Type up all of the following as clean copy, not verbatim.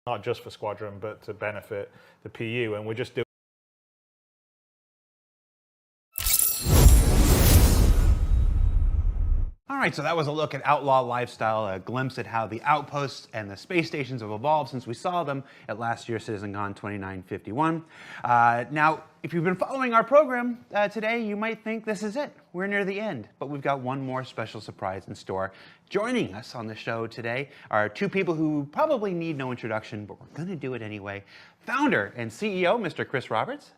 not just for Squadron, but to benefit the PU. And we're just doing All right, so that was a look at Outlaw Lifestyle, a glimpse at how the outposts and the space stations have evolved since we saw them at last year's CitizenCon 2951. Now, if you've been following our program today, you might think this is it. We're near the end, but we've got one more special surprise in store. Joining us on the show today are two people who probably need no introduction, but we're going to do it anyway. Founder and CEO, Mr. Chris Roberts.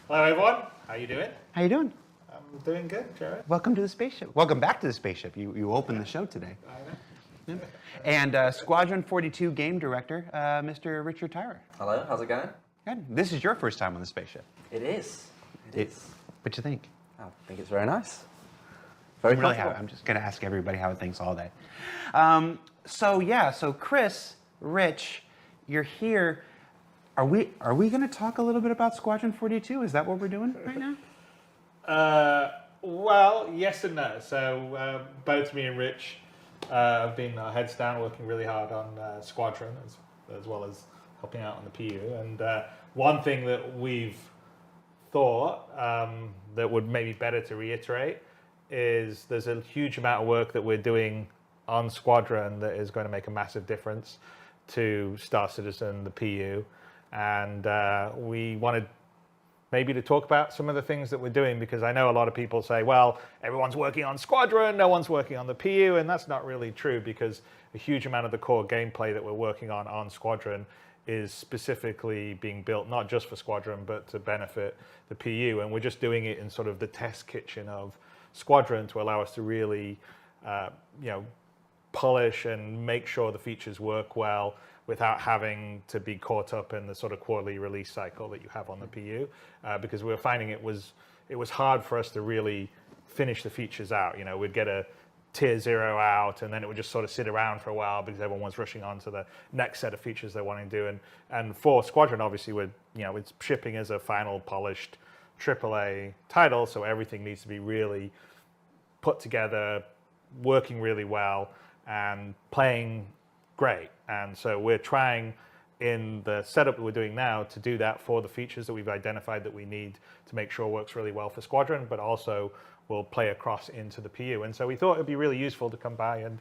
Hello, everyone. How you doing? How you doing? I'm doing good, Jared. Welcome to the spaceship. Welcome back to the spaceship. You opened the show today. I know. And Squadron 42 game director, Mr. Richard Tyrer. Hello, how's it going? Good. This is your first time on the spaceship. It is. It is. What you think? I think it's very nice. Very really comfortable. I'm just going to ask everybody how it thinks all day. So Chris, Rich, you're here. Are we going to talk a little bit about Squadron 42? Is that what we're doing right now? Well, yes and no. So both me and Rich have been our heads down working really hard on Squadron as well as helping out on the PU. And one thing that we've thought that would maybe better to reiterate is there's a huge amount of work that we're doing on Squadron that is going to make a massive difference to Star Citizen, the PU. And we wanted maybe to talk about some of the things that we're doing, because I know a lot of people say, well, everyone's working on Squadron, no one's working on the PU, and that's not really true, because a huge amount of the core gameplay that we're working on Squadron is specifically being built not just for Squadron, but to benefit the PU, and we're just doing it in sort of the test kitchen of Squadron to allow us to really, polish and make sure the features work well, without having to be caught up in the sort of quarterly release cycle that you have on the PU, because we were finding it was hard for us to really finish the features out. You know, we'd get a tier 0 out, and then it would just sort of sit around for a while because everyone was rushing on to the next set of features they wanted to do. And for Squadron, obviously, it's shipping as a final polished AAA title, so everything needs to be really put together, working really well, and playing great. And so we're trying in the setup that we're doing now to do that for the features that we've identified that we need to make sure works really well for Squadron, but also will play across into the PU. And so we thought it'd be really useful to come by and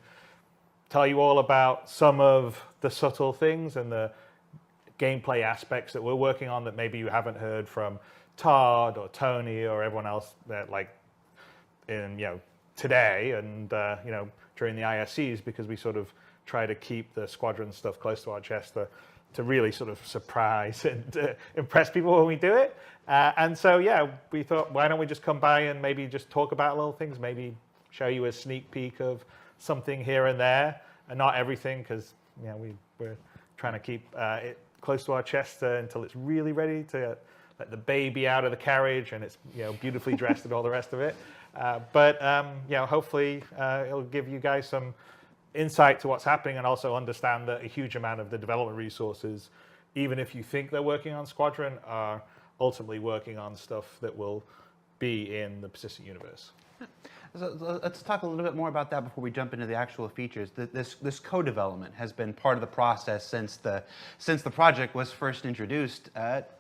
tell you all about some of the subtle things and the gameplay aspects that we're working on that maybe you haven't heard from Todd or Tony or everyone else that today and during the ISCs, because we sort of try to keep the Squadron stuff close to our chest to really sort of surprise and impress people when we do it. And so, we thought, why don't we just come by and maybe just talk about little things, maybe show you a sneak peek of something here and there, and not everything, because we're trying to keep it close to our chest until it's really ready to let the baby out of the carriage and it's beautifully dressed and all the rest of it. But hopefully it'll give you guys some insight to what's happening, and also understand that a huge amount of the development resources, even if you think they're working on Squadron, are ultimately working on stuff that will be in the persistent universe. So let's talk a little bit more about that before we jump into the actual features. This co-development has been part of the process since the project was first introduced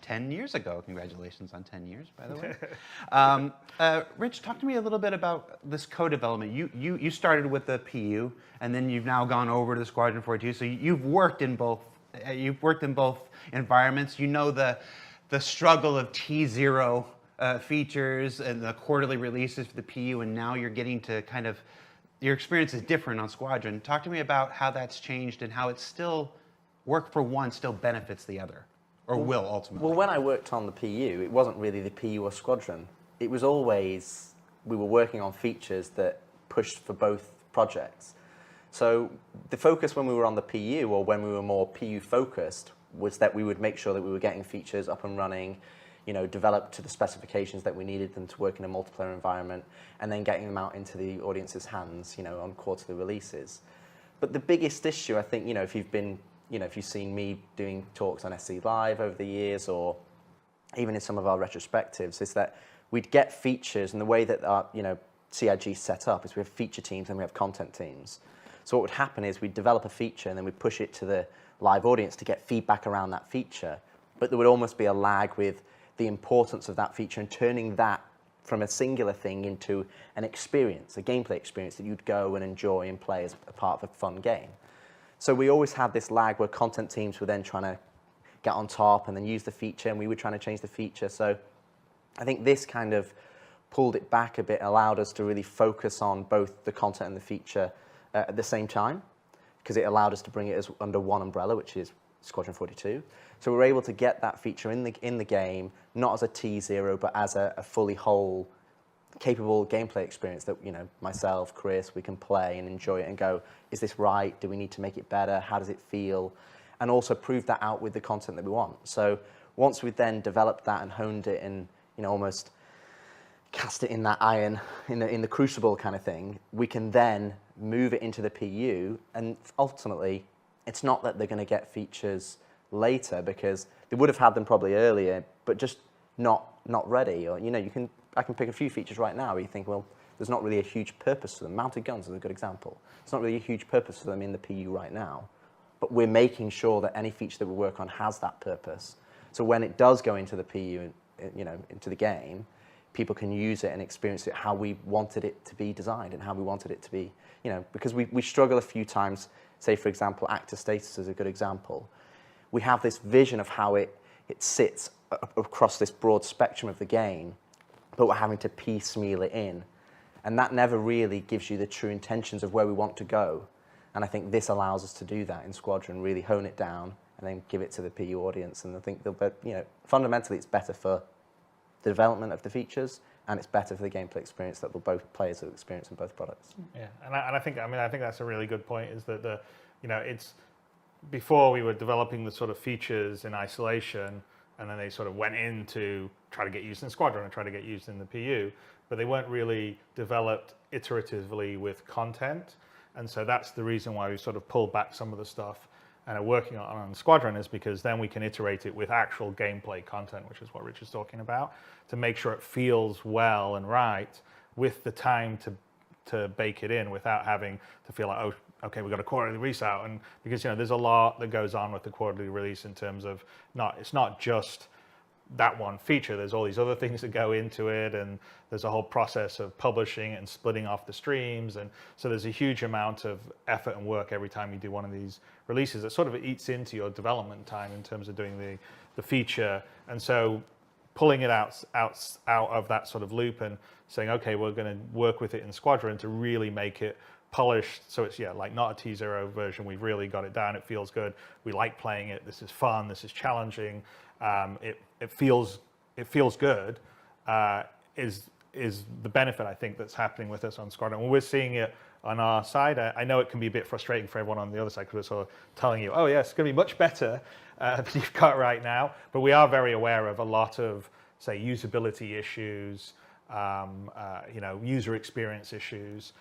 10 years ago. Congratulations on 10 years, by the way. Rich, talk to me a little bit about this co-development. You started with the PU, and then you've now gone over to the Squadron 42. So you've worked in both. You've worked in both environments. You know the struggle of T0. Features and the quarterly releases for the PU, and now you're getting to your experience is different on Squadron. Talk to me about how that's changed and how it's still work for one still benefits the other, or will ultimately. Well, when I worked on the PU, it wasn't really the PU or Squadron. It was always, we were working on features that pushed for both projects. So the focus when we were on the PU, or when we were more PU focused, was that we would make sure that we were getting features up and running, developed to the specifications that we needed them to work in a multiplayer environment, and then getting them out into the audience's hands, on quarterly releases. But the biggest issue, I think, if you've seen me doing talks on SC Live over the years, or even in some of our retrospectives, is that we'd get features, and the way that our, CIG is set up is we have feature teams and we have content teams. So what would happen is we'd develop a feature and then we'd push it to the live audience to get feedback around that feature. But there would almost be a lag with the importance of that feature and turning that from a singular thing into an experience, a gameplay experience that you'd go and enjoy and play as a part of a fun game. So we always had this lag where content teams were then trying to get on top and then use the feature, and we were trying to change the feature. So I think this kind of pulled it back a bit, allowed us to really focus on both the content and the feature at the same time, because it allowed us to bring it as under one umbrella, which is Squadron 42. So we were able to get that feature in the game, not as a T0, but as a fully whole, capable gameplay experience that, you know, myself, Chris, we can play and enjoy it and go, is this right? Do we need to make it better? How does it feel? And also prove that out with the content that we want. So once we've then developed that and honed it and, you know, almost cast it in that iron, in the crucible kind of thing, we can then move it into the PU, and ultimately, it's not that they're going to get features later, because they would have had them probably earlier, but just not ready. Or, you know, I can pick a few features right now where you think, well, there's not really a huge purpose for them. Mounted guns is a good example. It's not really a huge purpose for them in the PU right now, but we're making sure that any feature that we work on has that purpose. So when it does go into the PU, you know, into the game, people can use it and experience it how we wanted it to be designed and how we wanted it to be, you know, because we struggle a few times. Say, for example, actor status is a good example. We have this vision of how it sits across this broad spectrum of the game, but we're having to piecemeal it in. And that never really gives you the true intentions of where we want to go. And I think this allows us to do that in Squadron, really hone it down and then give it to the PU audience. And I think, you know, fundamentally it's better for the development of the features, and it's better for the gameplay experience that both players will experience in both products. Yeah, and I think that's a really good point. Is that you know, it's before we were developing the sort of features in isolation, and then they sort of went in to try to get used in Squadron and try to get used in the PU, but they weren't really developed iteratively with content. And so that's the reason why we sort of pulled back some of the stuff and are working on Squadron, is because then we can iterate it with actual gameplay content, which is what Rich is talking about, to make sure it feels well and right with the time to bake it in without having to feel like, oh, okay, we've got a quarterly release out. And because, you know, there's a lot that goes on with the quarterly release in terms of it's not just that one feature. There's all these other things that go into it, and there's a whole process of publishing and splitting off the streams, and so there's a huge amount of effort and work every time you do one of these releases. It sort of eats into your development time in terms of doing the feature, and so pulling it out of that sort of loop and saying, okay, we're going to work with it in Squadron to really make it polished, so it's like not a T0 version. We've really got it down. It feels good. We like playing it. This is fun. This is challenging. It feels good. Is the benefit, I think, that's happening with us on Squadron. When we're seeing it on our side, I know it can be a bit frustrating for everyone on the other side, because we're sort of telling you, oh yes, it's going to be much better than you've got right now. But we are very aware of a lot of, say, usability issues, you know, user experience issues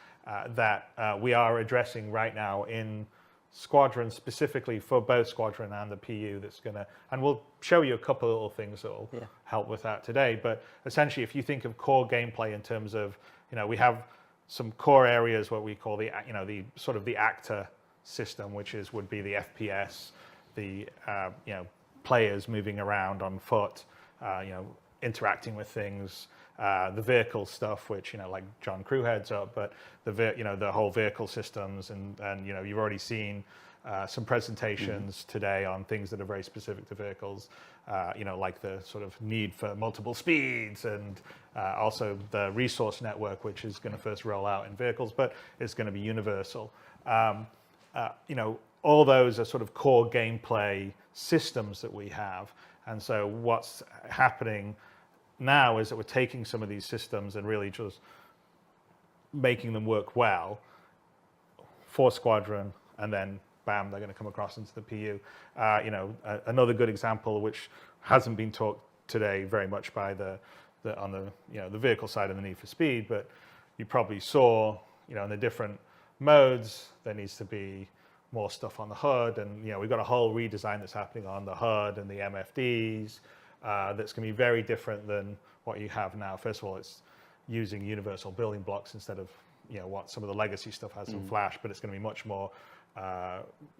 that we are addressing right now in Squadron, specifically for both Squadron and the PU. That's gonna, and we'll show you a couple of little things that will help with that today. But essentially, if you think of core gameplay in terms of, you know, we have some core areas, what we call the, you know, the sort of the actor system, which would be the FPS, the you know, players moving around on foot, you know, interacting with things. The vehicle stuff, which, you know, like John Crew heads up, but you know, the whole vehicle systems, and you know, you've already seen some presentations today on things that are very specific to vehicles, you know, like the sort of need for multiple speeds, and also the resource network, which is going to first roll out in vehicles, but it's going to be universal. You know, all those are sort of core gameplay systems that we have, and so what's happening now is that we're taking some of these systems and really just making them work well for Squadron, and then bam, they're going to come across into the PU. You know, another good example, which hasn't been talked today very much by on the you know, the vehicle side and the Need for Speed, but you probably saw, you know, in the different modes there needs to be more stuff on the HUD, and you know, we've got a whole redesign that's happening on the HUD and the MFDs. That's going to be very different than what you have now. First of all, it's using universal building blocks instead of, you know, what some of the legacy stuff has in Flash, but it's going to be much more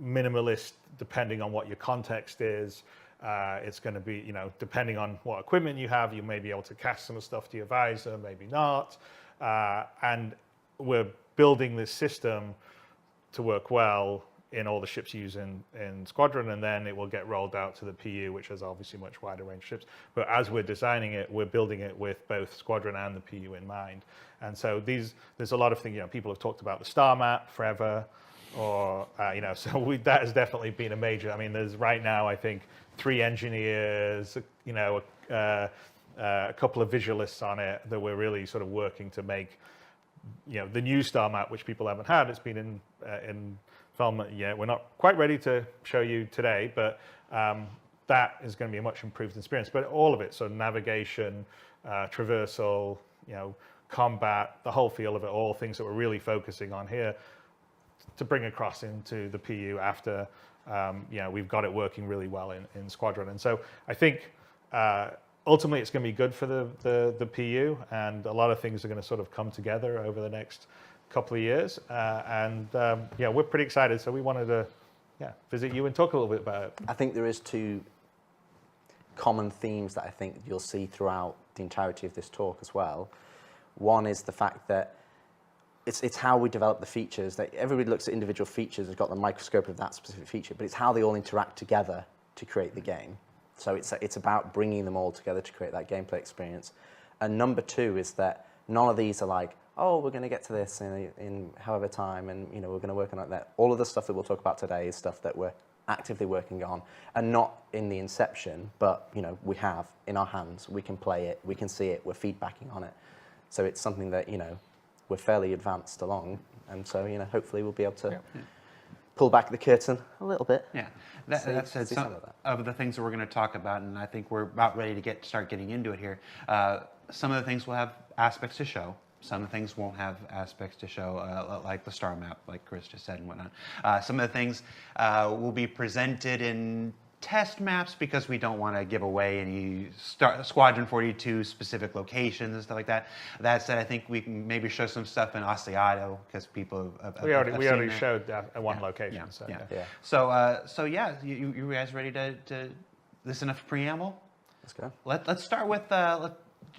minimalist depending on what your context is. It's going to be, you know, depending on what equipment you have, you may be able to cast some stuff to your visor, maybe not. And we're building this system to work well in all the ships used in Squadron, and then it will get rolled out to the PU, which has obviously much wider range ships. But as we're designing it, we're building it with both Squadron and the PU in mind. And so there's a lot of things, you know, people have talked about the star map forever, or, you know, so that has definitely been a major, I mean, there's right now, I think, 3 engineers, you know, a couple of visualists on it that we're really sort of working to make, you know, the new star map, which people haven't had. It's been in film. Yeah, we're not quite ready to show you today, but that is going to be a much improved experience. But all of it, so navigation, traversal, you know, combat, the whole feel of it, all things that we're really focusing on here to bring across into the PU after, you know, we've got it working really well in Squadron. And so I think ultimately it's going to be good for the PU, and a lot of things are going to sort of come together over the next couple of years. Yeah, we're pretty excited. So we wanted to visit you and talk a little bit about it. I think there is 2 common themes that I think you'll see throughout the entirety of this talk as well. One is the fact that it's how we develop the features. That everybody looks at individual features, has got the microscope of that specific feature, but it's how they all interact together to create the game. So it's about bringing them all together to create that gameplay experience. And number 2 is that none of these are like, oh, we're going to get to this in however time, and you know, we're going to work on it. That all of the stuff that we'll talk about today is stuff that we're actively working on, and not in the inception, but you know, we have in our hands. We can play it, we can see it, we're feedbacking on it. So it's something that, you know, we're fairly advanced along, and so, you know, hopefully we'll be able to pull back the curtain a little bit. Yeah, that said, some of the things that we're going to talk about, and I think we're about ready to start getting into it here. Some of the things will have aspects to show. Some of the things won't have aspects to show, like the star map, like Chris just said and whatnot. Some of the things will be presented in test maps because we don't want to give away any Squadron 42 specific locations and stuff like that. That said, I think we can maybe show some stuff in Asiato because people have we already that. showed one location. Yeah. So yeah, you guys ready to listen to preamble? Let's go. Let's start with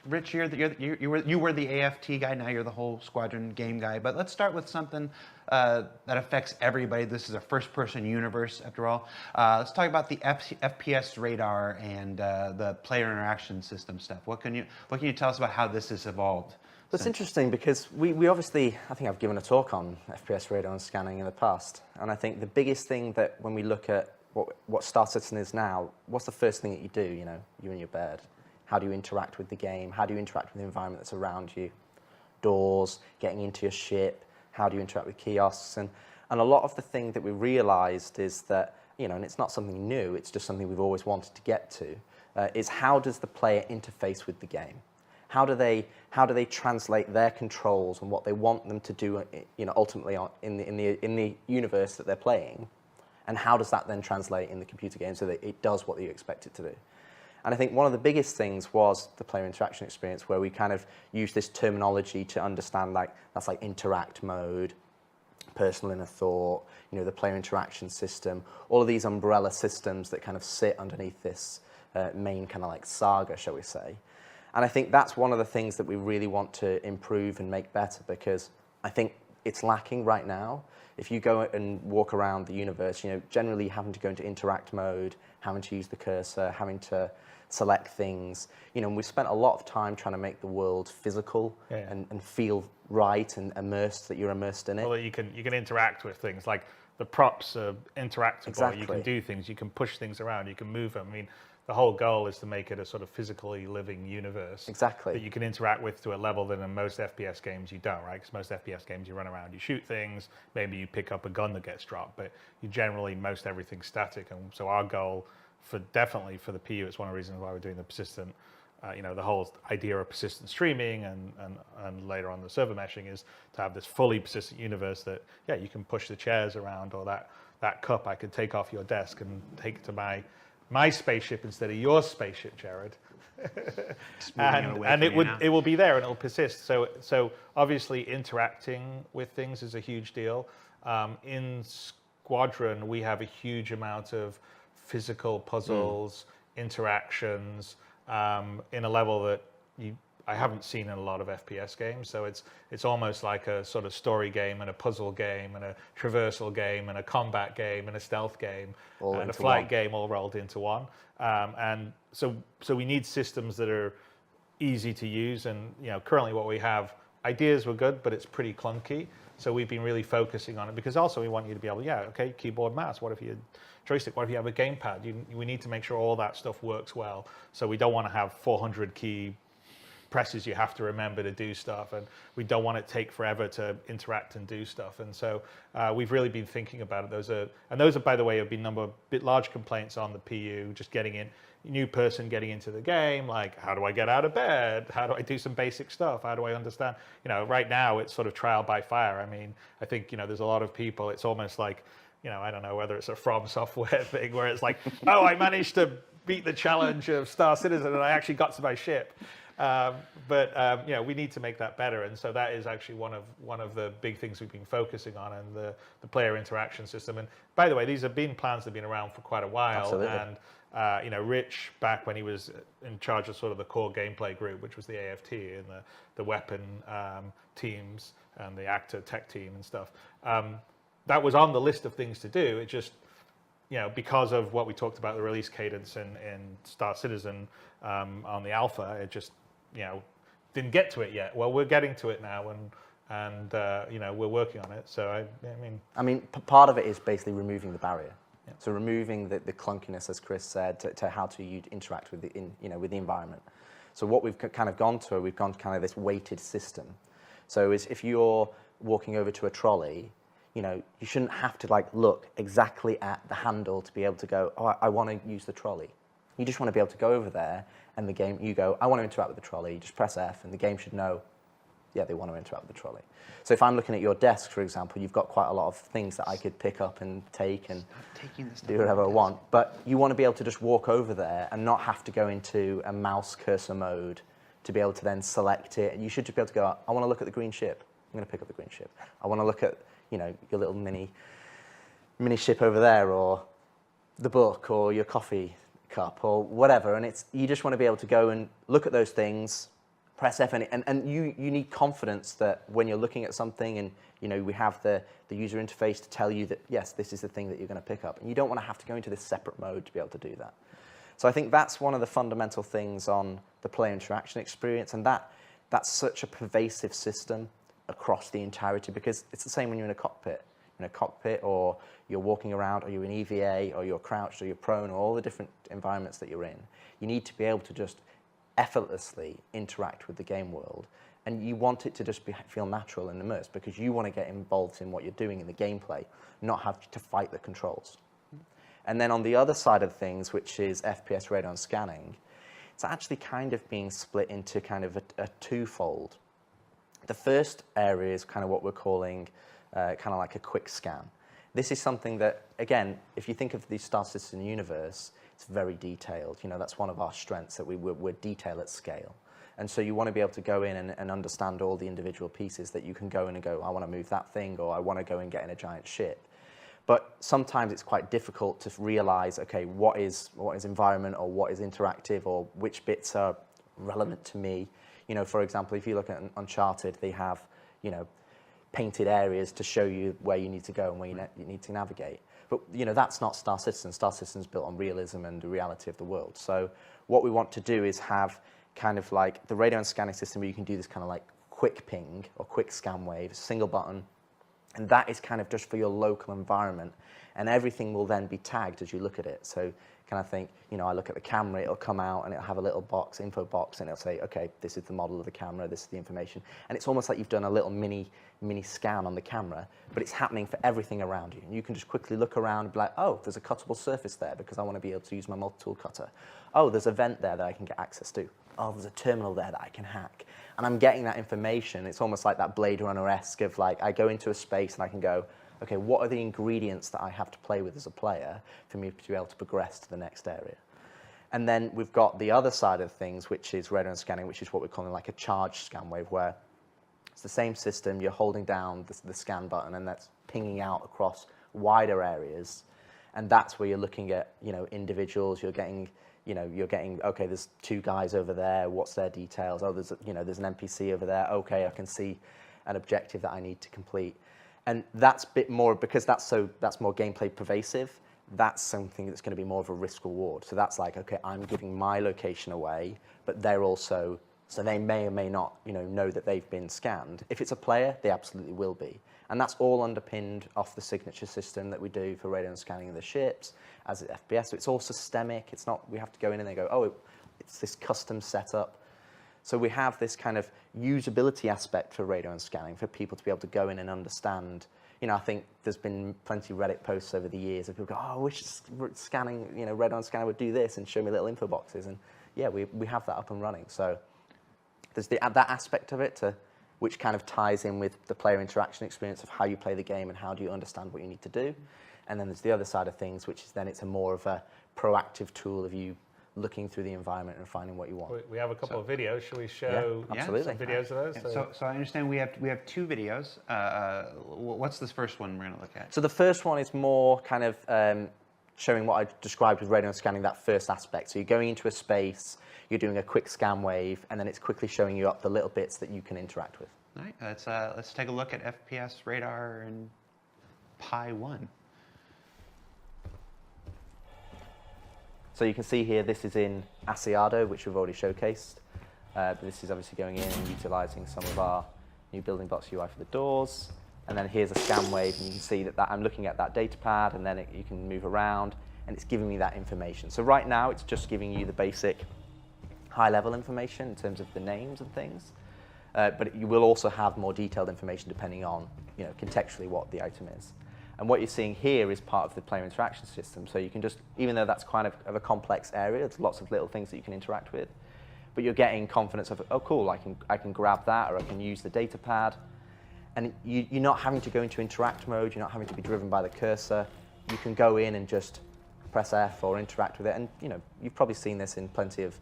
Rich. You were the AFT guy. Now you're the whole Squadron game guy. But let's start with something that affects everybody. This is a first-person universe, after all. Let's talk about the FPS radar and the player interaction system stuff. What can you tell us about how this has evolved? That's interesting because we obviously, I think I've given a talk on FPS radar and scanning in the past, and I think the biggest thing that when we look at what Star Citizen is now, what's the first thing that you do? You know, you're in your bed. How do you interact with the game? How do you interact with the environment that's around you? Doors, getting into your ship. How do you interact with kiosks? And a lot of the thing that we realized is that, you know, and it's not something new, it's just something we've always wanted to get to, is how does the player interface with the game? How do they translate their controls and what they want them to do, you know, ultimately in the universe that they're playing? And how does that then translate in the computer game so that it does what you expect it to do? And I think one of the biggest things was the player interaction experience, where we kind of use this terminology to understand, like, that's like interact mode, personal inner thought, you know, the player interaction system, all of these umbrella systems that kind of sit underneath this main kind of like saga, shall we say. And I think that's one of the things that we really want to improve and make better, because I think it's lacking right now. If you go and walk around the universe, you know, generally having to go into interact mode, having to use the cursor, having to select things, you know, and we've spent a lot of time trying to make the world physical and feel right and immersed, that you're immersed in it. Well, you can interact with things, like the props are interactable. Exactly. You can do things, you can push things around, you can move them. I mean, the whole goal is to make it a sort of physically living universe. Exactly. That you can interact with to a level that in most FPS games you don't, right? Because most FPS games you run around, you shoot things, maybe you pick up a gun that gets dropped, but you generally, most everything's static. And so our goal definitely for the PU, it's one of the reasons why we're doing the persistent, you know, the whole idea of persistent streaming and later on the server meshing, is to have this fully persistent universe that, yeah, you can push the chairs around, or that cup I could take off your desk and take it to my spaceship instead of your spaceship, Jared. and it will be there and it'll persist. So obviously interacting with things is a huge deal. In Squadron, we have a huge amount of physical puzzles, interactions, in a level that I haven't seen in a lot of FPS games. So it's almost like a sort of story game and a puzzle game and a traversal game and a combat game and a stealth game and a flight game all rolled into one. And so we need systems that are easy to use. And currently what we have, ideas were good, but it's pretty clunky. So we've been really focusing on it because also we want you to be able, keyboard, mouse. What if you joystick? What if you have a gamepad? We need to make sure all that stuff works well. So we don't want to have 400 key presses you have to remember to do stuff, and we don't want it to take forever to interact and do stuff. And so we've really been thinking about it. Those are, by the way, have been large complaints on the PU, just getting in, new person getting into the game, like, how do I get out of bed? How do I do some basic stuff? How do I understand? Right now it's sort of trial by fire. I mean, I think, there's a lot of people, it's almost like, I don't know whether it's a From Software thing where it's like, oh, I managed to beat the challenge of Star Citizen and I actually got to my ship. But we need to make that better, and so that is actually one of the big things we've been focusing on, and the player interaction system. And by the way, these have been plans that have been around for quite a while. Absolutely. And Rich, back when he was in charge of sort of the core gameplay group, which was the AFT and the weapon teams and the actor tech team and stuff, that was on the list of things to do. It just because of what we talked about, the release cadence in Star Citizen on the alpha, it just didn't get to it yet. Well, we're getting to it now, and we're working on it. So I mean, part of it is basically removing the barrier. Yeah. So removing the clunkiness, as Chris said, to how to interact with with the environment. So what we've kind of gone to, we've gone to kind of this weighted system. So if you're walking over to a trolley, you shouldn't have to look exactly at the handle to be able to go, oh, I want to use the trolley. You just want to be able to go over there, and the game, you go, I want to interact with the trolley. You just press F, and the game should know, yeah, they want to interact with the trolley. So if I'm looking at your desk, for example, you've got quite a lot of things that I could pick up and take and do whatever I want. But you want to be able to just walk over there and not have to go into a mouse cursor mode to be able to then select it. And you should just be able to go, I want to look at the green ship. I'm going to pick up the green ship. I want to look at your little mini ship over there, or the book, or your coffee cup, or whatever. And you just want to be able to go and look at those things, press F, and you need confidence that when you're looking at something, and we have the user interface to tell you that yes, this is the thing that you're going to pick up, and you don't want to have to go into this separate mode to be able to do that. So I think that's one of the fundamental things on the player interaction experience, and that's such a pervasive system across the entirety, because it's the same when you're in a cockpit. In a cockpit, or you're walking around, or you're in EVA, or you're crouched, or you're prone, or all the different environments that you're in. You need to be able to just effortlessly interact with the game world, and you want it to just feel natural and immersed, because you want to get involved in what you're doing in the gameplay, not have to fight the controls. And then on the other side of things, which is FPS radar scanning, it's actually kind of being split into kind of a twofold. The first area is kind of what we're calling kind of like a quick scan. This is something that, again, if you think of the Star Citizen universe, it's very detailed. That's one of our strengths, that we're detail at scale. And so you want to be able to go in and understand all the individual pieces, that you can go in and go, I want to move that thing, or I want to go and get in a giant ship. But sometimes it's quite difficult to realize, okay, what is environment, or what is interactive, or which bits are relevant to me. For example, if you look at Uncharted, they have, painted areas to show you where you need to go and where you need to navigate. But, that's not Star Citizen. Star Citizen's built on realism and the reality of the world. So what we want to do is have kind of like the radar and scanning system where you can do this kind of like quick ping or quick scan wave, single button. And that is kind of just for your local environment. And everything will then be tagged as you look at it. So kind of think, I look at the camera, it'll come out and it'll have a little box, info box, and it'll say, okay, this is the model of the camera, this is the information. And it's almost like you've done a little mini scan on the camera, but it's happening for everything around you. And you can just quickly look around and be like, oh, there's a cuttable surface there because I want to be able to use my multi-tool cutter. Oh, there's a vent there that I can get access to. Oh, there's a terminal there that I can hack. And I'm getting that information. It's almost like that Blade Runner-esque of like, I go into a space and I can go, okay, what are the ingredients that I have to play with as a player for me to be able to progress to the next area? And then we've got the other side of things, which is radar and scanning, which is what we're calling like a charged scan wave, where it's the same system, you're holding down the scan button, and that's pinging out across wider areas, and that's where you're looking at, individuals. You're getting, okay, there's 2 guys over there. What's their details? Oh, there's an NPC over there. Okay, I can see an objective that I need to complete, and that's a bit more because that's more gameplay pervasive. That's something that's going to be more of a risk reward. So that's like, okay, I'm giving my location away, but they're also, so they may or may not, know that they've been scanned. If it's a player, they absolutely will be. And that's all underpinned off the signature system that we do for radar scanning of the ships, as it's FPS. So it's all systemic. It's not, we have to go in and they go, oh, it's this custom setup. So we have this kind of usability aspect for radar and scanning for people to be able to go in and understand. I think there's been plenty of Reddit posts over the years of people go, oh, I wish scanning, radar and scanner would do this and show me little info boxes. And yeah, we have that up and running. So there's that aspect of it which kind of ties in with the player interaction experience of how you play the game and how do you understand what you need to do. And then there's the other side of things, which is then it's a more of a proactive tool of you looking through the environment and finding what you want. We have a couple of videos. Shall we show some videos of those? Yeah. So I understand we have 2 videos. What's this first one we're going to look at? So the first one is more kind of showing what I described with radar scanning, that first aspect. So you're going into a space, you're doing a quick scan wave, and then it's quickly showing you up the little bits that you can interact with. All right, let's take a look at FPS radar and Pi 1. So you can see here, this is in Asiado, which we've already showcased. But this is obviously going in and utilizing some of our new building blocks UI for the doors. And then here's a scan wave, and you can see that I'm looking at that data pad, and then you can move around, and it's giving me that information. So right now, it's just giving you the basic high-level information in terms of the names and things. But you will also have more detailed information depending on, contextually what the item is. And what you're seeing here is part of the player interaction system. So you can just, even though that's kind of a complex area, there's lots of little things that you can interact with, but you're getting confidence of, oh, cool, I can grab that, or I can use the data pad. And you're not having to go into interact mode. You're not having to be driven by the cursor. You can go in and just press F or interact with it. And you've probably seen this in plenty of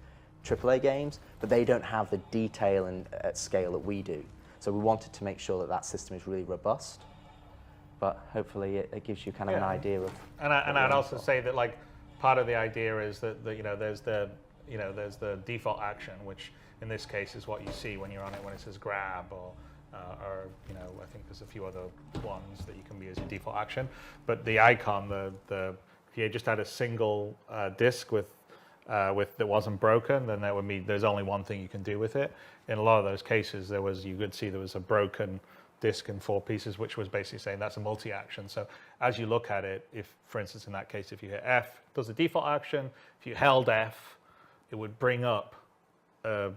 AAA games, but they don't have the detail and at scale that we do. So we wanted to make sure that system is really robust. But hopefully it gives you kind of an idea of. And I'd also say that part of the idea is that there's the default action, which in this case is what you see when you're on it when it says grab or I think there's a few other ones that you can be as your default action. But the icon, if you just had a single disk with that wasn't broken, then that would mean there's only one thing you can do with it. In a lot of those cases, you could see there was a broken disk in 4 pieces, which was basically saying that's a multi-action. So as you look at it, if, for instance, in that case, if you hit F, it does the default action. If you held F, it would bring up the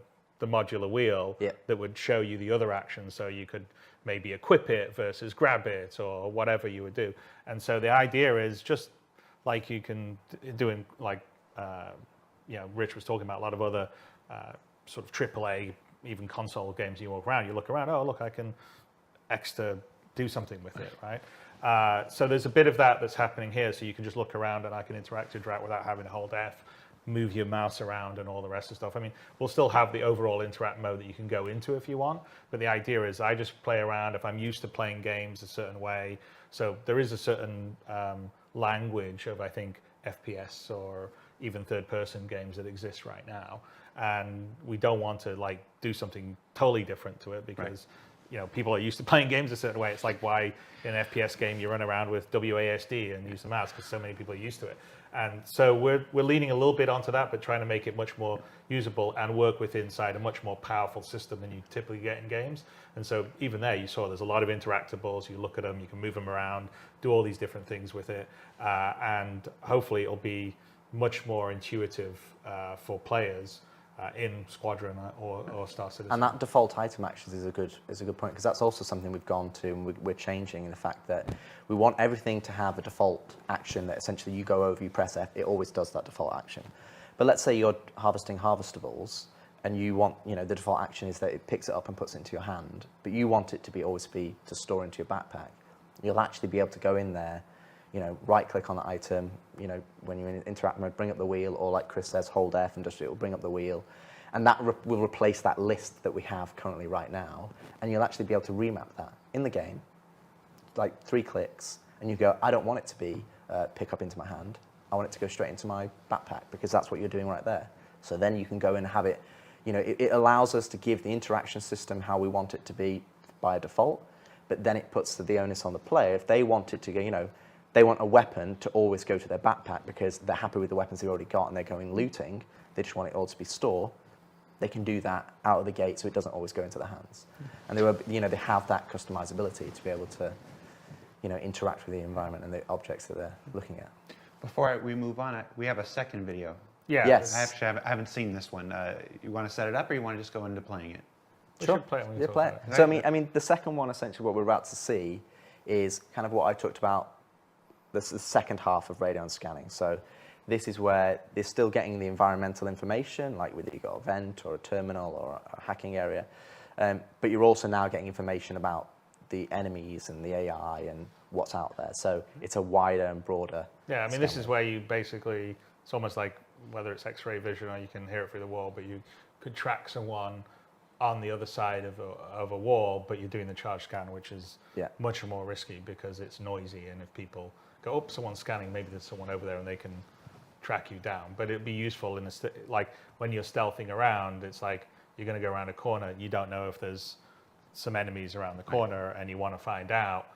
modular wheel that would show you the other actions. So you could maybe equip it versus grab it or whatever you would do. And so the idea is just like you can do in Rich was talking about a lot of other sort of AAA, even console games. You walk around, you look around, oh, look, I can X to do something with it, right? So there's a bit of that's happening here. So you can just look around and I can interact without having to hold F, move your mouse around and all the rest of stuff. I mean, we'll still have the overall interact mode that you can go into if you want, but the idea is I just play around if I'm used to playing games a certain way. So there is a certain language of, I think, FPS or even third-person games that exist right now, and we don't want to do something totally different to it because people are used to playing games a certain way. It's like why in an FPS game you run around with WASD and use the mouse because so many people are used to it. And so we're leaning a little bit onto that, but trying to make it much more usable and work with inside a much more powerful system than you typically get in games. And so even there, you saw there's a lot of interactables. You look at them, you can move them around, do all these different things with it, and hopefully it'll be much more intuitive for players in Squadron or Star Citizen. And that default item actions is a good point, because that's also something we've gone to and we're changing in the fact that we want everything to have a default action that essentially you go over, you press F, it always does that default action. But let's say you're harvesting harvestables and you want, the default action is that it picks it up and puts it into your hand, but you want it to always be to store into your backpack. You'll actually be able to go in there, right click on the item, when you're in interact mode, bring up the wheel, or like Chris says, hold F and it will bring up the wheel. And that will replace that list that we have currently right now. And you'll actually be able to remap that in the game, like 3 clicks, and you go, I don't want it to be pick up into my hand. I want it to go straight into my backpack because that's what you're doing right there. So then you can go and have it, it allows us to give the interaction system how we want it to be by default, but then it puts the onus on the player. If they want it to go, they want a weapon to always go to their backpack because they're happy with the weapons they've already got and they're going looting, they just want it all to be stored, they can do that out of the gate so it doesn't always go into their hands. And they have that customizability to be able to, interact with the environment and the objects that they're looking at. Before we move on, we have a second video. Yeah. Yes. I haven't seen this one. You want to set it up, or you want to just go into playing it? We Sure. should play it when we Yeah, talk play about it. So I mean, the second one, essentially, what we're about to see is kind of what I talked about. This is the second half of radon scanning. So this is where they're still getting the environmental information, like whether you've got a vent or a terminal or a hacking area, but you're also now getting information about the enemies and the AI and what's out there. So it's a wider and broader. Yeah, I mean, this is where you basically, it's almost like whether it's X-ray vision or you can hear it through the wall, but you could track someone on the other side of a wall, but you're doing the charge scan, which is much more risky because it's noisy. And if people go, oh, someone's scanning, maybe there's someone over there and they can track you down. But it'd be useful in like when you're stealthing around, it's like you're going to go around a corner, you don't know if there's some enemies around the corner and you want to find out.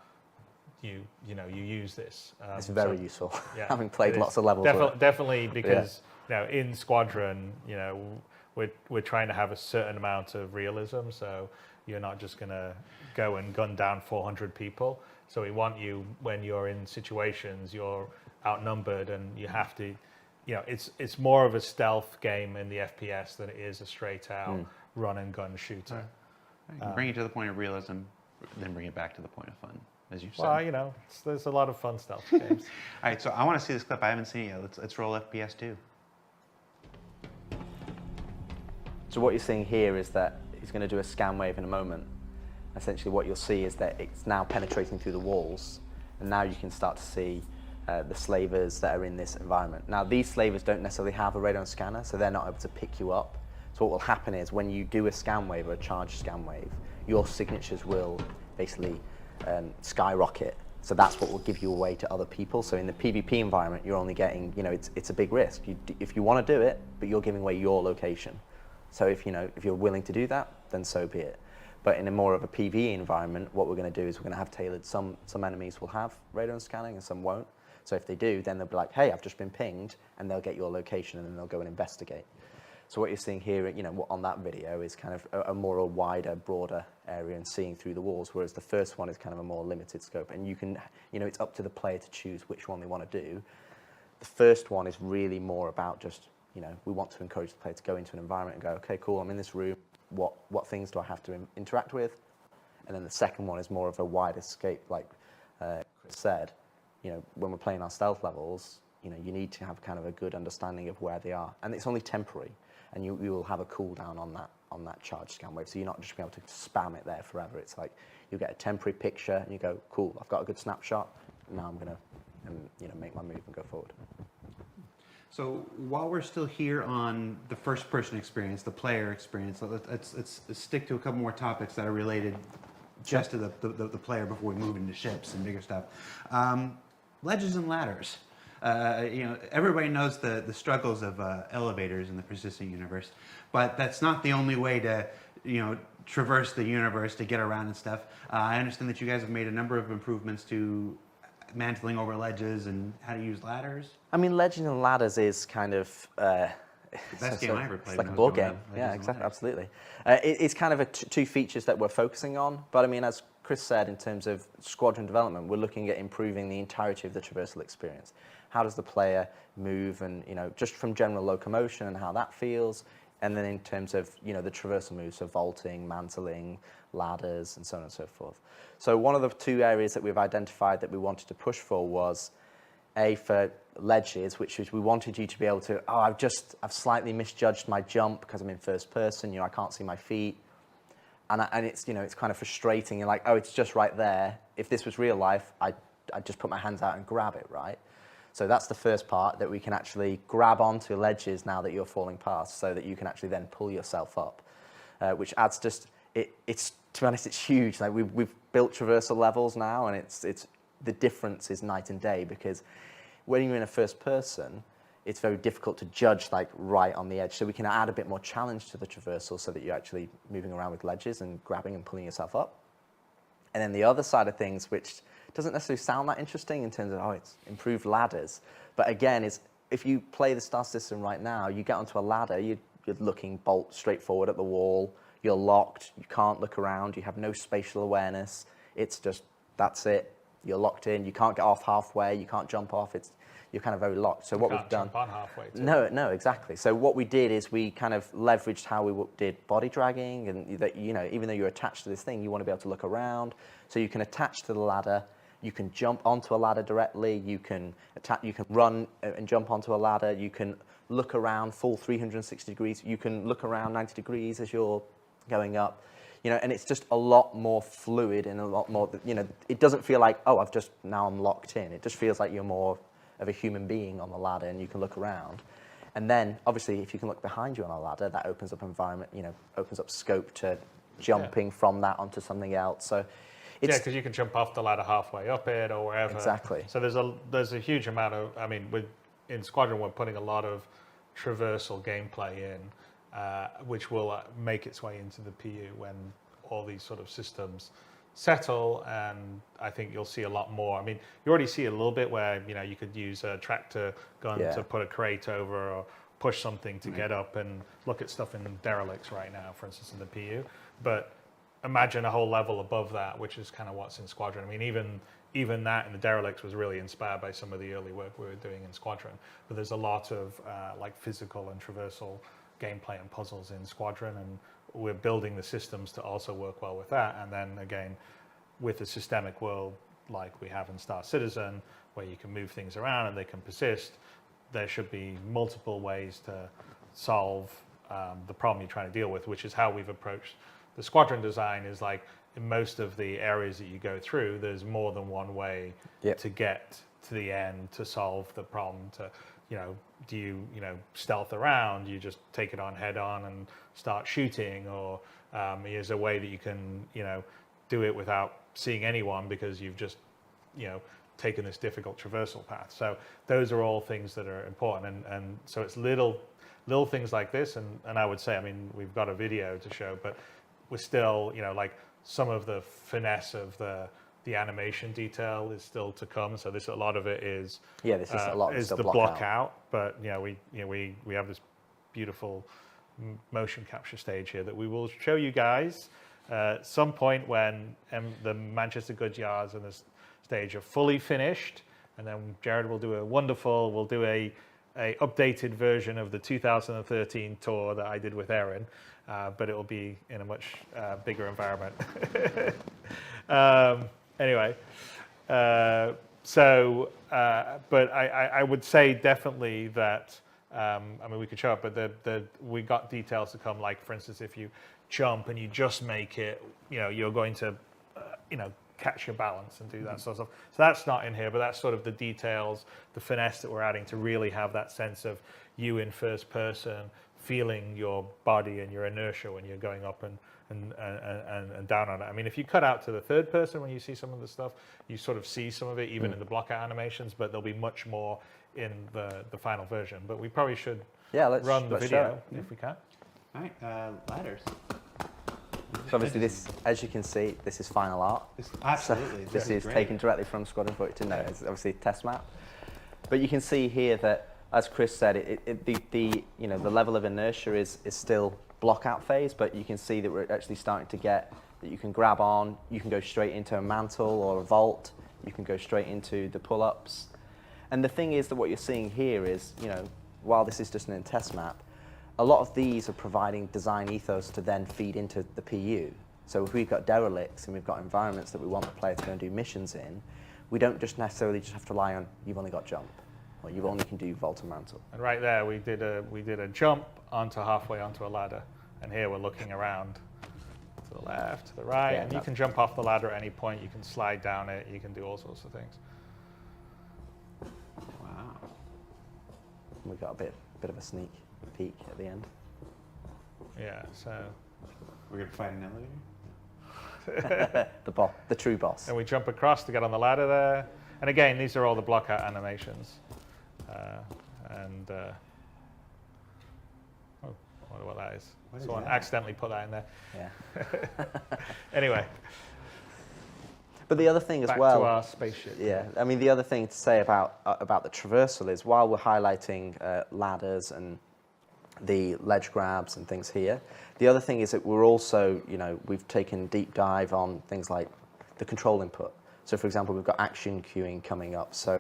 You use this. It's very useful. Yeah, having played lots of levels. Definitely, because in Squadron, we're trying to have a certain amount of realism. So you're not just going to go and gun down 400 people. So we want you, when you're in situations, you're outnumbered and you have to, it's more of a stealth game in the FPS than it is a straight out run and gun shooter. Right. Bring it to the point of realism, then bring it back to the point of fun, as you said. Well, there's a lot of fun stealth games. All right, so I want to see this clip. I haven't seen it yet. Let's roll FPS 2. So what you're seeing here is that he's going to do a scan wave in a moment. Essentially what you'll see is that it's now penetrating through the walls, and now you can start to see the slavers that are in this environment. Now these slavers don't necessarily have a radon scanner, so they're not able to pick you up. So what will happen is when you do a scan wave or a charge scan wave, your signatures will basically skyrocket. So that's what will give you away to other people. So in the PvP environment, you're only getting, it's a big risk. If you want to do it, but you're giving away your location. So if you're willing to do that, then so be it. But in a more of a PvE environment, what we're going to do is we're going to have tailored. Some enemies will have radon scanning and some won't. So if they do, then they'll be like, hey, I've just been pinged, and they'll get your location and then they'll go and investigate. So what you're seeing here, on that video is kind of a wider, broader area and seeing through the walls, whereas the first one is kind of a more limited scope. And you can, it's up to the player to choose which one they want to do. The first one is really more about just, we want to encourage the player to go into an environment and go, okay, cool, I'm in this room. What things do I have to interact with? And then the second one is more of a wider scope, like Chris said. When we're playing our stealth levels, you need to have kind of a good understanding of where they are, and it's only temporary. And you will have a cooldown on that charge scan wave, so you're not just going to be able to spam it there forever. It's like you get a temporary picture and you go, cool, I've got a good snapshot. Now I'm going to make my move and go forward. So while we're still here on the first-person experience, the player experience, let's stick to a couple more topics that are related just to the player before we move into ships and bigger stuff. Ledges and ladders. Everybody knows the struggles of elevators in the persistent universe, but that's not the only way to, traverse the universe to get around and stuff. I understand that you guys have made a number of improvements to mantling over ledges and how to use ladders. I mean, Legends and Ladders is kind of Best game I ever played. It's like a board game. Yeah, exactly, absolutely. It's kind of two features that we're focusing on. But I mean, as Chris said, in terms of Squadron development, we're looking at improving the entirety of the traversal experience. How does the player move, and just from general locomotion and how that feels, and then in terms of the traversal moves, so vaulting, mantling, ladders, and so on and so forth. So one of the two areas that we've identified that we wanted to push for was for ledges, which is we wanted you to be able to, I've slightly misjudged my jump because I'm in first person, I can't see my feet. And it's, it's kind of frustrating. You're like, it's just right there. If this was real life, I'd just put my hands out and grab it, right? So that's the first part, that we can actually grab onto ledges now that you're falling past, so that you can actually then pull yourself up, which adds just, it's to be honest, it's huge. Like we've built traversal levels now, and it's the difference is night and day, because when you're in a first person, it's very difficult to judge like right on the edge. So we can add a bit more challenge to the traversal so that you're actually moving around with ledges and grabbing and pulling yourself up. And then the other side of things, which doesn't necessarily sound that interesting in terms of, oh, it's improved ladders. But again, is if you play the Star System right now, you get onto a ladder, you're looking bolt straight forward at the wall, you're locked, you can't look around, you have no spatial awareness. It's just, that's it. You're locked in, you can't get off halfway, you can't jump off, you're kind of very locked. So what we've done... Jump on halfway too. No, exactly. So what we did is we kind of leveraged how we did body dragging, and that, you know, even though you're attached to this thing, you want to be able to look around. So you can attach to the ladder, you can jump onto a ladder directly, you can run and jump onto a ladder, you can look around full 360 degrees, you can look around 90 degrees as you're going up. You know, and it's just a lot more fluid and a lot more, you know, it doesn't feel like, oh, now I'm locked in. It just feels like you're more of a human being on the ladder and you can look around. And then, obviously, if you can look behind you on a ladder, that opens up environment, you know, opens up scope to jumping from that onto something else. So it's... because you can jump off the ladder halfway up it or wherever. Exactly. So there's a huge amount of, I mean, in Squadron, we're putting a lot of traversal gameplay in, which will make its way into the PU when all these sort of systems settle, and I think you'll see a lot more. I mean, you already see a little bit where, you know, you could use a tractor gun to put a crate over or push something to get up and look at stuff in derelicts right now, for instance, in the PU. But imagine a whole level above that, which is kind of what's in Squadron. I mean, even that in the derelicts was really inspired by some of the early work we were doing in Squadron. But there's a lot of like physical and traversal gameplay and puzzles in Squadron, and we're building the systems to also work well with that. And then again, with a systemic world like we have in Star Citizen, where you can move things around and they can persist, there should be multiple ways to solve the problem you're trying to deal with, which is how we've approached the Squadron design. Is like in most of the areas that you go through, there's more than one way to get to the end to solve the problem. To, you know, do you stealth around? You just take it on head on and start shooting, or is a way that you can, you know, do it without seeing anyone because you've just, you know, taken this difficult traversal path. So those are all things that are important, and so it's little things like this, and I would say, I mean, we've got a video to show, but we're still, you know, like some of the finesse of the animation detail is still to come. So a lot of it is this is a lot is the block out. But you know, we have this beautiful motion capture stage here that we will show you guys at some point when the Manchester Goods yards and the stage are fully finished, and then Jared will do a updated version of the 2013 tour that I did with Erin, but it will be in a much bigger environment. Anyway, but I would say definitely that, I mean, we could show up, but we got details to come, like, for instance, if you jump and you just make it, you know, you're going to, you know, catch your balance and do that sort of stuff. So that's not in here, but that's sort of the details, the finesse that we're adding to really have that sense of you in first person, feeling your body and your inertia when you're going up and down on it. I mean, if you cut out to the third person when you see some of the stuff, you sort of see some of it even in the blockout animations, but there'll be much more in the final version. But we probably should run the video if we can. All right, ladders. So obviously this, as you can see, this is final art. Absolutely. So this is taken directly from Squadron for it to know. It's obviously a test map. But you can see here that, as Chris said, the level of inertia is still block out phase, but you can see that we're actually starting to get that you can grab on, you can go straight into a mantle or a vault, you can go straight into the pull-ups. And the thing is that what you're seeing here is, you know, while this is just an test map, a lot of these are providing design ethos to then feed into the PU. So if we've got derelicts and we've got environments that we want the player to go and do missions in, we don't just necessarily just have to rely on you've only got jump, or you only can do vault and mantle. And right there, we did a jump halfway onto a ladder, and here we're looking around to the left, to the right, and you can jump off the ladder at any point. You can slide down it. You can do all sorts of things. Wow. We got a bit of a sneak peek at the end. Yeah. So we're gonna find an elevator. The true boss. And we jump across to get on the ladder there. And again, these are all the block out animations. Oh, I wonder what that is. Someone accidentally put that in there. Yeah. Anyway. But the other thing as Back well. to our spaceship. Yeah, I mean, the other thing to say about the traversal is while we're highlighting ladders and the ledge grabs and things here, the other thing is that we're also, we've taken a deep dive on things like the control input. So, for example, we've got action queuing coming up. So,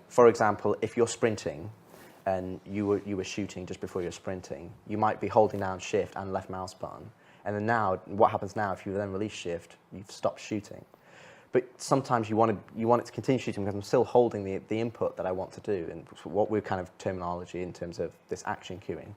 for example, if you're sprinting and you were shooting just before you're sprinting, you might be holding down shift and left mouse button. And then now, what happens now, if you then release shift, you've stopped shooting. But sometimes you want it to continue shooting because I'm still holding the input that I want to do, and what we're kind of terminology in terms of this action queuing.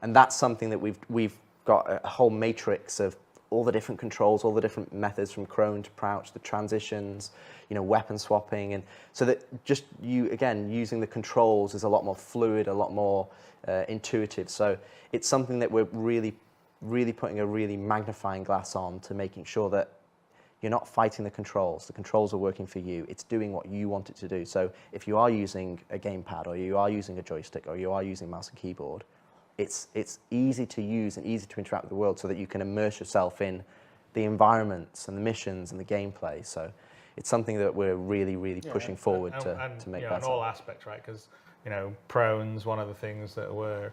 And that's something that we've got a whole matrix of all the different controls, all the different methods from prone to crouch, the transitions, weapon swapping, and so that just using the controls is a lot more fluid, a lot more intuitive. So it's something that we're really putting a really magnifying glass on to making sure that you're not fighting the controls. The controls are working for you. It's doing what you want it to do. So if you are using a gamepad, or you are using a joystick, or you are using mouse and keyboard, it's easy to use and easy to interact with the world so that you can immerse yourself in the environments and the missions and the gameplay. So it's something that we're really pushing forward to make better. In all aspects, right? Because, prone's one of the things that we're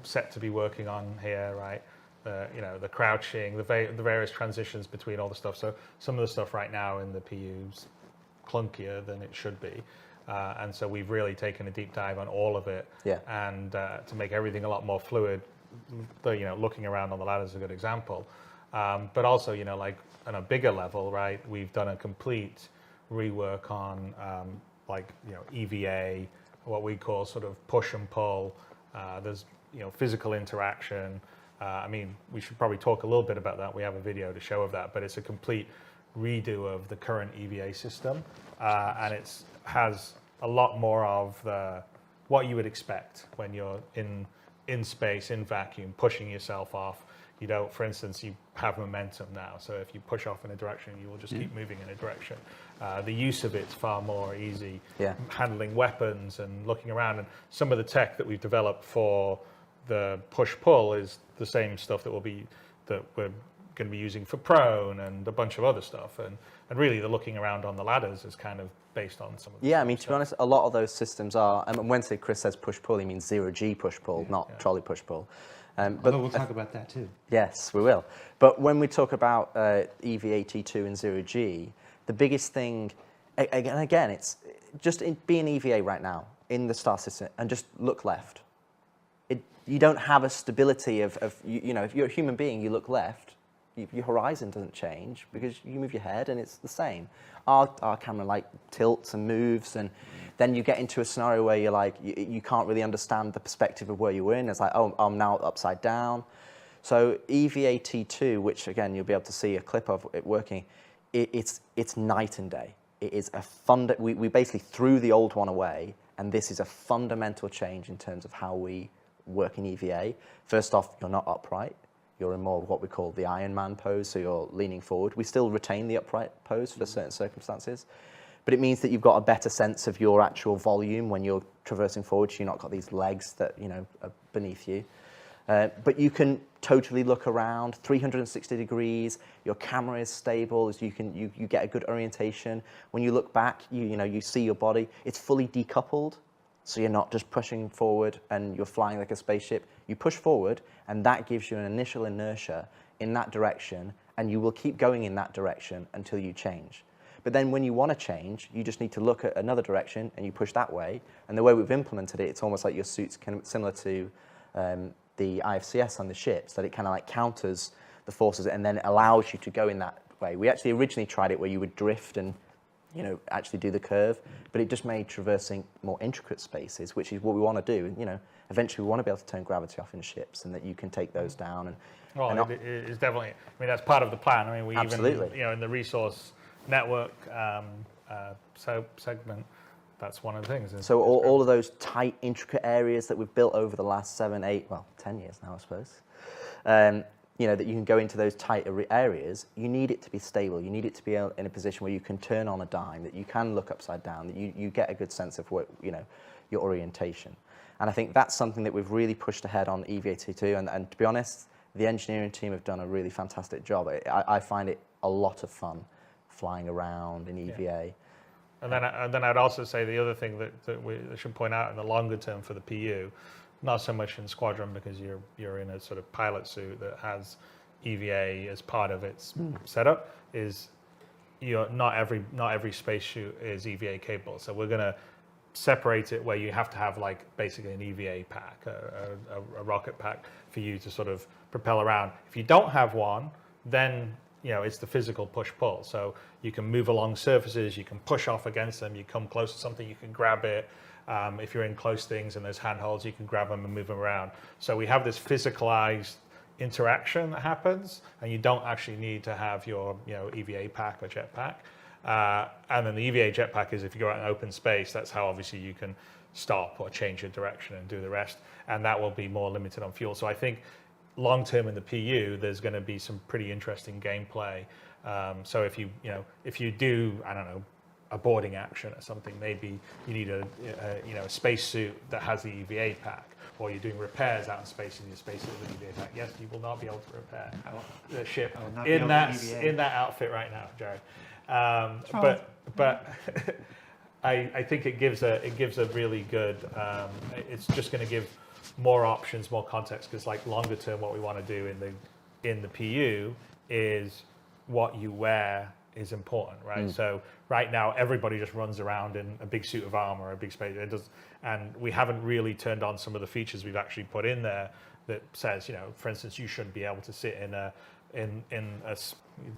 set to be working on here, right? The crouching, the various transitions between all the stuff. So some of the stuff right now in the PU's clunkier than it should be. And so we've really taken a deep dive on all of it. Yeah. And to make everything a lot more fluid, looking around on the ladder is a good example. But also, like on a bigger level, right, we've done a complete rework on EVA, what we call sort of push and pull. There's, physical interaction. We should probably talk a little bit about that. We have a video to show of that, but it's a complete redo of the current EVA system, and it has a lot more of what you would expect when you're in space, in vacuum, pushing yourself off. You don't, for instance, you have momentum now, so if you push off in a direction, you will just keep moving in a direction. The use of it's far more easy. Yeah. Handling weapons and looking around, and some of the tech that we've developed for the push-pull is the same stuff that we're going to be using for prone and a bunch of other stuff. And really, the looking around on the ladders is kind of based on some of the to be honest, a lot of those systems are, and when Chris says push-pull, he means 0G push-pull, not trolley push-pull. But we'll talk about that too. Yes, we will. But when we talk about EVA T2 and 0G, the biggest thing, again, it's just be an EVA right now in the star system and just look left. You don't have a stability of if you're a human being, you look left, your horizon doesn't change because you move your head and it's the same. Our camera tilts and moves, and then you get into a scenario where you're like, you can't really understand the perspective of where you were in. It's like, oh, I'm now upside down. So EVA T2, which again, you'll be able to see a clip of it working, it's night and day. It is we basically threw the old one away, and this is a fundamental change in terms of how we work in EVA. First off, you're not upright. You're in more of what we call the Iron Man pose, so you're leaning forward. We still retain the upright pose for certain circumstances, but it means that you've got a better sense of your actual volume when you're traversing forward, so you've not got these legs that are beneath you. But you can totally look around 360 degrees. Your camera is stable, so you get a good orientation. When you look back, you see your body. It's fully decoupled. So you're not just pushing forward and you're flying like a spaceship. You push forward, and that gives you an initial inertia in that direction, and you will keep going in that direction until you change. But then when you want to change, you just need to look at another direction, and you push that way. And the way we've implemented it, it's almost like your suit's kind of similar to the IFCS on the ships, that it kind of counters the forces and then allows you to go in that way. We actually originally tried it where you would drift and actually do the curve, but it just made traversing more intricate spaces, which is what we want to do. Eventually we want to be able to turn gravity off in ships, and that you can take those down. It is definitely. That's part of the plan. We absolutely. Even in the resource network segment, that's one of the things. So all of those tight, intricate areas that we've built over the last 7, 8, 10 years now, I suppose. that you can go into those tighter areas, you need it to be stable. You need it to be in a position where you can turn on a dime, that you can look upside down, that you get a good sense of what, your orientation. And I think that's something that we've really pushed ahead on EVA-T2. And to be honest, the engineering team have done a really fantastic job. I find it a lot of fun flying around in EVA. Yeah. And then I'd also say the other thing that we should point out in the longer term for the PU, not so much in Squadron because you're in a sort of pilot suit that has EVA as part of its setup, is not every spacesuit is EVA capable. So we're going to separate it where you have to have like basically an EVA pack, a rocket pack for you to sort of propel around. If you don't have one, then it's the physical push-pull. So you can move along surfaces, you can push off against them, you come close to something, you can grab it. If you're in close things and there's handholds, you can grab them and move them around. So we have this physicalized interaction that happens, and you don't actually need to have your EVA pack or jetpack. And then the EVA jetpack is if you go out in open space, that's how obviously you can stop or change your direction and do the rest. And that will be more limited on fuel. So I think long term in the PU, there's going to be some pretty interesting gameplay. So if you do, I don't know, a boarding action or something, maybe you need a spacesuit that has the EVA pack, or you're doing repairs out in space and your spacesuit with an EVA pack. Yes, you will not be able to repair the ship in that outfit right now, Jared. But I think it gives a really good. It's just going to give more options, more context, because like longer term, what we want to do in the PU is what you wear is important, right? So right now, everybody just runs around in a big suit of armor, a big space. And we haven't really turned on some of the features we've actually put in there that says, for instance, you shouldn't be able to sit in a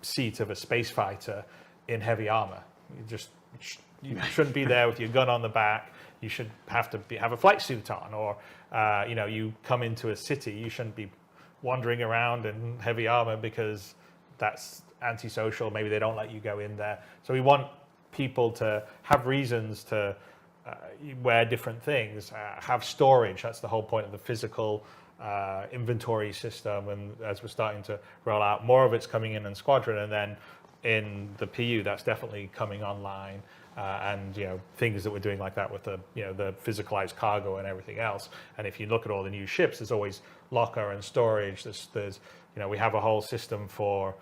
seat of a space fighter in heavy armor. You shouldn't be there with your gun on the back. You should have a flight suit on, or you come into a city. You shouldn't be wandering around in heavy armor because that's antisocial. Maybe they don't let you go in there. So we want people to have reasons to wear different things, have storage. That's the whole point of the physical inventory system. And as we're starting to roll out, more of it's coming in Squadron, and then in the PU, that's definitely coming online. And things that we're doing like that with the the physicalized cargo and everything else. And if you look at all the new ships, there's always locker and storage. There's we have a whole system for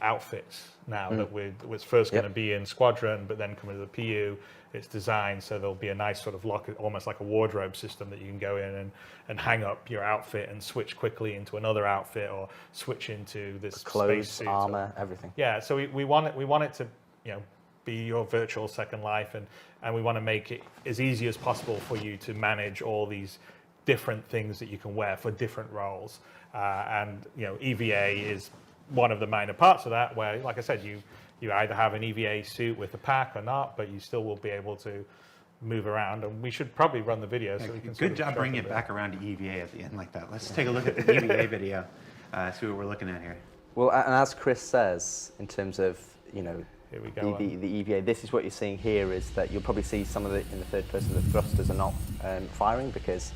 outfits now that was first going to be in Squadron, but then coming to the PU, it's designed so there'll be a nice sort of locker, almost like a wardrobe system that you can go in and hang up your outfit and switch quickly into another outfit, or switch into this clothes, space suit, armor, everything. Yeah, so we want it to be your virtual second life, and we want to make it as easy as possible for you to manage all these different things that you can wear for different roles. And EVA is one of the minor parts of that, where, like I said, you either have an EVA suit with a pack or not, but you still will be able to move around. And we should probably run the video so we can. Good job bringing it back around to EVA at the end like that. Let's take a look at the EVA video, see what we're looking at here. Well, and as Chris says, in terms of Here we go. the EVA, this is what you're seeing here, is that you'll probably see some of it in the third person. The thrusters are not firing because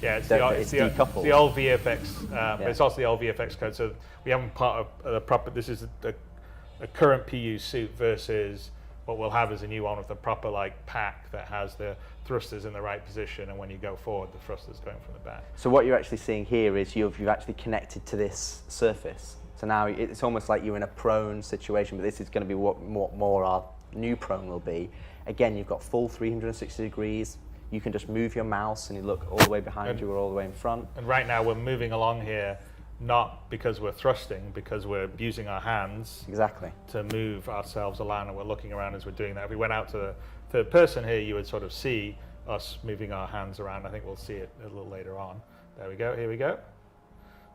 it's decoupled. the old VFX, but it's also the old VFX code. So we haven't part of the proper. This is a current PU suit versus what we'll have is a new one with the proper pack that has the thrusters in the right position, and when you go forward, the thrusters going from the back. So what you're actually seeing here is you've actually connected to this surface. So now it's almost like you're in a prone situation, but this is going to be what more our new prone will be. Again, you've got full 360 degrees. You can just move your mouse and you look all the way behind you or all the way in front. And right now we're moving along here, not because we're thrusting, because we're using our hands to move ourselves around, and we're looking around as we're doing that. If we went out to the third person here, you would sort of see us moving our hands around. I think we'll see it a little later on. There we go, here we go.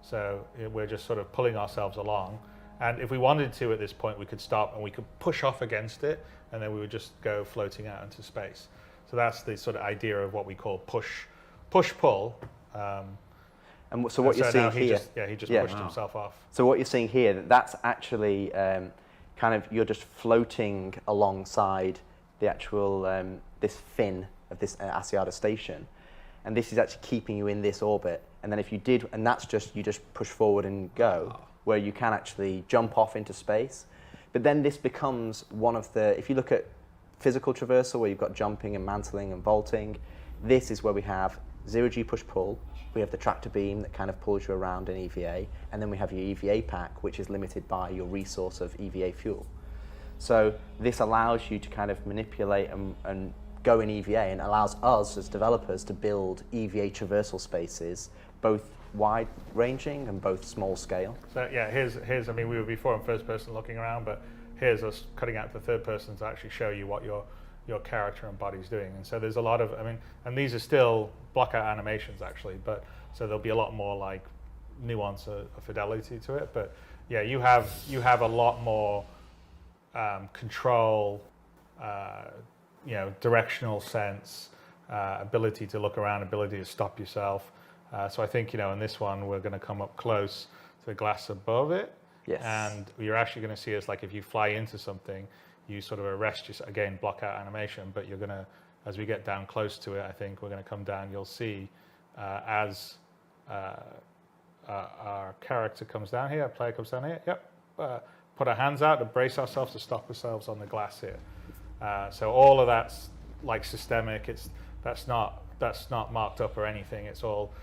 So we're just sort of pulling ourselves along. And if we wanted to at this point, we could stop and we could push off against it, and then we would just go floating out into space. So that's the sort of idea of what we call push-pull. And so what you're seeing here... he just pushed himself off. So what you're seeing here, that's actually kind of, you're just floating alongside the actual, this fin of this Asiata station. And this is actually keeping you in this orbit. And then if you did, and that's just, you just push forward and go, where you can actually jump off into space. But then this becomes one of the, if you look at physical traversal, where you've got jumping and mantling and vaulting, this is where we have zero-G push-pull. We have the tractor beam that kind of pulls you around in EVA, and then we have your EVA pack, which is limited by your resource of EVA fuel. So this allows you to kind of manipulate and go in EVA, and allows us as developers to build EVA traversal spaces, both wide-ranging and both small scale. So yeah, here's I mean, we were before in first person looking around, but here's us cutting out to third person to actually show you what your character and body's doing. And so there's a lot of, I mean, and these are still blockout animations actually, but so there'll be a lot more like nuance or fidelity to it. But yeah, you have a lot more control, directional sense, ability to look around, ability to stop yourself. So I think, in this one, we're going to come up close to the glass above it. Yes. And you're actually going to see us, like if you fly into something, you sort of arrest yourself, again, block out animation, but you're going to, as we get down close to it, I think we're going to come down, you'll see as our character comes down here, our player comes down here, put our hands out to brace ourselves, to stop ourselves on the glass here. So all of that's like systemic, that's not marked up or anything, it's all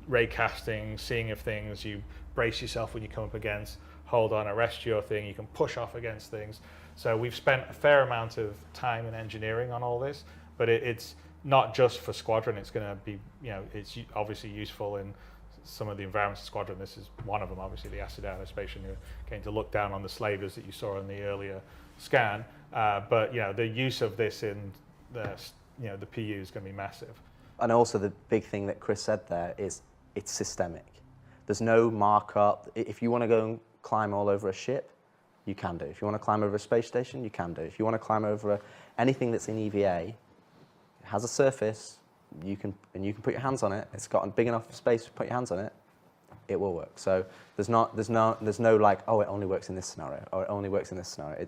ray casting, seeing if things, you brace yourself when you come up against, hold on, arrest your thing, you can push off against things. So we've spent a fair amount of time and engineering on all this, but it's not just for Squadron, it's going to be, it's obviously useful in some of the environments of Squadron. This is one of them, obviously, the acid aerospace, and you're going to look down on the slavers that you saw in the earlier scan. But the use of this in the PU is going to be massive. And also the big thing that Chris said there is it's systemic. There's no markup. If you want to go and climb all over a ship, you can do. If you want to climb over a space station, you can do. If you want to climb over anything that's in EVA, it has a surface, you can put your hands on it. It's got a big enough space to put your hands on it. It will work. So there's no like, oh, it only works in this scenario, or it only works in this scenario.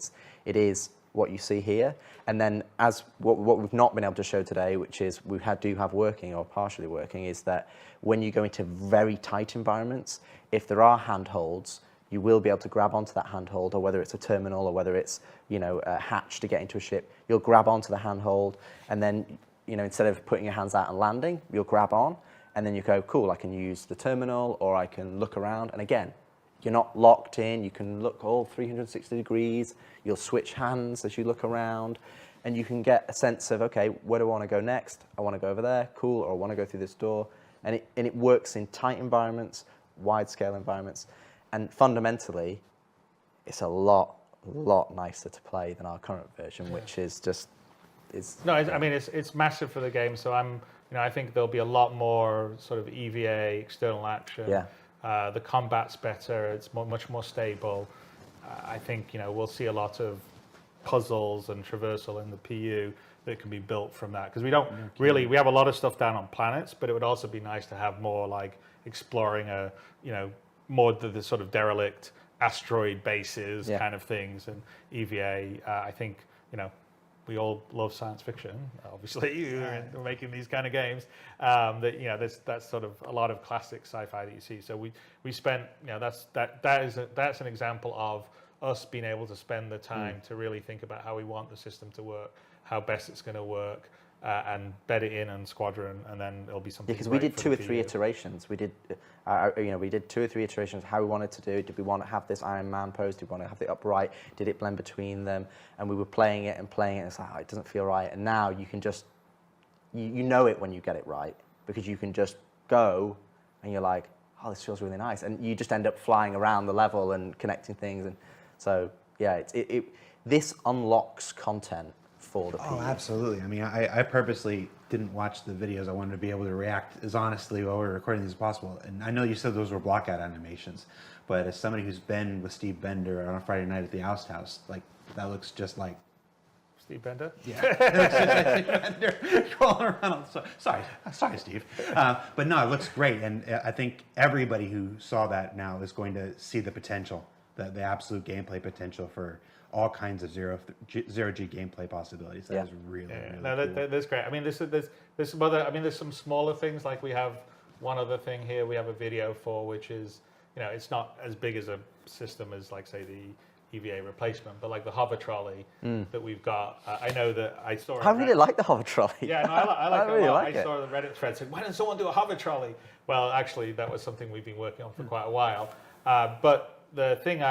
It is what you see here. And then as what we've not been able to show today, which is do have working or partially working, is that when you go into very tight environments, if there are handholds, you will be able to grab onto that handhold, or whether it's a terminal or whether it's a hatch to get into a ship, you'll grab onto the handhold, and then instead of putting your hands out and landing, you'll grab on, and then you go, cool, I can use the terminal, or I can look around, and again, you're not locked in, you can look all 360 degrees, you'll switch hands as you look around, and you can get a sense of, okay, where do I want to go next? I want to go over there, cool, or I want to go through this door. And it works in tight environments, wide-scale environments, and fundamentally, it's a lot nicer to play than our current version, which is just... No, it's massive for the game, so I think there'll be a lot more sort of EVA, external action. Yeah. The combat's better, it's much more stable. I think, we'll see a lot of puzzles and traversal in the PU that can be built from that. Because we have a lot of stuff down on planets, but it would also be nice to have more like exploring more the sort of derelict asteroid bases kind of things, and EVA. I think, we all love science fiction, obviously. We're making these kind of games. That's sort of a lot of classic sci-fi that you see. So we spent, that's an example of us being able to spend the time to really think about how we want the system to work, how best it's going to work, and bed it in Squadron, and then it'll be something. Yeah, because we did 2 or 3 iterations. We did, we did 2 or 3 iterations of how we wanted to do it. Did we want to have this Iron Man pose? Did we want to have it upright? Did it blend between them? And we were playing it, and it's like, oh, it doesn't feel right. And now you can just, you know it when you get it right, because you can just go, and you're like, oh, this feels really nice, and you just end up flying around the level and connecting things, and so yeah, this unlocks content for the PU. Oh, absolutely. I mean, I purposely didn't watch the videos. I wanted to be able to react as honestly while we were recording these as possible. And I know you said those were blockout animations, but as somebody who's been with Steve Bender on a Friday night at the Oust House, like, that looks just like Steve Bender? Yeah, it looks just like Steve Bender crawling around. Sorry, Steve. But no, it looks great. And I think everybody who saw that now is going to see the potential, the absolute gameplay potential for all kinds of zero-G gameplay possibilities. That is really, really no, cool. that's great. I mean, there's some smaller things, like we have one other thing here we have a video for, which is, it's not as big as a system as, like, say, the EVA replacement, but like the hover trolley that we've got. I know that I saw. I really like the hover trolley. Yeah, no, I like it really a lot. like I it. saw the Reddit thread saying, "Why doesn't someone do a hover trolley?" Well, actually, that was something we've been working on for quite a while. But the thing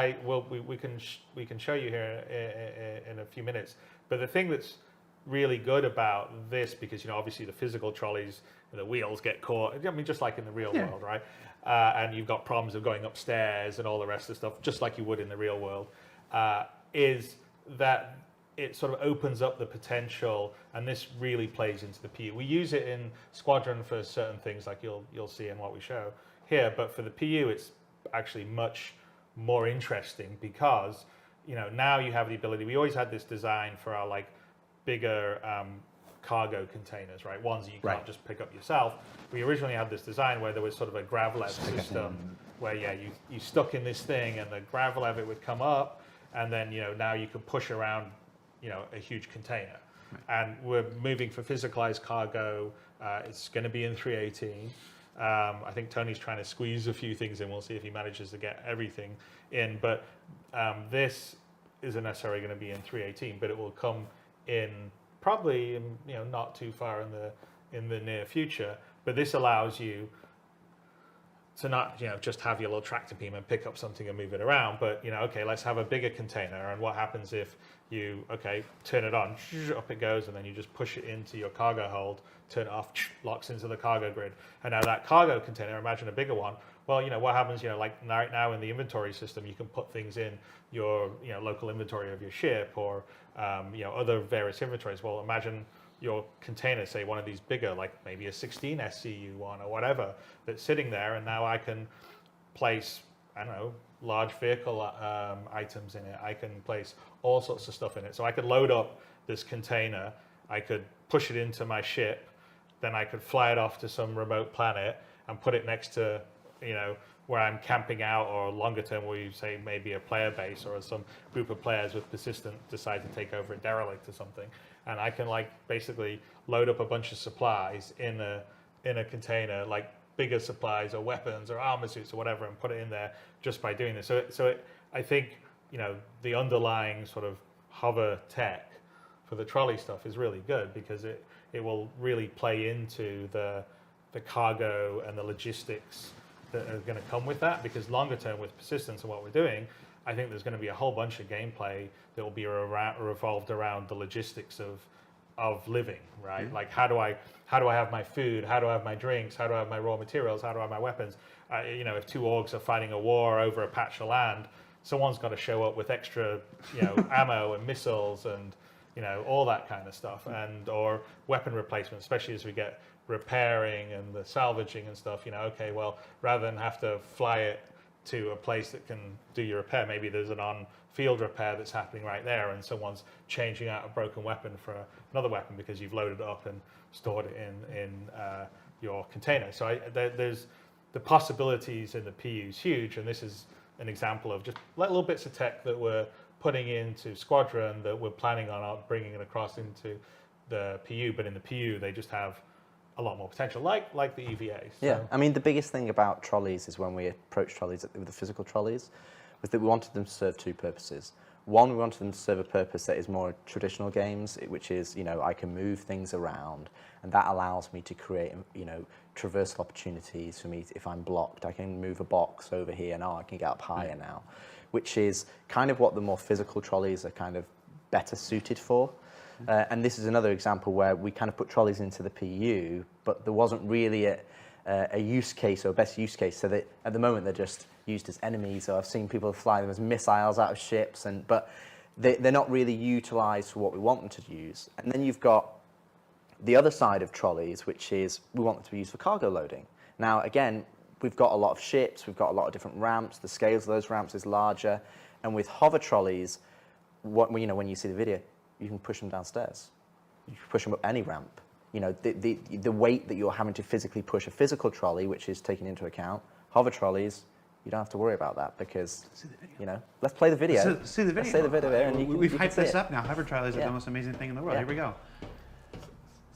we can show you here in a few minutes. But the thing that's really good about this, because obviously the physical trolleys, the wheels get caught. I mean, just like in the real world, right? And you've got problems of going upstairs and all the rest of the stuff, just like you would in the real world. Is that it sort of opens up the potential, and this really plays into the PU. We use it in Squadron for certain things, like you'll see in what we show here. But for the PU, it's actually much more interesting because now you have the ability. We always had this design for our like bigger cargo containers, right? Ones that you can't just pick up yourself. We originally had this design where there was sort of a grav-lev system where you stuck in this thing and the grav-lev, it would come up, and then now you can push around a huge container. And we're moving for physicalized cargo. It's going to be in 318. I think Tony's trying to squeeze a few things in. We'll see if he manages to get everything in. But this isn't necessarily going to be in 318, but it will come in probably not too far in the near future. But this allows you to not just have your little tractor beam and pick up something and move it around, but okay, let's have a bigger container. And what happens if you turn it on, up it goes, and then you just push it into your cargo hold, turn it off, locks into the cargo grid. And now that cargo container, imagine a bigger one. Well, what happens, like right now in the inventory system, you can put things in your local inventory of your ship or other various inventories. Well, imagine your container, say one of these bigger, like maybe a 16 SCU one or whatever, that's sitting there, and now I can place, I don't know, large vehicle items in it. I can place all sorts of stuff in it. So I could load up this container, I could push it into my ship, then I could fly it off to some remote planet and put it next to, where I'm camping out, or longer term where you say maybe a player base or some group of players with persistent decide to take over a derelict or something. And I can basically load up a bunch of supplies in a container, like bigger supplies or weapons or armor suits or whatever, and put it in there just by doing this. I think the underlying sort of hover tech for the trolley stuff is really good because it will really play into the cargo and the logistics that are going to come with that. Because longer term with persistence and what we're doing, I think there's going to be a whole bunch of gameplay that will be revolved around the logistics of living, right? Mm-hmm. Like how do I have my food? How do I have my drinks? How do I have my raw materials? How do I have my weapons? If two orgs are fighting a war over a patch of land, someone's got to show up with extra, ammo and missiles and all that kind of stuff, and or weapon replacement, especially as we get repairing and the salvaging and stuff. Okay, well, rather than have to fly it to a place that can do your repair, maybe there's an on-field repair that's happening right there, and someone's changing out a broken weapon for another weapon because you've loaded it up and stored it in your container. So there's the possibilities in the PU is huge, and this is an example of just little bits of tech that we're putting into Squadron that we're planning on bringing it across into the PU. But in the PU, they just have a lot more potential, like the EVA. So. Yeah, I mean, the biggest thing about trolleys is when we approached trolleys with the physical trolleys, was that we wanted them to serve two purposes. One, we wanted them to serve a purpose that is more traditional games, which is, I can move things around, and that allows me to create, traversal opportunities for me. If I'm blocked, I can move a box over here, and I can get up higher now, which is kind of what the more physical trolleys are kind of better suited for. And this is another example where we kind of put trolleys into the PU, but there wasn't really a use case or best use case, so that at the moment they're just used as enemies, or I've seen people fly them as missiles out of ships, but they're not really utilised for what we want them to use. And then you've got the other side of trolleys, which is we want them to be used for cargo loading. Now, again, we've got a lot of ships, we've got a lot of different ramps, the scales of those ramps is larger, and with hover trolleys, when you see the video, you can push them downstairs. You can push them up any ramp. The weight that you're having to physically push a physical trolley, which is taken into account, hover trolleys, you don't have to worry about that because, let's play the video. Let's see the video. Let's see the video there, and we've hyped this up now. Hover trolleys are the most amazing thing in the world. Yeah. Here we go.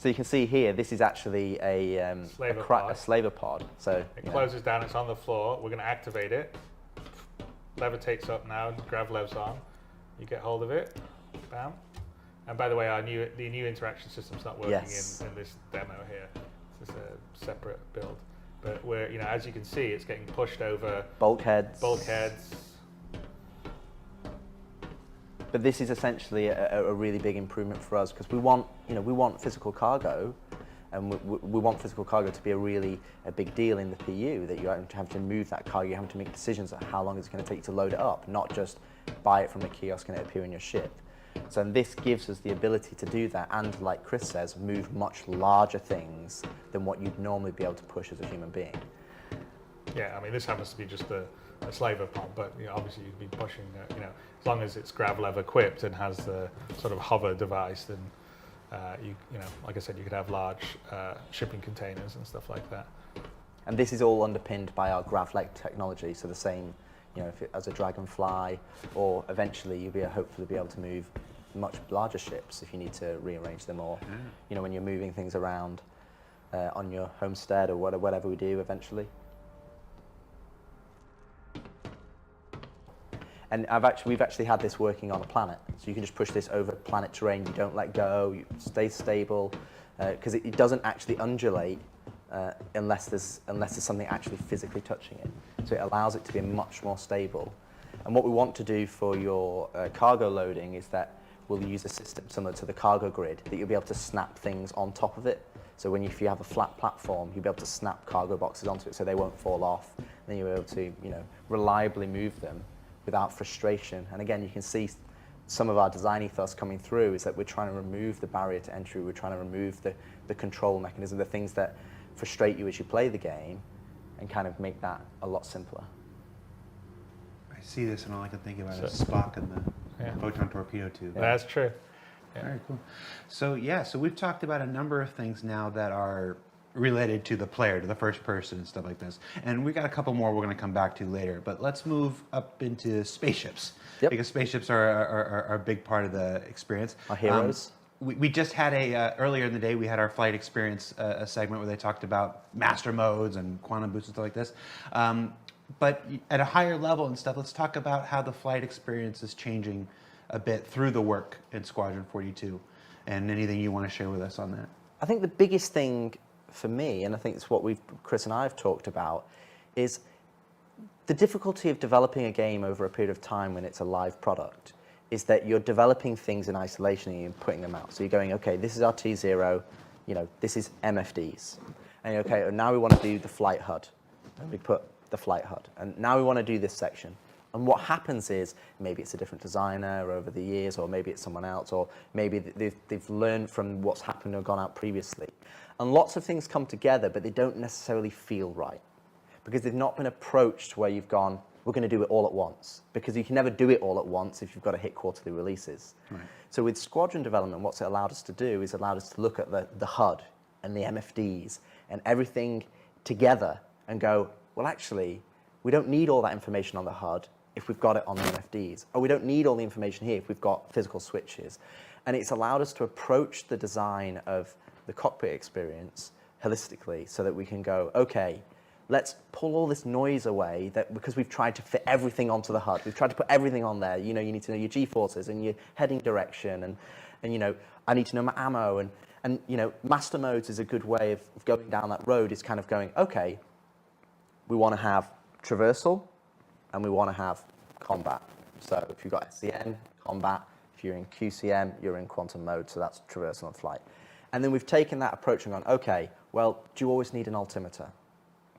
So you can see here, this is actually a slaver pod. So it closes down, it's on the floor. We're going to activate it. Lever takes up now, grav lev's on. You get hold of it, bam. And by the way, the new interaction system's not working in this demo here. This is a separate build. But we're, as you can see, it's getting pushed over bulkheads. But this is essentially a really big improvement for us because we want physical cargo, and we want physical cargo to be a big deal in the PU, that you have to move that cargo, you have to make decisions on how long it's going to take you to load it up, not just buy it from a kiosk and it appear in your ship. So this gives us the ability to do that, and like Chris says, move much larger things than what you'd normally be able to push as a human being. Yeah, I mean, this happens to be just a slaver pod, but obviously you'd be pushing, as long as it's grav lev equipped and has the sort of hover device, then like I said, you could have large shipping containers and stuff like that. And this is all underpinned by our grav leg technology, so the same, as a Dragonfly, or eventually you'll hopefully be able to move much larger ships if you need to rearrange them, or when you're moving things around on your homestead or whatever we do eventually. And we've actually had this working on a planet, so you can just push this over planet terrain. You don't let go. You stay stable, because it doesn't actually undulate unless there's something actually physically touching it. So it allows it to be much more stable. And what we want to do for your cargo loading is that we'll use a system similar to the cargo grid, that you'll be able to snap things on top of it. So if you have a flat platform, you'll be able to snap cargo boxes onto it so they won't fall off. Then you'll be able to reliably move them without frustration. And again, you can see some of our design ethos coming through is that we're trying to remove the barrier to entry. We're trying to remove the control mechanism, the things that frustrate you as you play the game, and kind of make that a lot simpler. I see this and all I can think about is Spock and the photon torpedo tube. That's true. Yeah. Very cool. So we've talked about a number of things now that are related to the player, to the first person and stuff like this. And we got a couple more we're going to come back to later. But let's move up into spaceships, because spaceships are a big part of the experience. Our heroes. We just had earlier in the day, we had our flight experience a segment where they talked about master modes and quantum boosts and stuff like this. But at a higher level and stuff, let's talk about how the flight experience is changing a bit through the work in Squadron 42, and anything you want to share with us on that. I think the biggest thing for me, and I think it's what Chris and I have talked about, is the difficulty of developing a game over a period of time when it's a live product, is that you're developing things in isolation and you're putting them out. So you're going, okay, this is our T0, this is MFDs. And okay, now we want to do the flight HUD. And we put the flight HUD. And now we want to do this section. And what happens is, maybe it's a different designer over the years, or maybe it's someone else, or maybe they've learned from what's happened or gone out previously. And lots of things come together, but they don't necessarily feel right, because they've not been approached where you've gone, we're going to do it all at once, because you can never do it all at once if you've got to hit quarterly releases. Right. So with Squadron development, what's it allowed us to do is allowed us to look at the HUD and the MFDs and everything together and go, well, actually, we don't need all that information on the HUD if we've got it on the MFDs. Or we don't need all the information here if we've got physical switches. And it's allowed us to approach the design of the cockpit experience holistically, so that we can go, okay, let's pull all this noise away, because we've tried to fit everything onto the HUD. We've tried to put everything on there. You need to know your G-forces and your heading direction, and I need to know my ammo, and master modes is a good way of going down that road, is kind of going, okay, we want to have traversal and we want to have combat. So if you've got SCN, combat. If you're in QCM, you're in quantum mode, so that's traversal and flight. And then we've taken that approach and gone, okay, well, do you always need an altimeter?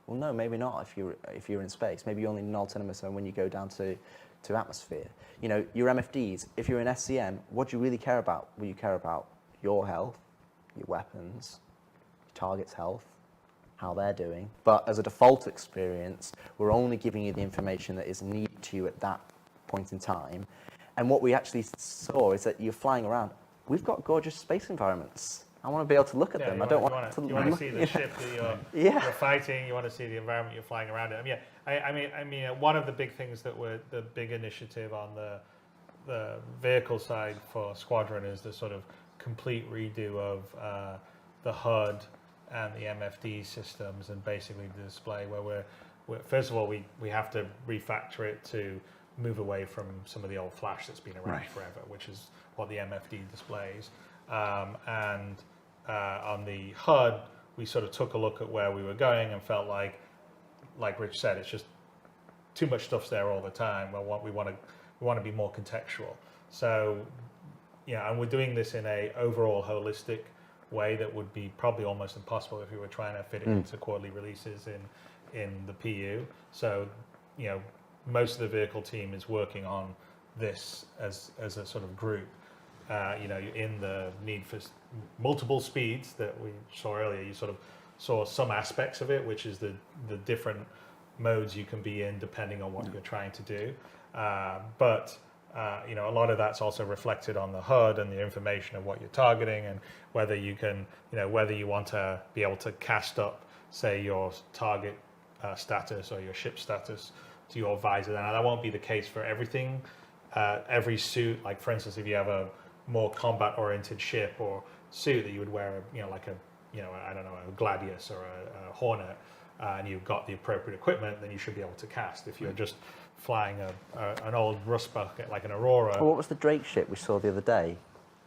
Well, no, maybe not if you're in space. Maybe you only need an altimeter when you go down to atmosphere. Your MFDs, if you're in SCM, what do you really care about? Well, you care about your health, your weapons, your target's health, how they're doing. But as a default experience, we're only giving you the information that is needed to you at that point in time. And what we actually saw is that you're flying around. We've got gorgeous space environments. I want to be able to look at them. You want to see the ship that you're fighting. You want to see the environment you're flying around in. I mean, one of the big things that were the big initiative on the vehicle side for Squadron is the sort of complete redo of the HUD and the MFD systems, and basically the display where we're first of all, we have to refactor it to move away from some of the old flash that's been around forever, which is what the MFD displays. And on the HUD, we sort of took a look at where we were going and felt like Rich said, it's just too much stuff's there all the time. Well, we want to be more contextual. So, yeah, and we're doing this in a overall holistic way that would be probably almost impossible if we were trying to fit it into quarterly releases in the PU. So, you know, most of the vehicle team is working on this as a sort of group. You know, in the need for multiple speeds that we saw earlier, you sort of saw some aspects of it, which is the different modes you can be in depending on what you're trying to do. But you know, a lot of that's also reflected on the HUD and the information of what you're targeting, and whether you can, you know, whether you want to be able to cast up, say, your target status or your ship status to your visor. Now, that won't be the case for everything. Every suit, like for instance, if you have a more combat-oriented ship or suit that you would wear, you know, like a, you know, I don't know, a Gladius or a Hornet, and you've got the appropriate equipment, then you should be able to cast. If you're just flying an old rust bucket like an Aurora. Well, what was the Drake ship we saw the other day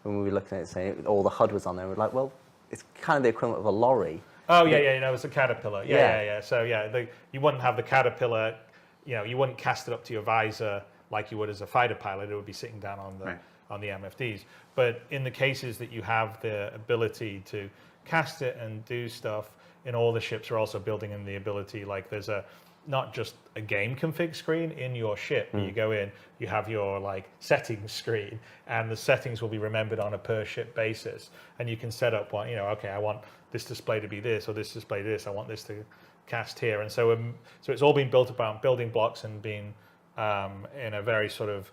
when we were looking at it, saying all the HUD was on there? We're like, well, it's kind of the equivalent of a lorry. Oh yeah, you know, it's a Caterpillar. Yeah. So yeah, you wouldn't have the Caterpillar. You know, you wouldn't cast it up to your visor like you would as a fighter pilot. It would be sitting down on the MFDs. But in the cases that you have the ability to cast it and do stuff, in all the ships are also building in the ability, like there's not just a game config screen in your ship. You go in, you have your like settings screen, and the settings will be remembered on a per ship basis. And you can set up one, you know, okay, I want this display to be this, or this display to this, I want this to cast here. And so it's all been built about building blocks and being in a very sort of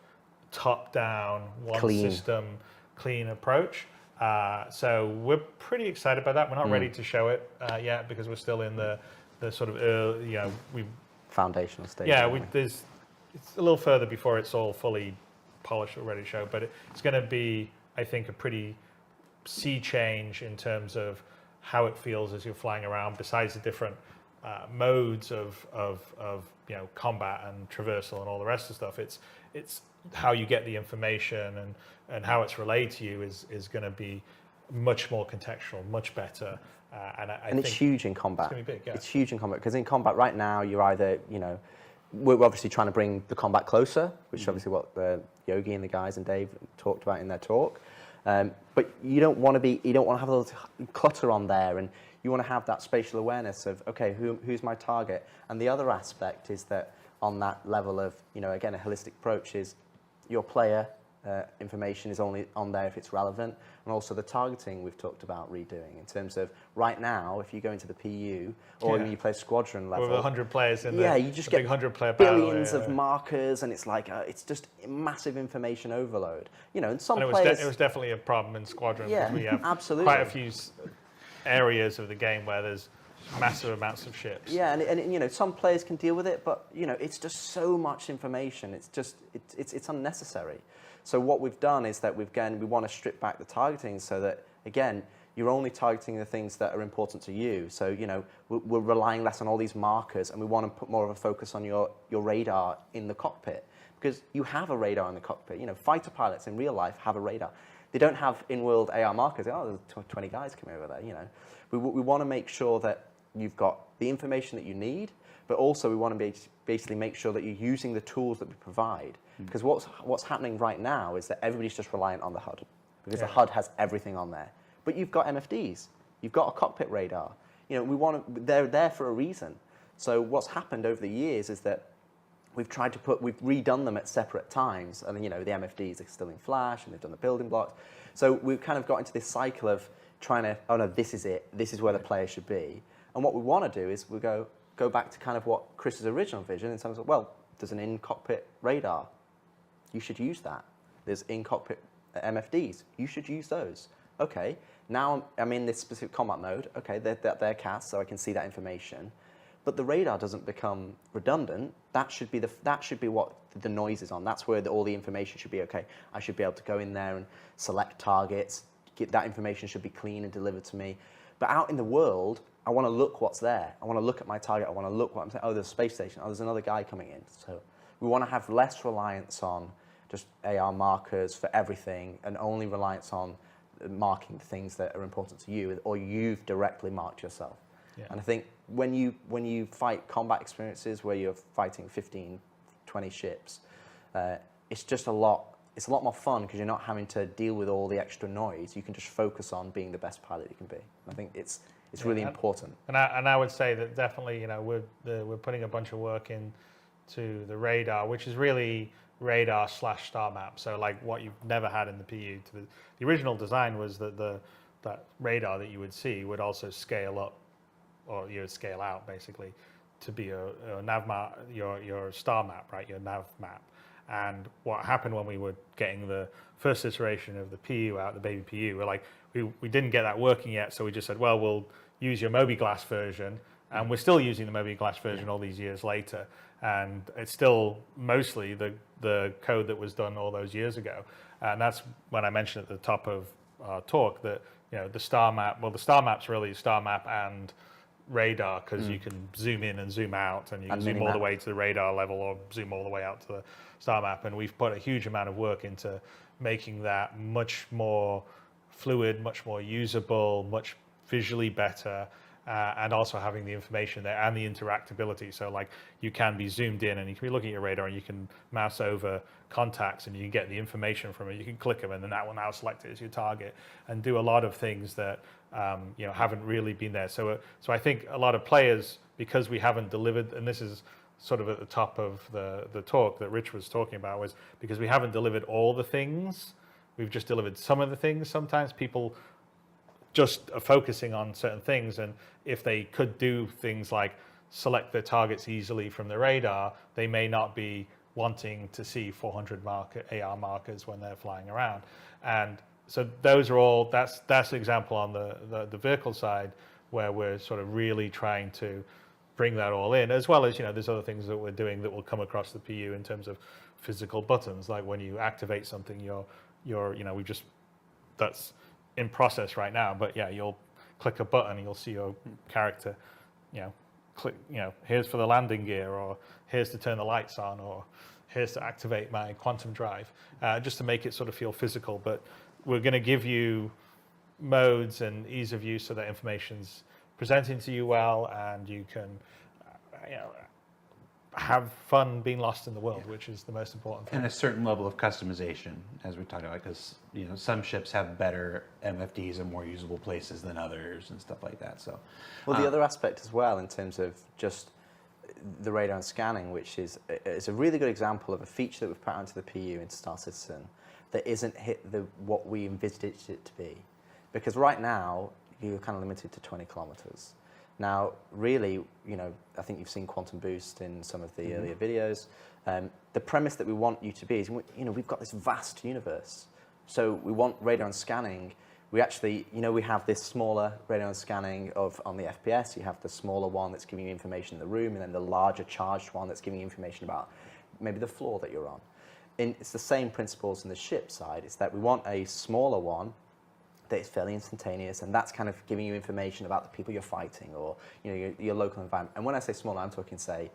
top-down, one system, clean approach. So we're pretty excited about that. We're not ready to show it yet because we're still in the sort of early, you know, Foundational stage. yeah, anyway. it's a little further before it's all fully polished or ready to show, but it's going to be, I think, a pretty sea change in terms of how it feels as you're flying around. Besides the different modes of you know, combat and traversal and all the rest of the stuff, it's how you get the information and how it's relayed to you is going to be much more contextual, much better. And it's huge in combat. It's going to be big, yeah. It's huge in combat, because in combat right now, you're either, you know, we're obviously trying to bring the combat closer, which is obviously what Yogi and the guys and Dave talked about in their talk. But you don't want to have a little clutter on there, and you want to have that spatial awareness of, okay, who's my target? And the other aspect is that on that level of, you know, again, a holistic approach is your player information is only on there if it's relevant, and also the targeting we've talked about redoing in terms of right now, if you go into the PU or when you play Squadron level, with 100 players in you just get big 100-player billions of markers, and it's like it's just massive information overload. You know, and some players. It was definitely a problem in Squadron. Yeah, because we have absolutely. quite a few areas of the game where there's massive amounts of ships. Yeah, and you know, some players can deal with it, but you know, it's just so much information. It's just it's unnecessary. So what we've done is that we want to strip back the targeting so that, again, you're only targeting the things that are important to you. So, you know, we're relying less on all these markers, and we want to put more of a focus on your radar in the cockpit, because you have a radar in the cockpit. You know, fighter pilots in real life have a radar. They don't have in-world AR markers. Oh, there's 20 guys coming over there, you know. We want to make sure that you've got the information that you need, but also we want to basically make sure that you're using the tools that we provide. Because what's happening right now is that everybody's just reliant on the HUD, because the HUD has everything on there. But you've got MFDs, you've got a cockpit radar. You know, they're there for a reason. So what's happened over the years is that we've redone them at separate times, and you know, the MFDs are still in Flash, and they've done the building blocks. So we've kind of got into this cycle of trying to, oh no, this is it, this is where the player should be. And what we want to do is we go back to kind of what Chris's original vision in terms of, well, there's an in-cockpit radar. You should use that. There's in-cockpit MFDs. You should use those. Okay, now I'm in this specific combat mode. Okay, they're cast, so I can see that information. But the radar doesn't become redundant. That should be what the noise is on. That's where all the information should be. Okay, I should be able to go in there and select targets. That information should be clean and delivered to me. But out in the world, I want to look what's there. I want to look at my target. I want to look what I'm saying. Oh, there's a space station. Oh, there's another guy coming in. So we want to have less reliance on just AR markers for everything and only reliance on marking things that are important to you or you've directly marked yourself. Yeah. And I think when you fight combat experiences where you're fighting 15, 20 ships, it's just a lot more fun because you're not having to deal with all the extra noise. You can just focus on being the best pilot you can be. I think it's really important. And I would say that definitely, we're putting a bunch of work into the radar, which is really radar / star map. So like what you've never had in the PU. The original design was that that radar that you would see would also scale up, or you would scale out basically, to be a nav map, your star map, right? Your nav map. And what happened when we were getting the first iteration of the PU out, the baby PU, we're like, we didn't get that working yet, so we just said, well, we'll use your Mobi-Glass version, and we're still using the Mobi-Glass version all these years later, and it's still mostly the code that was done all those years ago. And that's when I mentioned at the top of our talk that the star map, well, the star map's really star map and radar, because you can zoom in and zoom out, and you can zoom all the way to the radar level or zoom all the way out to the star map. And we've put a huge amount of work into making that much more fluid, much more usable, much visually better, and also having the information there and the interactability. So like you can be zoomed in and you can be looking at your radar and you can mouse over contacts and you can get the information from it. You can click them and then that will now select it as your target and do a lot of things that haven't really been there. So I think a lot of players, because we haven't delivered, and this is sort of at the top of the talk that Rich was talking about, was because we haven't delivered all the things. We've just delivered some of the things. Sometimes people just are focusing on certain things, and if they could do things like select their targets easily from the radar, they may not be wanting to see 400 AR markers when they're flying around. And so those are all, that's an example on the vehicle side where we're sort of really trying to bring that all in, as well as, there's other things that we're doing that will come across the PU in terms of physical buttons, like when you activate something, that's in process right now, but yeah, you'll click a button and you'll see your character, click, here's for the landing gear, or here's to turn the lights on, or here's to activate my quantum drive, just to make it sort of feel physical. But we're going to give you modes and ease of use so that information's presenting to you well, and you can have fun being lost in the world, which is the most important thing. And a certain level of customization, as we talked about, because some ships have better MFDs and more usable places than others and stuff like that. So, well, the other aspect as well, in terms of just the radar and scanning, which is a really good example of a feature that we've put onto the PU into Star Citizen that isn't hit what we envisaged it to be, because right now you're kind of limited to 20 kilometers. Now, really, I think you've seen Quantum Boost in some of the earlier videos. The premise that we want you to be is, we've got this vast universe. So we want radar and scanning. We actually, we have this smaller radar and scanning on the FPS. You have the smaller one that's giving you information in the room, and then the larger charged one that's giving you information about maybe the floor that you're on. It's the same principles in the ship side. It's that we want a smaller one that is fairly instantaneous, and that's kind of giving you information about the people you're fighting, or your local environment. And when I say smaller, I'm talking, say,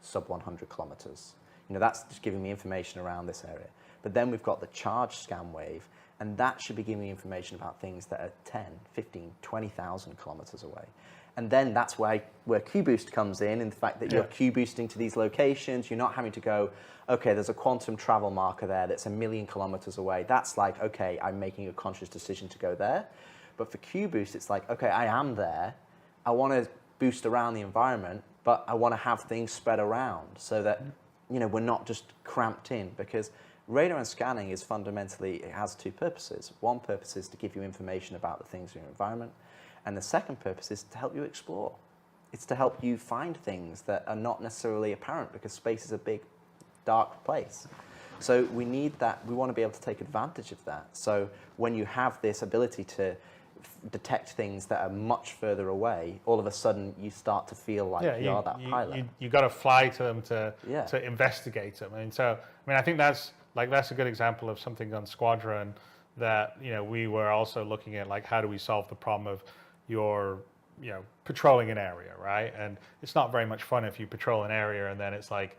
sub 100 kilometers. That's just giving me information around this area. But then we've got the charge scan wave, and that should be giving me information about things that are 10, 15, 20,000 kilometers away. And then that's where Q-Boost comes in the fact that you're Q-boosting to these locations. You're not having to go, okay, there's a quantum travel marker there that's 1,000,000 kilometers away. That's like, okay, I'm making a conscious decision to go there. But for Q-Boost, it's like, okay, I am there. I want to boost around the environment, but I want to have things spread around so that, we're not just cramped in. Because radar and scanning is fundamentally, it has two purposes. One purpose is to give you information about the things in your environment. And the second purpose is to help you explore. It's to help you find things that are not necessarily apparent, because space is a big, dark place. So we need that. We want to be able to take advantage of that. So when you have this ability to detect things that are much further away, all of a sudden you start to feel like you are that pilot. You got to fly to them to investigate them. And I think that's a good example of something on Squadron that we were also looking at, like, how do we solve the problem of you're patrolling an area, right? And it's not very much fun if you patrol an area and then it's like,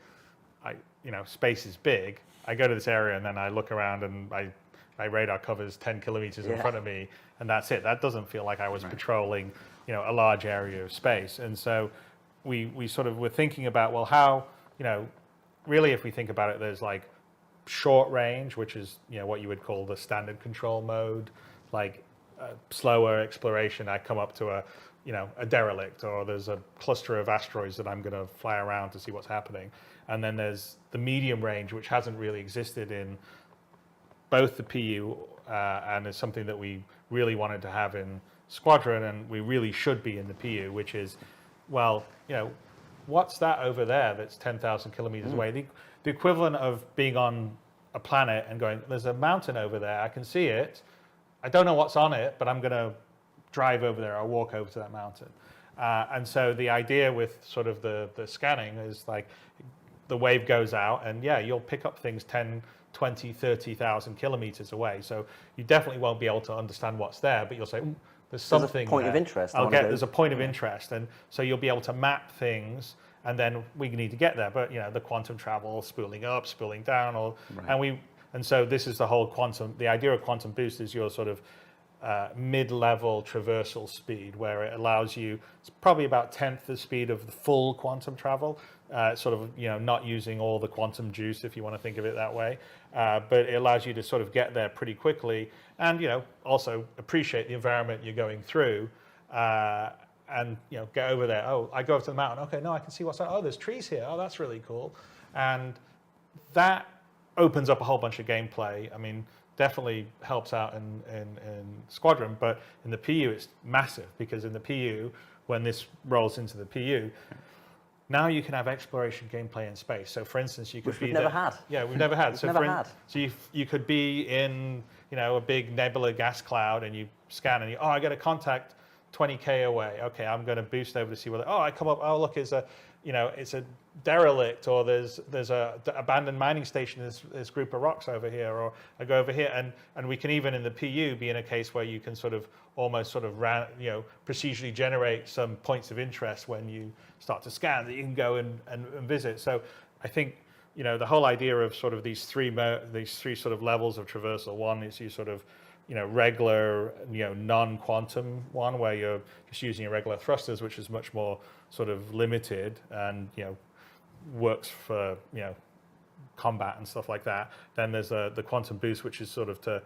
space is big. I go to this area and then I look around and my radar covers 10 kilometers in front of me, and that's it. That doesn't feel like I was patrolling, a large area of space. And so we sort of were thinking about, well, how, really if we think about it, there's like short range, which is, what you would call the standard control mode, like slower exploration. I come up to a derelict, or there's a cluster of asteroids that I'm going to fly around to see what's happening. And then there's the medium range, which hasn't really existed in both the PU and is something that we really wanted to have in Squadron, and we really should be in the PU, which is, well, what's that over there that's 10,000 kilometers away? The equivalent of being on a planet and going, there's a mountain over there, I can see it. I don't know what's on it, but I'm going to drive over there or walk over to that mountain. And so the idea with sort of the scanning is like the wave goes out and you'll pick up things 10, 20, 30,000 kilometers away. So you definitely won't be able to understand what's there, but you'll say, there's something There's a point there. of interest. There's a point of interest. And so you'll be able to map things, and then we need to get there. But, the quantum travel, spooling up, spooling down, and so this is the whole the idea of quantum boost is your sort of mid-level traversal speed, where it allows you, it's probably about 1/10 the speed of the full quantum travel, sort of, not using all the quantum juice, if you want to think of it that way. But it allows you to sort of get there pretty quickly and, also appreciate the environment you're going through and, get over there. Oh, I go up to the mountain. Okay, no, I can see what's there. Oh, there's trees here. Oh, that's really cool. And that opens up a whole bunch of gameplay. I mean, definitely helps out in Squadron, but in the PU it's massive, because in the PU, when this rolls into the PU, now you can have exploration gameplay in space. So for instance, you could Which we've never had. Yeah, we've never had. So you could be in, a big nebula gas cloud and you scan and I get a contact 20K away. Okay, I'm going to boost over to see whether, I come up, look, it's a derelict, or there's a abandoned mining station, this group of rocks over here, or I go over here, and we can even in the PU be in a case where you can sort of almost sort of procedurally generate some points of interest when you start to scan that you can go and visit. So I think the whole idea of sort of these three sort of levels of traversal. One is you sort of regular, non-quantum one, where you're just using your regular thrusters, which is much more sort of limited and, works for, combat and stuff like that. Then there's the quantum boost, which is sort of to,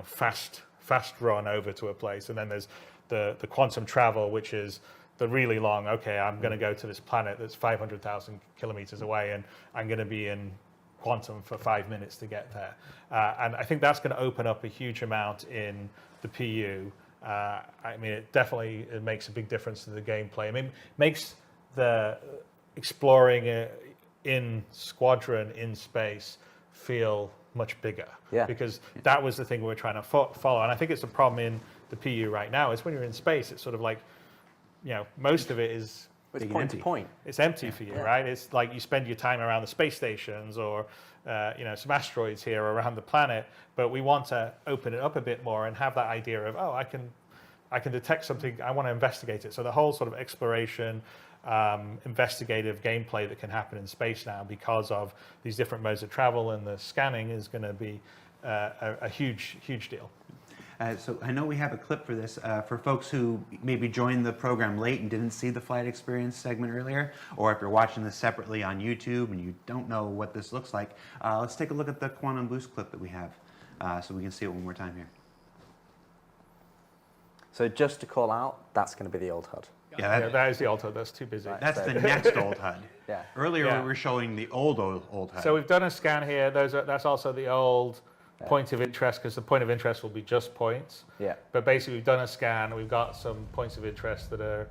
fast run over to a place. And then there's the quantum travel, which is the really long, okay, I'm going to go to this planet that's 500,000 kilometers away, and I'm going to be in quantum for 5 minutes to get there. And I think that's going to open up a huge amount in the PU. I mean, it makes a big difference to the gameplay. I mean, it makes the exploring in Squadron in space feel much bigger. Yeah. Because that was the thing we were trying to follow. And I think it's a problem in the PU right now, is when you're in space, it's sort of like, most of it is... It's point to point. It's empty for you, right? It's like you spend your time around the space stations or, some asteroids here around the planet, but we want to open it up a bit more and have that idea of, I can detect something, I want to investigate it. So the whole sort of exploration, investigative gameplay that can happen in space now because of these different modes of travel and the scanning is going to be a huge, huge deal. So I know we have a clip for this. For folks who maybe joined the program late and didn't see the flight experience segment earlier, or if you're watching this separately on YouTube and you don't know what this looks like, let's take a look at the quantum boost clip that we have so we can see it one more time here. So just to call out, that's going to be the old HUD. Yeah, that is the old HUD. That's too busy. Right. That's the next old HUD. Yeah. Earlier we were showing the old HUD. So we've done a scan here. That's also the old point of interest, because the point of interest will be just points. Yeah. But basically, we've done a scan. We've got some points of interest that are,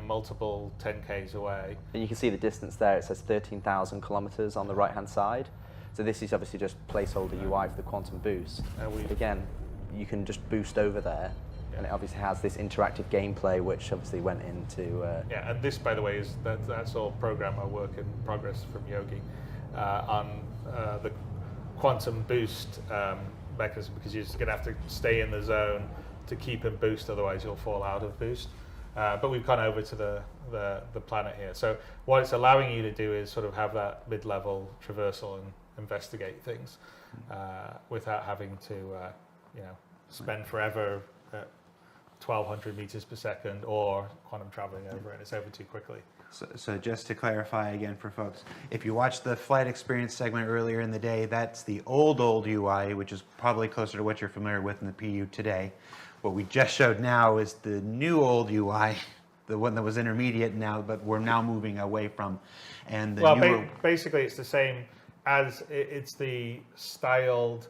multiple 10Ks away. And you can see the distance there. It says 13,000 kilometers on the right-hand side. So this is obviously just placeholder UI for the quantum boost. But again, you can just boost over there. And it obviously has this interactive gameplay, which obviously went into... and this, by the way, that's all programmer work in progress from Yogi on the quantum boost mechanism, because you're just going to have to stay in the zone to keep in boost, otherwise you'll fall out of boost. But we've gone over to the planet here. So what it's allowing you to do is sort of have that mid-level traversal and investigate things without having to, spend forever at 1,200 meters per second or quantum traveling over it. It's over too quickly. So just to clarify again for folks, if you watched the flight experience segment earlier in the day, that's the old UI, which is probably closer to what you're familiar with in the PU today. What we just showed now is the new old UI, the one that was intermediate now, but we're now moving away from. And the basically it's the same as it's the styled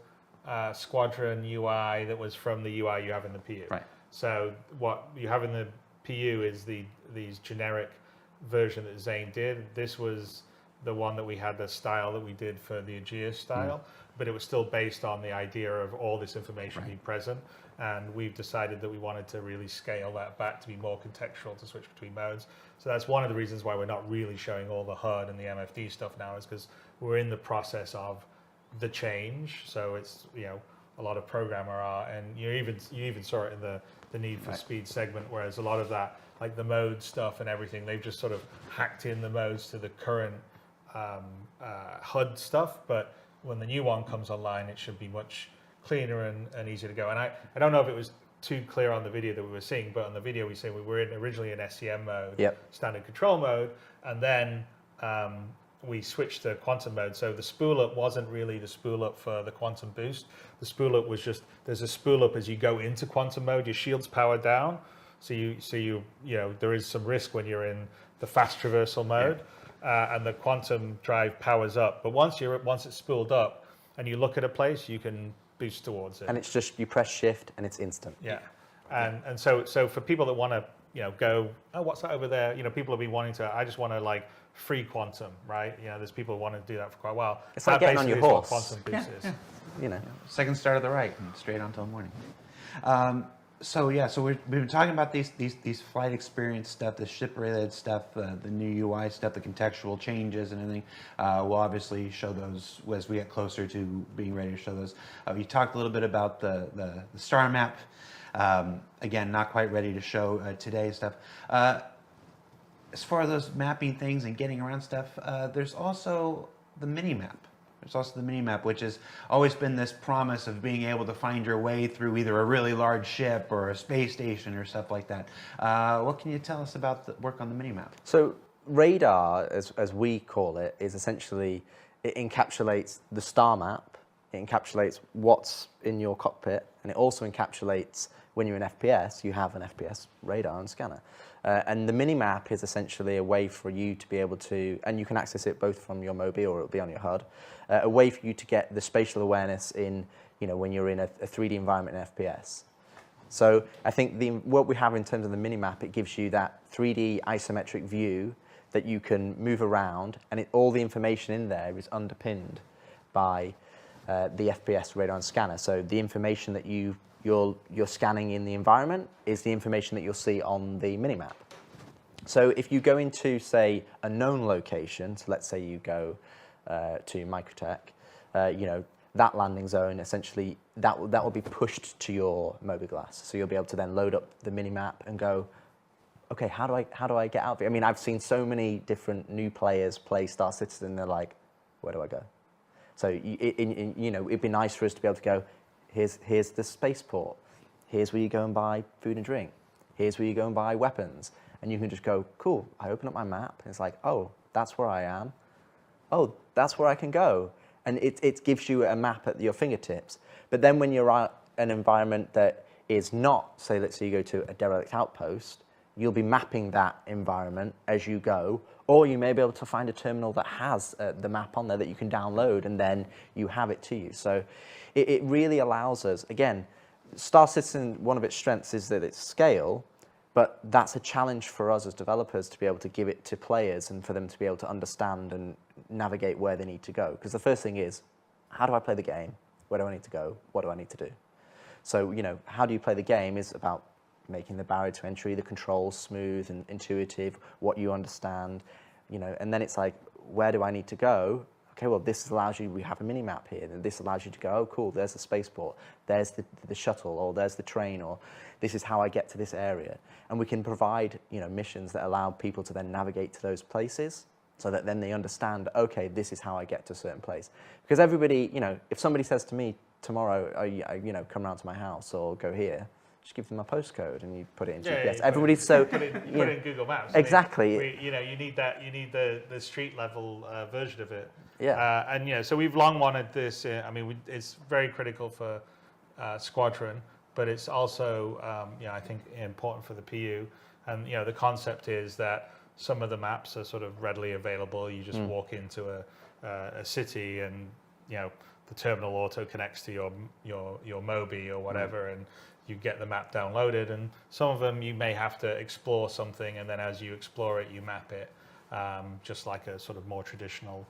Squadron UI that was from the UI you have in the PU. Right. So what you have in the PU is these generic version that Zane did. This was the one that we had, the style that we did for the Aegis style, but it was still based on the idea of all this information being present. And we've decided that we wanted to really scale that back to be more contextual, to switch between modes. So that's one of the reasons why we're not really showing all the HUD and the MFD stuff now, is because we're in the process of the change. So it's, a lot of programmer art, and you even saw it in the Need for Speed segment, whereas a lot of that, like the mode stuff and everything, they've just sort of hacked in the modes to the current HUD stuff. But when the new one comes online, it should be much cleaner and easier to go. And I don't know if it was too clear on the video that we were seeing, but on the video we say we were originally in SCM mode, standard control mode, and then we switched to quantum mode. So the spool up wasn't really the spool up for the quantum boost. The spool up was just, there's a spool up as you go into quantum mode, your shield's powered down. So you there is some risk when you're in the fast traversal mode, and the quantum drive powers up. But once it's spooled up and you look at a place, you can boost towards it. And it's just, you press shift and it's instant. Yeah. And so for people that want to, go, oh, what's that over there? People have been wanting to, I just want to like free quantum, right? There's people who want to do that for quite a while. It's like getting on your horse. Quantum boost is. Second start of the right and straight on till morning. So we've been talking about these flight experience stuff, the ship-related stuff, the new UI stuff, the contextual changes and everything. We'll obviously show those as we get closer to being ready to show those. You talked a little bit about the star map. Again, not quite ready to show today stuff. As far as those mapping things and getting around stuff, there's also the mini-map. There's also the mini-map, which has always been this promise of being able to find your way through either a really large ship or a space station or stuff like that. What can you tell us about the work on the mini-map? So radar, as we call it, is essentially, it encapsulates the star map, it encapsulates what's in your cockpit, and it also encapsulates, when you're in FPS, you have an FPS radar and scanner. And the mini-map is essentially a way for you to be able to, and you can access it both from your Mobi or it'll be on your HUD, a way for you to get the spatial awareness in, when you're in a 3D environment in FPS. So I think what we have in terms of the mini-map, it gives you that 3D isometric view that you can move around, and all the information in there is underpinned by the FPS radar and scanner. So the information that you're scanning in the environment is the information that you'll see on the minimap. So if you go into, say, a known location, so let's say you go to microTech, that landing zone, essentially, that will be pushed to your Mobi glass. So you'll be able to then load up the minimap and go, okay, how do I get out of it? I mean, I've seen so many different new players play Star Citizen, they're like, where do I go? So it'd be nice for us to be able to go, here's the spaceport. Here's where you go and buy food and drink. Here's where you go and buy weapons. And you can just go, cool, I open up my map, and it's like, oh, that's where I am. Oh, that's where I can go. And it gives you a map at your fingertips. But then when you're at an environment that is not, say, let's say you go to a derelict outpost, you'll be mapping that environment as you go, or you may be able to find a terminal that has the map on there that you can download, and then you have it to you. So it really allows us, again, Star Citizen, one of its strengths is that it's scale, but that's a challenge for us as developers to be able to give it to players and for them to be able to understand and navigate where they need to go. Because the first thing is, how do I play the game? Where do I need to go? What do I need to do? So, how do you play the game is about making the barrier to entry, the controls smooth and intuitive, what you understand, and then it's like, where do I need to go? okay, well, this allows you, we have a mini map here, and this allows you to go, oh, cool, there's the spaceport, there's the shuttle, or there's the train, or this is how I get to this area. And we can provide, missions that allow people to then navigate to those places, so that then they understand, okay, this is how I get to a certain place. Because everybody, if somebody says to me tomorrow, come around to my house or go here, just give them a postcode and you put it in GPS. Everybody's put it in Google Maps. Exactly. You need the street level version of it. Yeah. And so we've long wanted this. It's very critical for Squadron, but it's also I think important for the PU. And the concept is that some of the maps are sort of readily available. You just walk into a city, and the terminal auto connects to your Mobi or whatever, and you get the map downloaded. And some of them you may have to explore something, and then as you explore it, you map it, just like a sort of more traditional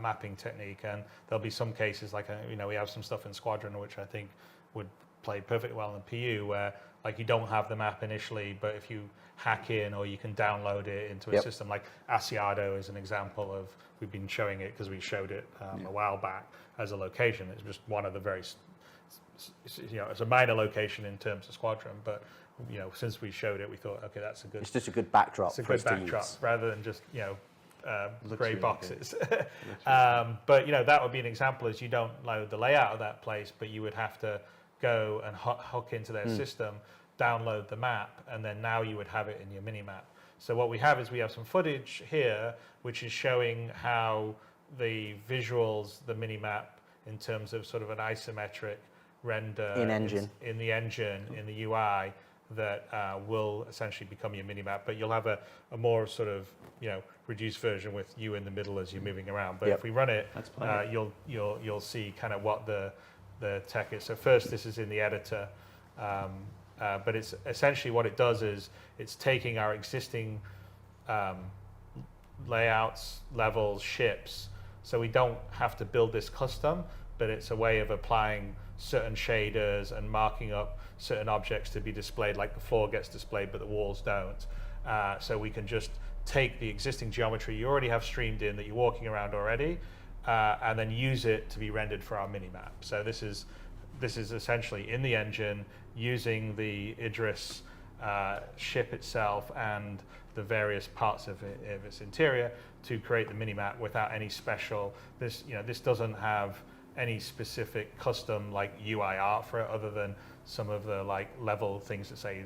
mapping technique. And there'll be some cases like we have some stuff in Squadron which I think would play perfectly well in the PU, where like you don't have the map initially, but if you hack in or you can download it into a system, like Asiado is an example of, we've been showing it because we showed it a while back as a location. It's just one of the very, it's a minor location in terms of Squadron, but since we showed it, we thought, okay, that's a good. It's just a good backdrop. It's a good backdrop rather than just grey really boxes. But that would be an example. Is you don't load the layout of that place, but you would have to go and hook into their system, download the map, and then now you would have it in your mini map. So what we have is we have some footage here which is showing how the visuals, the mini map, in terms of sort of an isometric render in the engine, in the UI, that will essentially become your mini map. But you'll have a more sort of reduced version with you in the middle as you're moving around. But if we run it, you'll see kind of what the tech is. So first, this is in the editor, but it's essentially what it does is it's taking our existing layouts, levels, ships, so we don't have to build this custom, but it's a way of applying certain shaders and marking up certain objects to be displayed, like the floor gets displayed but the walls don't. So we can just take the existing geometry you already have streamed in that you're walking around already, and then use it to be rendered for our mini map. So this is essentially in the engine using the Idris ship itself and the various parts of its interior to create the mini map without any special. This doesn't have any specific custom like UI art for it, other than some of the like level things that say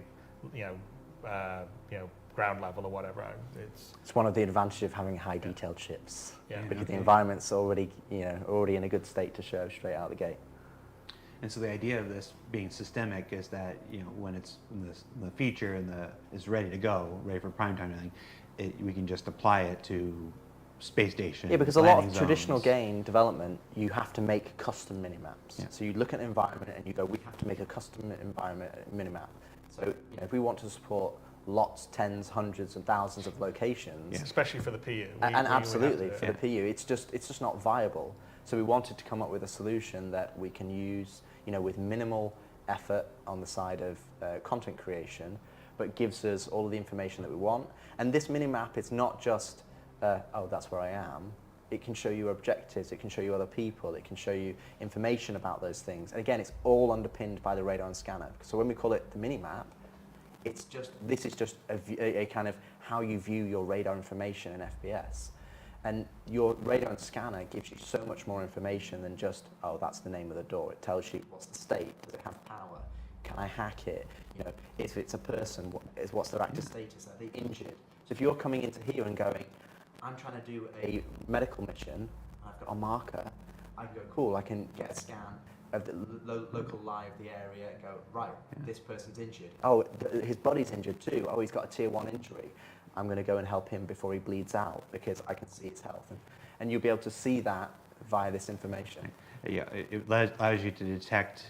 ground level or whatever. It's one of the advantages of having high detailed ships, because the okay. environment's already in a good state to show straight out the gate. And so the idea of this being systemic is that when it's the feature and is ready to go, ready for prime time and everything, we can just apply it to space station. Yeah, because a lot of zones. traditional game development, you have to make custom mini-maps. Yeah. So you look at an environment and you go, we have to make a custom environment mini-map. So if we want to support lots, tens, hundreds and thousands of locations, especially for the PU. And absolutely for the PU, it's just not viable. So we wanted to come up with a solution that we can use, with minimal effort on the side of content creation, but gives us all of the information that we want. And this mini-map, it's not just, oh, that's where I am. It can show you objectives, it can show you other people, it can show you information about those things. And again, it's all underpinned by the radar and scanner. So when we call it the mini-map, this is just a kind of how you view your radar information in FPS. And your radar and scanner gives you so much more information than just, oh, that's the name of the door. It tells you what's the state, does it have power, can I hack it? If it's a person, what's their active status, are they injured? So if you're coming into here and going, I'm trying to do a medical mission, I've got a marker, I can go, cool, I can get a scan of the local lie of the area and go, right, this person's injured. Oh, his body's injured too. Oh, he's got a tier 1 injury. I'm going to go and help him before he bleeds out because I can see his health. And you'll be able to see that via this information. Yeah, it allows you to detect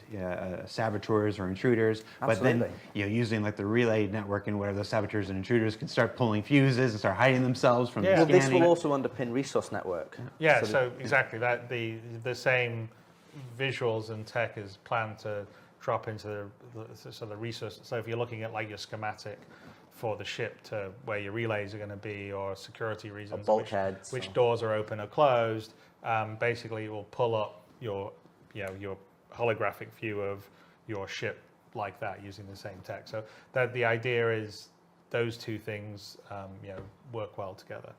saboteurs or intruders. Absolutely. But then, using like the relay network and where those saboteurs and intruders can start pulling fuses and start hiding themselves from the scanning. Well, this will also underpin resource network. Yeah, so exactly that the same visuals and tech is planned to drop into the resource. So if you're looking at like your schematic for the ship to where your relays are going to be, or security reasons, or bulkheads, which doors are open or closed, basically it will pull up your holographic view of your ship like that using the same tech. So that the idea is those two things work well together.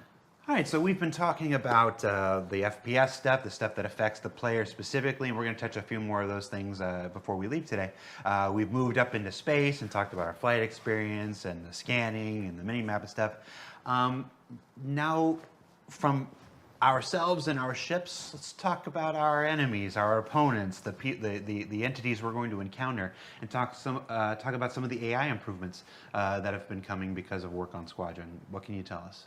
All right, so we've been talking about the FPS stuff, the stuff that affects the player specifically, and we're going to touch a few more of those things before we leave today. We've moved up into space and talked about our flight experience and the scanning and the mini-map and stuff. Now, from ourselves and our ships, let's talk about our enemies, our opponents, the entities we're going to encounter, and talk about some of the AI improvements that have been coming because of work on Squadron. What can you tell us?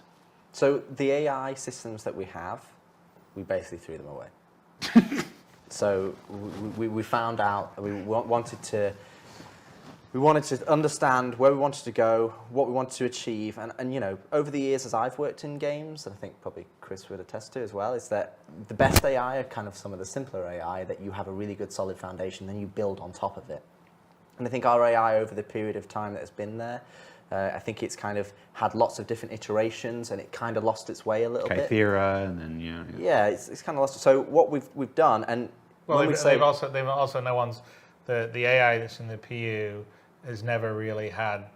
So the AI systems that we have, we basically threw them away. So we found out we wanted to understand where we wanted to go, what we wanted to achieve, and over the years as I've worked in games, and I think probably Chris would attest to as well, is that the best AI are kind of some of the simpler AI that you have a really good solid foundation, then you build on top of it. And I think our AI over the period of time that has been there, I think it's kind of had lots of different iterations, and it kind of lost its way a little bit. Kythera, and then yeah, it's kind of lost. So what we've done, and when we say they've also no one's the AI that's in the PU has never really had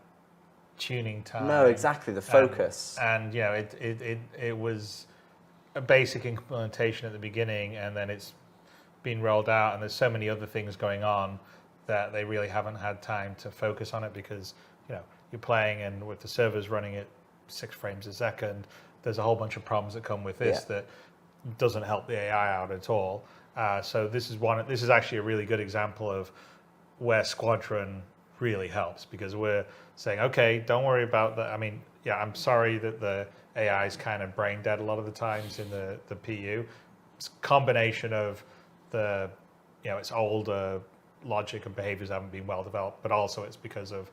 tuning time. No, exactly, the focus. And it was a basic implementation at the beginning, and then it's been rolled out, and there's so many other things going on that they really haven't had time to focus on it because you're playing, and with the servers running at 6 frames a second, there's a whole bunch of problems that come with this that doesn't help the AI out at all. So this is actually a really good example of where Squadron really helps, because we're saying, okay, don't worry about that. I mean, I'm sorry that the AI is kind of brain dead a lot of the times in the PU. It's a combination of its older logic and behaviors haven't been well developed, but also it's because of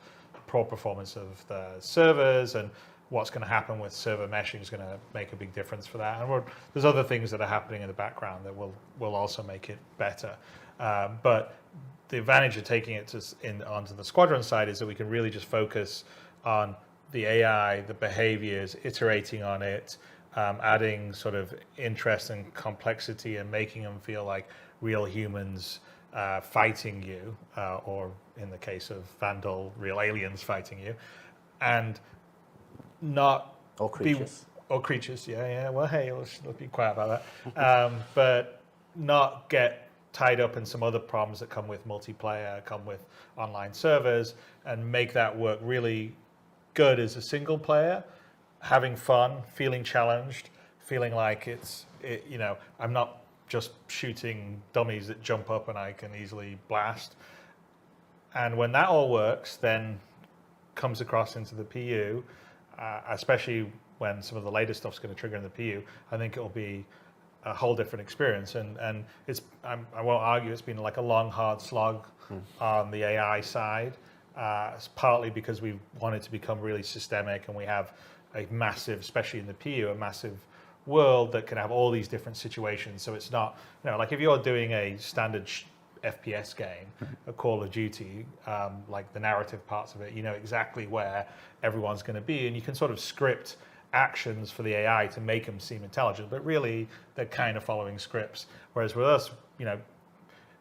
poor performance of the servers, and what's going to happen with server meshing is going to make a big difference for that. And there's other things that are happening in the background that will also make it better. But the advantage of taking it onto the Squadron side is that we can really just focus on the AI, the behaviors, iterating on it, adding sort of interest and complexity, and making them feel like real humans fighting you, or in the case of Vandal, real aliens fighting you, and not or creatures. Or creatures, yeah. Well, hey, let's be quiet about that. But not get tied up in some other problems that come with multiplayer, come with online servers, and make that work really good as a single player, having fun, feeling challenged, feeling like I'm not just shooting dummies that jump up and I can easily blast. And when that all works, then comes across into the PU, especially when some of the later stuff's going to trigger in the PU, I think it'll be a whole different experience. And I won't argue it's been like a long, hard slog on the AI side. It's partly because we wanted to become really systemic, and we have a massive, especially in the PU, a massive world that can have all these different situations. So it's not, like if you're doing a standard FPS game, a Call of Duty, like the narrative parts of it, you know exactly where everyone's going to be, and you can sort of script actions for the AI to make them seem intelligent, but really they're kind of following scripts. Whereas with us,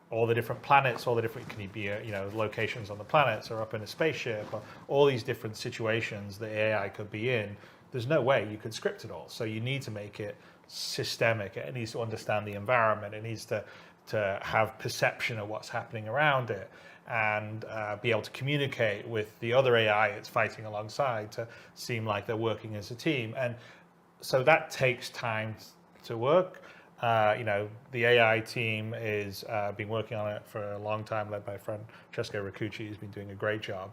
all the different planets, all the different, can you be, locations on the planets or up in a spaceship, or all these different situations the AI could be in, there's no way you could script it all. So you need to make it systemic. It needs to understand the environment. It needs to have perception of what's happening around it, and be able to communicate with the other AI it's fighting alongside to seem like they're working as a team. And so that takes time to work. The AI team is been working on it for a long time, led by Francesco Riccucci, who's been doing a great job.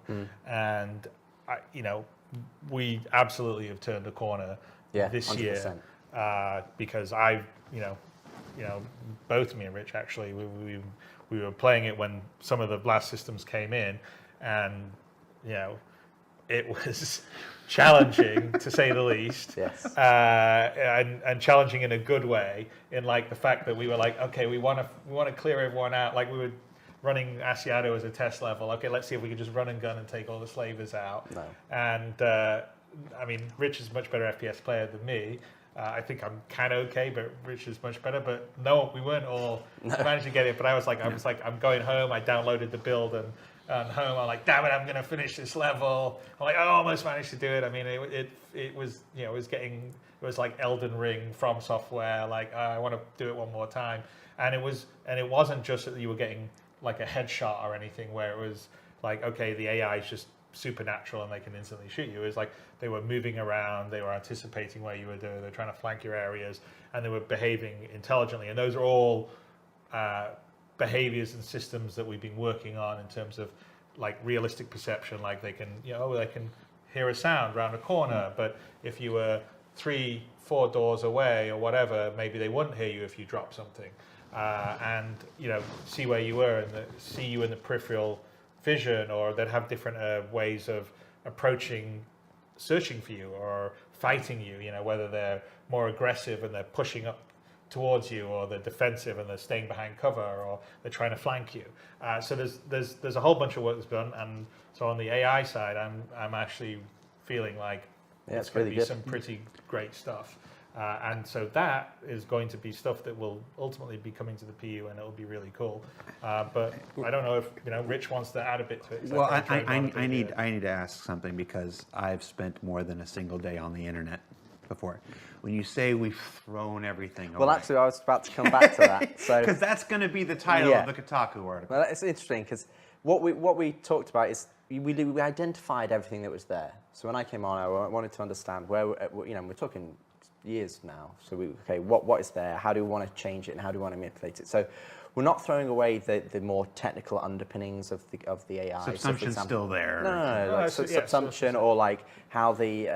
And we absolutely have turned a corner this 100%. Year, because I've both me and Rich actually, we were playing it when some of the blast systems came in, and it was challenging to say the least. Yes. And challenging in a good way, in like the fact that we were like, okay, we want to clear everyone out. Like we were running Asiato as a test level. Okay, let's see if we can just run and gun and take all the slavers out. No. And Rich is a much better FPS player than me. I think I'm kind of okay, but Rich is much better. But no, we weren't all managed to get it. But I was like, I'm going home. I downloaded the build and home. I'm like, damn it, I'm going to finish this level. I'm like, I almost managed to do it. I mean, it was, you know, it was like Elden Ring from software. Like, I want to do it one more time. And it wasn't just that you were getting like a headshot or anything where it was like, okay, the AI is just supernatural and they can instantly shoot you. It was like they were moving around, they were anticipating where you were doing, they're trying to flank your areas, and they were behaving intelligently. And those are all behaviors and systems that we've been working on in terms of like realistic perception. Like they can hear a sound around a corner, but if you were 3-4 doors away or whatever, maybe they wouldn't hear you if you dropped something. And you know, see where you were and see you in the peripheral vision, or they'd have different ways of searching for you or fighting you, you know, whether they're more aggressive and they're pushing up towards you, or they're defensive and they're staying behind cover, or they're trying to flank you. So there's a whole bunch of work that's done, and so on the AI side, I'm actually feeling like it's going to be some pretty great stuff. And so that is going to be stuff that will ultimately be coming to the PU, and it'll be really cool. But I don't know if Rich wants to add a bit to it. Well, I need to ask something, because I've spent more than a single day on the internet before. When you say we've thrown everything away. Actually, I was about to come back to that. Because that's going to be the title of the Kotaku article. Well, it's interesting, because what we talked about is we identified everything that was there. So when I came on, I wanted to understand where we're talking years now. So what is there? How do we want to change it, and how do we want to manipulate it? So we're not throwing away the more technical underpinnings of the AI. Subsumption's still there. No, like subsumption, or like how they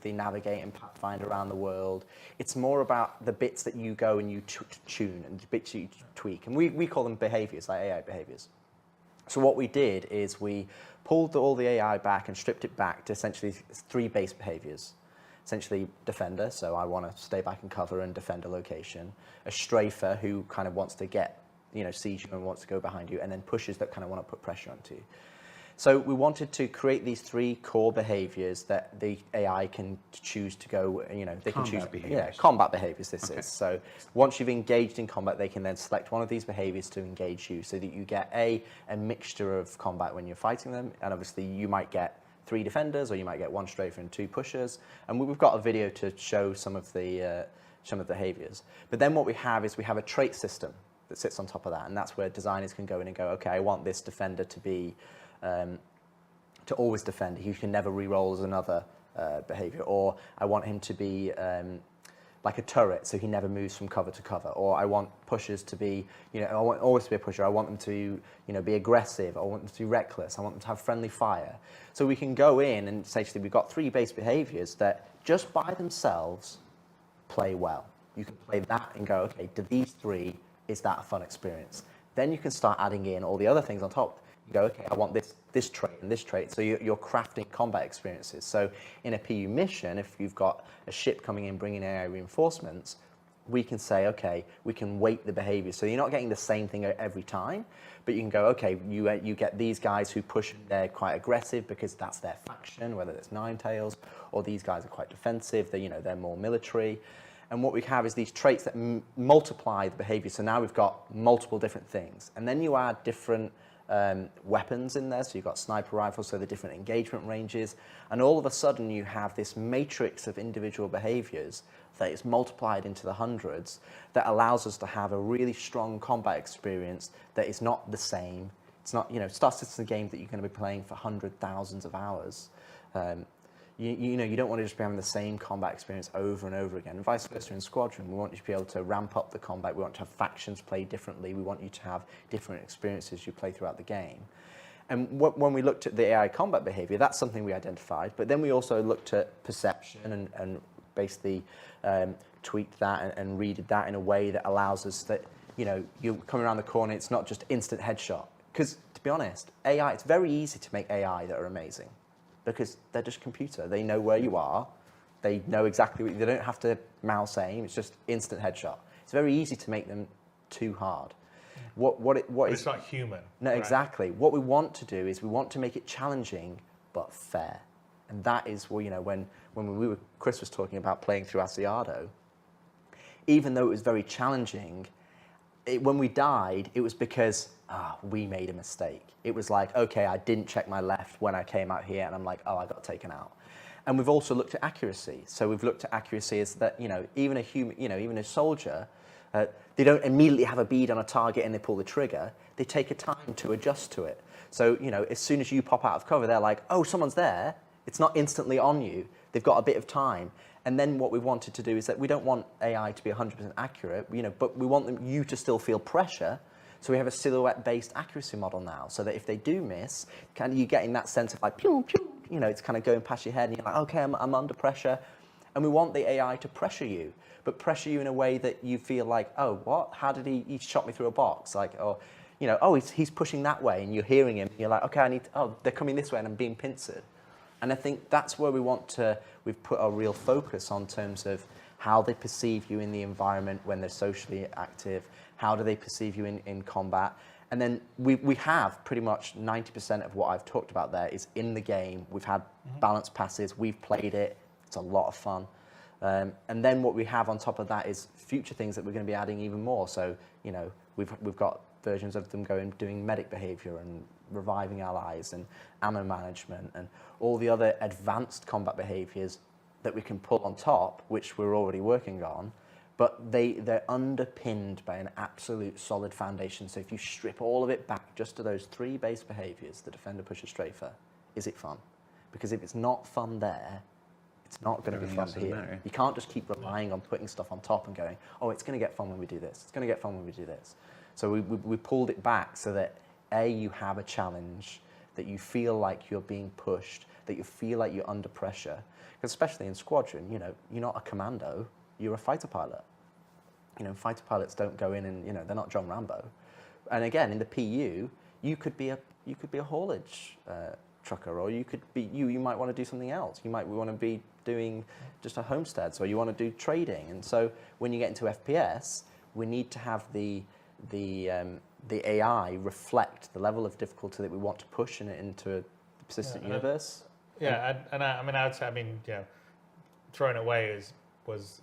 navigate and pathfind around the world. It's more about the bits that you go and you tune, and the bits you tweak, and we call them behaviors, like AI behaviors. So what we did is we pulled all the AI back and stripped it back to essentially 3 base behaviors. Essentially, defender, so I want to stay back and cover and defend a location. A strafer, who kind of wants to sees you and wants to go behind you, and then pushers that kind of want to put pressure onto you. So we wanted to create these 3 core behaviors that the AI can choose to go, they can choose. Behaviors. Yeah, combat behaviors this is. So once you've engaged in combat, they can then select one of these behaviors to engage you, so that you get a mixture of combat when you're fighting them, and obviously you might get 3 defenders, or you might get 1 strafer and 2 pushers. And we've got a video to show some of the behaviors. But then what we have is we have a trait system that sits on top of that, and that's where designers can go in and go, okay, I want this defender to be to always defend. He can never re-roll as another behavior, or I want him to be like a turret, so he never moves from cover to cover. Or I want pushers to be, I want always to be a pusher. I want them to, be aggressive. I want them to be reckless. I want them to have friendly fire. So we can go in and essentially we've got 3 base behaviors that just by themselves play well. You can play that and go, okay, do these 3, is that a fun experience? Then you can start adding in all the other things on top. You go, okay, I want this trait and this trait. So you're crafting combat experiences. So in a PU mission, if you've got a ship coming in bringing AI reinforcements, we can say, okay, we can weight the behavior. So you're not getting the same thing every time, but you can go, okay, you get these guys who push, they're quite aggressive because that's their faction, whether it's Ninetales, or these guys are quite defensive, they're more military. And what we have is these traits that multiply the behavior. So now we've got multiple different things. And then you add different weapons in there, so you've got sniper rifles, so the different engagement ranges, and all of a sudden you have this matrix of individual behaviors that is multiplied into the hundreds that allows us to have a really strong combat experience that is not the same. It's not, Star Citizen's a game that you're going to be playing for thousands of hours. You don't want to just be having the same combat experience over and over again. And vice versa in Squadron, we want you to be able to ramp up the combat. We want to have factions play differently. We want you to have different experiences you play throughout the game. And when we looked at the AI combat behavior, that's something we identified. But then we also looked at perception and basically tweaked that and readed that in a way that allows us that, you're coming around the corner, it's not just instant headshot. Because to be honest, AI, it's very easy to make AI that are amazing, because they're just computer. They know where you are. They know exactly they don't have to mouse aim. It's just instant headshot. It's very easy to make them too hard. It's not human. No, right? Exactly. What we want to do is we want to make it challenging but fair. And that is, well, when Chris was talking about playing through Asiado, even though it was very challenging, when we died, it was because we made a mistake. It was like, okay, I didn't check my left when I came out here, and I'm like, I got taken out. And we've also looked at accuracy. So we've looked at accuracy as that, even a human, even a soldier, they don't immediately have a bead on a target and they pull the trigger. They take a time to adjust to it. So, as soon as you pop out of cover, they're like, oh, someone's there. It's not instantly on you. They've got a bit of time. And then what we wanted to do is that we don't want AI to be 100% accurate, but we want you to still feel pressure. So we have a silhouette-based accuracy model now, so that if they do miss, you're getting that sense of like, pew, pew, it's kind of going past your head, and you're like, okay, I'm under pressure. And we want the AI to pressure you, but pressure you in a way that you feel like, oh, what? How did he shot me through a box? Like, he's pushing that way, and you're hearing him. And you're like, okay, they're coming this way, and I'm being pincered. And I think that's where we've put our real focus on terms of how they perceive you in the environment when they're socially active, how do they perceive you in combat. And then we have pretty much 90% of what I've talked about there is in the game. We've had balanced passes, we've played it, it's a lot of fun. And then what we have on top of that is future things that we're going to be adding even more. So, we've got versions of them doing medic behavior and reviving allies and ammo management and all the other advanced combat behaviors that we can pull on top, which we're already working on, but they're underpinned by an absolute solid foundation. So if you strip all of it back just to those 3 base behaviors, the defender, pusher, strafer, is it fun? Because if it's not fun there, it's not going to be fun here. You can't just keep relying on putting stuff on top and going, oh, it's going to get fun when we do this. It's going to get fun when we do this. So we pulled it back so that, A, you have a challenge, that you feel like you're being pushed, that you feel like you're under pressure. Because especially in Squadron, you're not a commando, you're a fighter pilot. Fighter pilots don't go in and, they're not John Rambo. And again, in the PU, you could be a haulage trucker, or you might want to do something else. You might want to be doing just a homestead, so you want to do trading. And so when you get into FPS, we need to have the AI reflect the level of difficulty that we want to push into a persistent universe. Yeah, I would say, throwing away was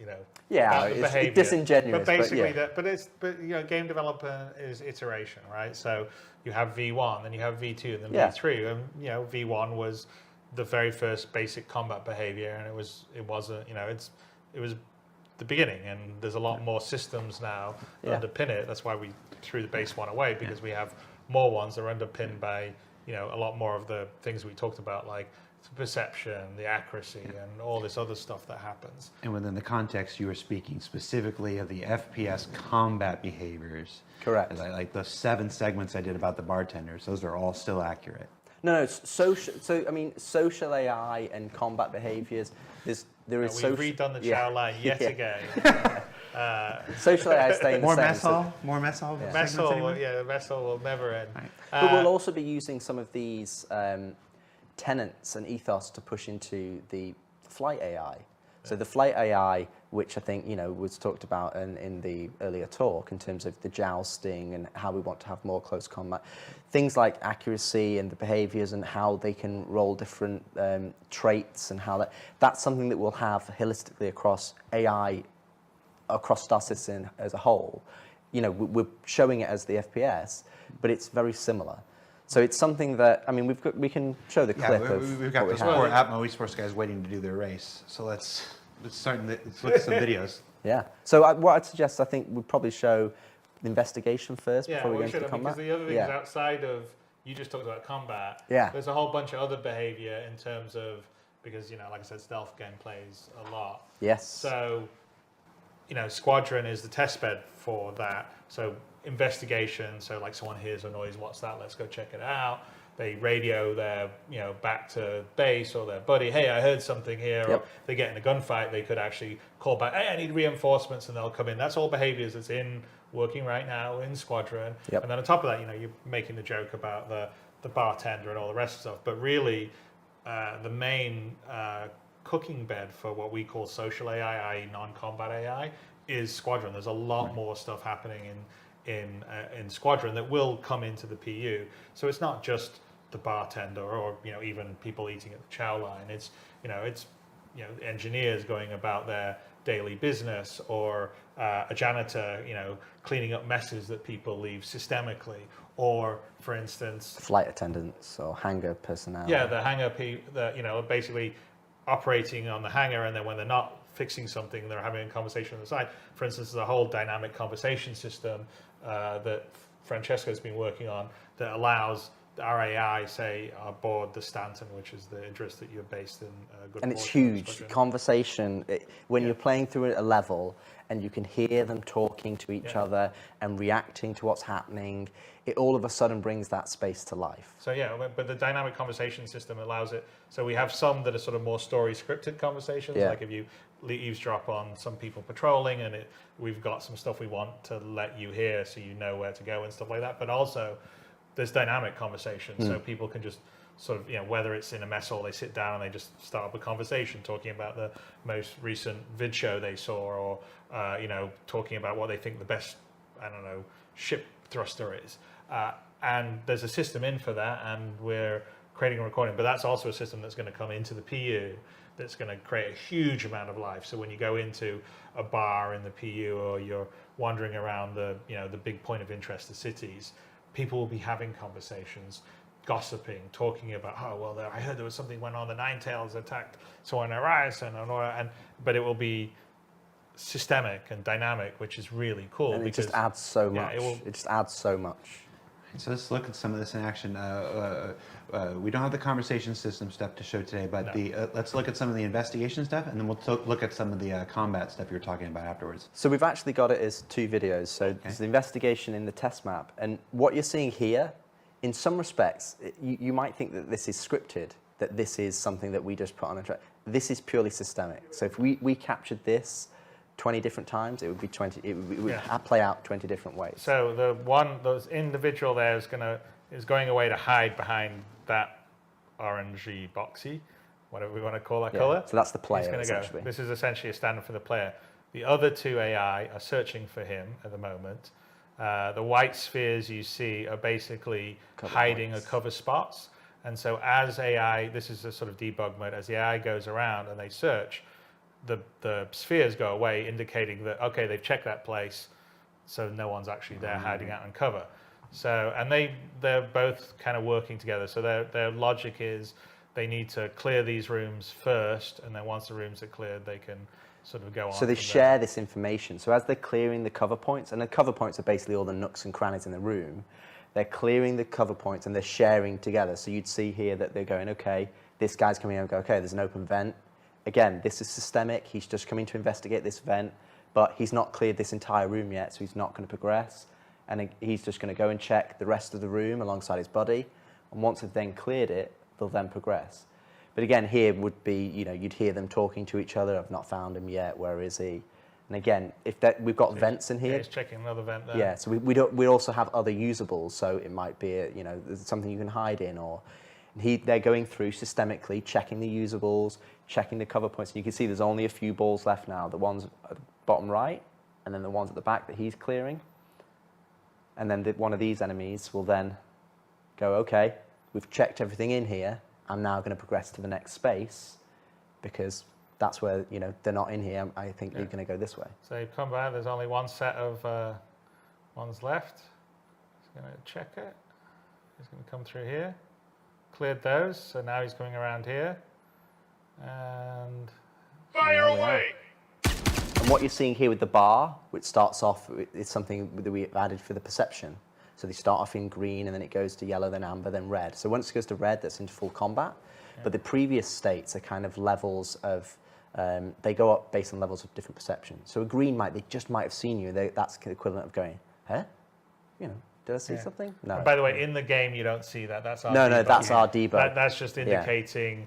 it's disingenuous. But basically, game developer is iteration, right? So you have V1, then you have V2, and then V3, and V1 was the very first basic combat behavior, and it was the beginning, and there's a lot more systems now that underpin it. That's why we threw the base one away, because we have more ones that are underpinned by a lot more of the things we talked about, like the perception, the accuracy, and all this other stuff that happens. And within the context, you were speaking specifically of the FPS combat behaviors. Correct. Like the 7 segments I did about the bartenders, those are all still accurate. No, social AI and combat behaviors. We've redone the chow line yet again. Social AI staying the same. More mess hall. The mess hall will never end. Right. But we'll also be using some of these tenets and ethos to push into the flight AI. So the flight AI, which I think was talked about in the earlier talk in terms of the jousting and how we want to have more close combat, things like accuracy and the behaviors and how they can roll different traits, and how that's something that we'll have holistically across AI, across Star Citizen as a whole. We're showing it as the FPS, but it's very similar. So it's something that, we can show the clip of we've got those poor Atmo esports guys waiting to do their race. So let's look at some videos. Yeah. So what I'd suggest, I think, we'd probably show the investigation first before we go into the combat. Because the other thing is outside of, you just talked about combat, there's a whole bunch of other behavior in terms of, because, like I said, stealth game plays a lot. Yes. So, Squadron is the test bed for that. So investigation, so like someone hears a noise, what's that? Let's go check it out. They radio their, back to base or their buddy, hey, I heard something here. Or they get in a gunfight, they could actually call back, hey, I need reinforcements, and they'll come in. That's all behaviors that's working right now in Squadron. And then on top of that, you're making the joke about the bartender and all the rest of stuff. But really, the main cooking bed for what we call social AI, i.e. non-combat AI, is Squadron. There's a lot more stuff happening in Squadron that will come into the PU. So it's not just the bartender, or even people eating at the chow line. It's engineers going about their daily business, or a janitor cleaning up messes that people leave systemically, or for instance Flight attendants or hangar personnel. yeah, the hangar basically operating on the hangar, and then when they're not fixing something, they're having a conversation on the side. For instance, there's a whole dynamic conversation system that Francesco's been working on that allows our AI, say, aboard the Stanton, which is the interest that you're based in. And it's huge. Conversation, when you're playing through a level and you can hear them talking to each other and reacting to what's happening, it all of a sudden brings that space to life. So yeah, but the dynamic conversation system allows it. So we have some that are sort of more story scripted conversations, like if you eavesdrop on some people patrolling, and we've got some stuff we want to let you hear so you know where to go and stuff like that. But also there's dynamic conversation, so people can just sort of, whether it's in a mess hall, they sit down and they just start up a conversation talking about the most recent vid show they saw, or talking about what they think the best, ship thruster is. And there's a system in for that, and we're creating a recording. But that's also a system that's going to come into the PU that's going to create a huge amount of life. So when you go into a bar in the PU, or you're wandering around the big point of interest, the cities, people will be having conversations, gossiping, talking about, I heard there was something went on, the Ninetales attacked someone in Horizon, but it will be systemic and dynamic, which is really cool. And it just adds so much. It just adds so much. So let's look at some of this in action. We don't have the conversation system stuff to show today, but let's look at some of the investigation stuff, and then we'll look at some of the combat stuff you were talking about afterwards. So we've actually got it as 2 videos. So there's the investigation in the test map, and what you're seeing here, in some respects, you might think that this is scripted, that this is something that we just put on a track. This is purely systemic. So if we captured this 20 different times, it would be 20. It would play out 20 different ways. So those individual there is going away to hide behind that orangey boxy, whatever we want to call that color. So that's the player. He's going to go. This is essentially a standard for the player. The other 2 AI are searching for him at the moment. The white spheres you see are basically hiding or cover spots. And so as AI, this is a sort of debug mode, as the AI goes around and they search, the spheres go away, indicating that, okay, they've checked that place, so no one's actually there hiding out in cover. So, and they're both kind of working together. So their logic is they need to clear these rooms first, and then once the rooms are cleared, they can sort of go on. So they share this information. So as they're clearing the cover points, and the cover points are basically all the nooks and crannies in the room, they're clearing the cover points and they're sharing together. So you'd see here that they're going, okay, this guy's coming in and go, okay, there's an open vent. Again, this is systemic. He's just coming to investigate this vent, but he's not cleared this entire room yet, so he's not going to progress. And he's just going to go and check the rest of the room alongside his buddy. And once they've then cleared it, they'll then progress. But again, here would be, you'd hear them talking to each other. I've not found him yet. Where is he? And again, we've got vents in here. He's checking another vent there. Yeah, so we also have other usables. So it might be, there's something you can hide in, or they're going through systemically, checking the usables, checking the cover points. And you can see there's only a few balls left now. The ones at the bottom right, and then the ones at the back that he's clearing. And then one of these enemies will then go, okay, we've checked everything in here. I'm now going to progress to the next space, because that's where, they're not in here. I think they're going to go this way. So you come back, there's only one set of ones left. He's going to check it. He's going to come through here. Cleared those, so now he's coming around here. And fire away! And what you're seeing here with the bar, which starts off, is something that we've added for the perception. So they start off in green, and then it goes to yellow, then amber, then red. So once it goes to red, that's into full combat. Yeah. But the previous states are kind of levels of, they go up based on levels of different perception. So a green they just might have seen you. That's the equivalent of going, huh? Did I see something? No. And by the way, in the game, you don't see that. That's our debug. No, that's our debug. That's just indicating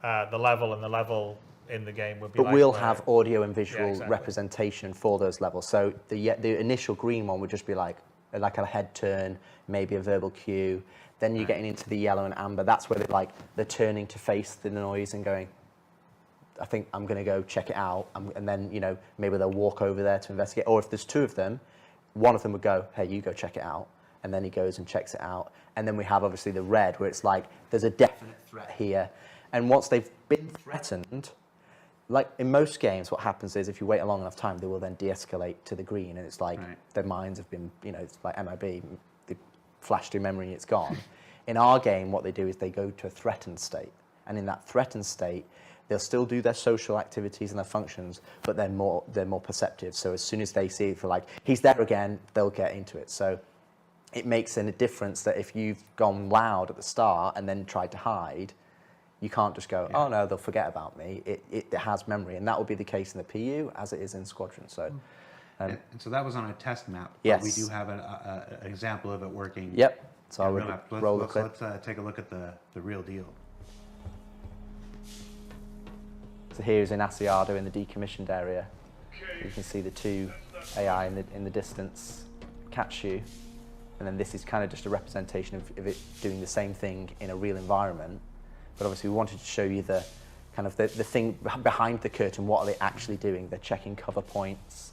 the level, and the level in the game would be. But we'll have audio and visual representation for those levels. So the initial green one would just be like a head turn, maybe a verbal cue. Then you're getting into the yellow and amber. That's where they're turning to face the noise and going, I think I'm going to go check it out. And then, maybe they'll walk over there to investigate. Or if there's 2 of them, one of them would go, hey, you go check it out. and then he goes and checks it out. And then we have obviously the red, where it's like, there's a definite threat here. And once they've been threatened, like in most games, what happens is if you wait a long enough time, they will then de-escalate to the green, and it's like their minds have been, it's like MIB, they flash through memory, it's gone. In our game, what they do is they go to a threatened state, and in that threatened state, they'll still do their social activities and their functions, but they're more perceptive. So as soon as they see it, like he's there again, they'll get into it. So it makes a difference that if you've gone loud at the start and then tried to hide, you can't just go, oh no, they'll forget about me. It has memory, and that will be the case in the PU as it is in Squadron. So, and so that was on a test map. Yes. We do have an example of it working. Yep. So I'll roll the clip. Let's take a look at the real deal. So here's in Asiado in the decommissioned area. You can see the two AI in the distance catch you, and then this is kind of just a representation of it doing the same thing in a real environment. But obviously we wanted to show you the kind of the thing behind the curtain. What are they actually doing? They're checking cover points,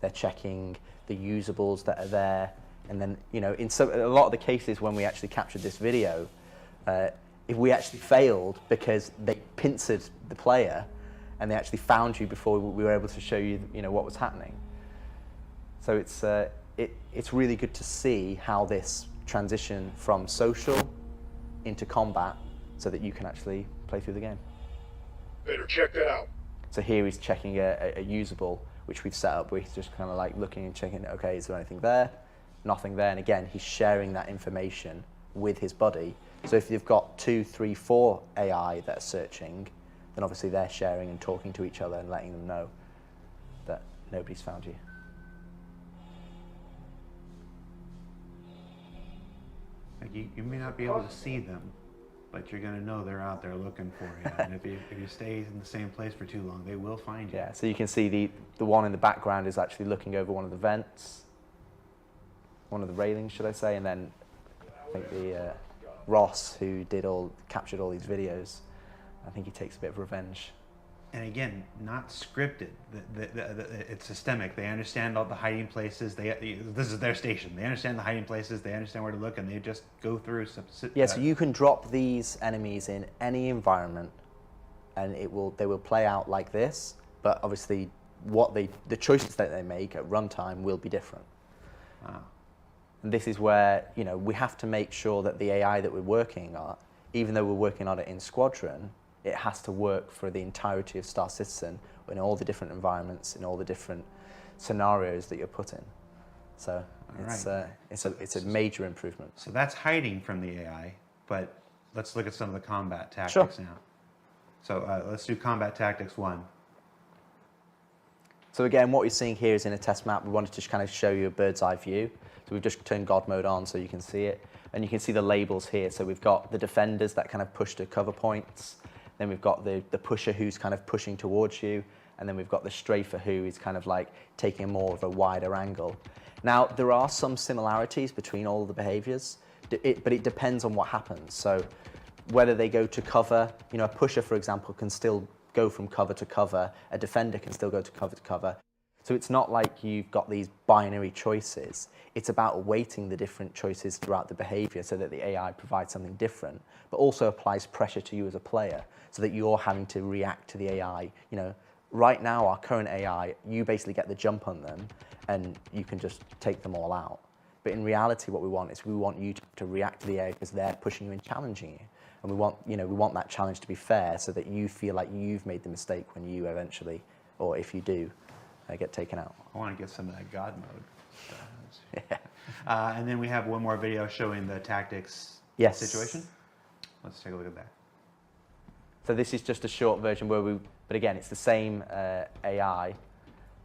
they're checking the usables that are there, and then in a lot of the cases when we actually captured this video, if we actually failed because they pincered the player and they actually found you before we were able to show you what was happening. So it's really good to see how this transition from social into combat, so that you can actually play through the game. Better check that out. So here he's checking a usable, which we've set up, where he's just kind of like looking and checking, okay, is there anything there? Nothing there. And again, he's sharing that information with his buddy. So if you've got 2, 3, 4 AI that are searching, then obviously they're sharing and talking to each other and letting them know that nobody's found you. Like you may not be able to see them, but you're going to know they're out there looking for you. And if you stay in the same place for too long, they will find you. Yeah, so you can see the one in the background is actually looking over one of the vents, one of the railings, should I say, and then I think the Ross, who captured all these videos, I think he takes a bit of revenge. And again, not scripted. It's systemic. They understand all the hiding places. This is their station. They understand the hiding places. They understand where to look, and they just go through. Yeah, so you can drop these enemies in any environment, and they will play out like this. But obviously, the choices that they make at runtime will be different. Wow. And this is where we have to make sure that the AI that we're working on, even though we're working on it in Squadron, it has to work for the entirety of Star Citizen in all the different environments, in all the different scenarios that you're put in. So it's a major improvement. So that's hiding from the AI, but let's look at some of the combat tactics now. So let's do combat tactics 1. So again, what you're seeing here is in a test map. We wanted to kind of show you a bird's eye view. So we've just turned God mode on so you can see it. And you can see the labels here. So we've got the defenders that kind of push to cover points. Then we've got the pusher who's kind of pushing towards you. And then we've got the strafer who is kind of like taking more of a wider angle. Now, there are some similarities between all of the behaviors, but it depends on what happens. So whether they go to cover, a pusher, for example, can still go from cover to cover. A defender can still go to cover. So it's not like you've got these binary choices. It's about weighting the different choices throughout the behavior so that the AI provides something different, but also applies pressure to you as a player so that you're having to react to the AI. Right now, our current AI, you basically get the jump on them and you can just take them all out. But in reality, what we want is we want you to react to the AI because they're pushing you and challenging you. And we want that challenge to be fair so that you feel like you've made the mistake when you eventually, or if you do, get taken out. I want to get some of that God mode. Yeah. And then we have one more video showing the tactics situation. Let's take a look at that. So this is just a short version but again, it's the same AI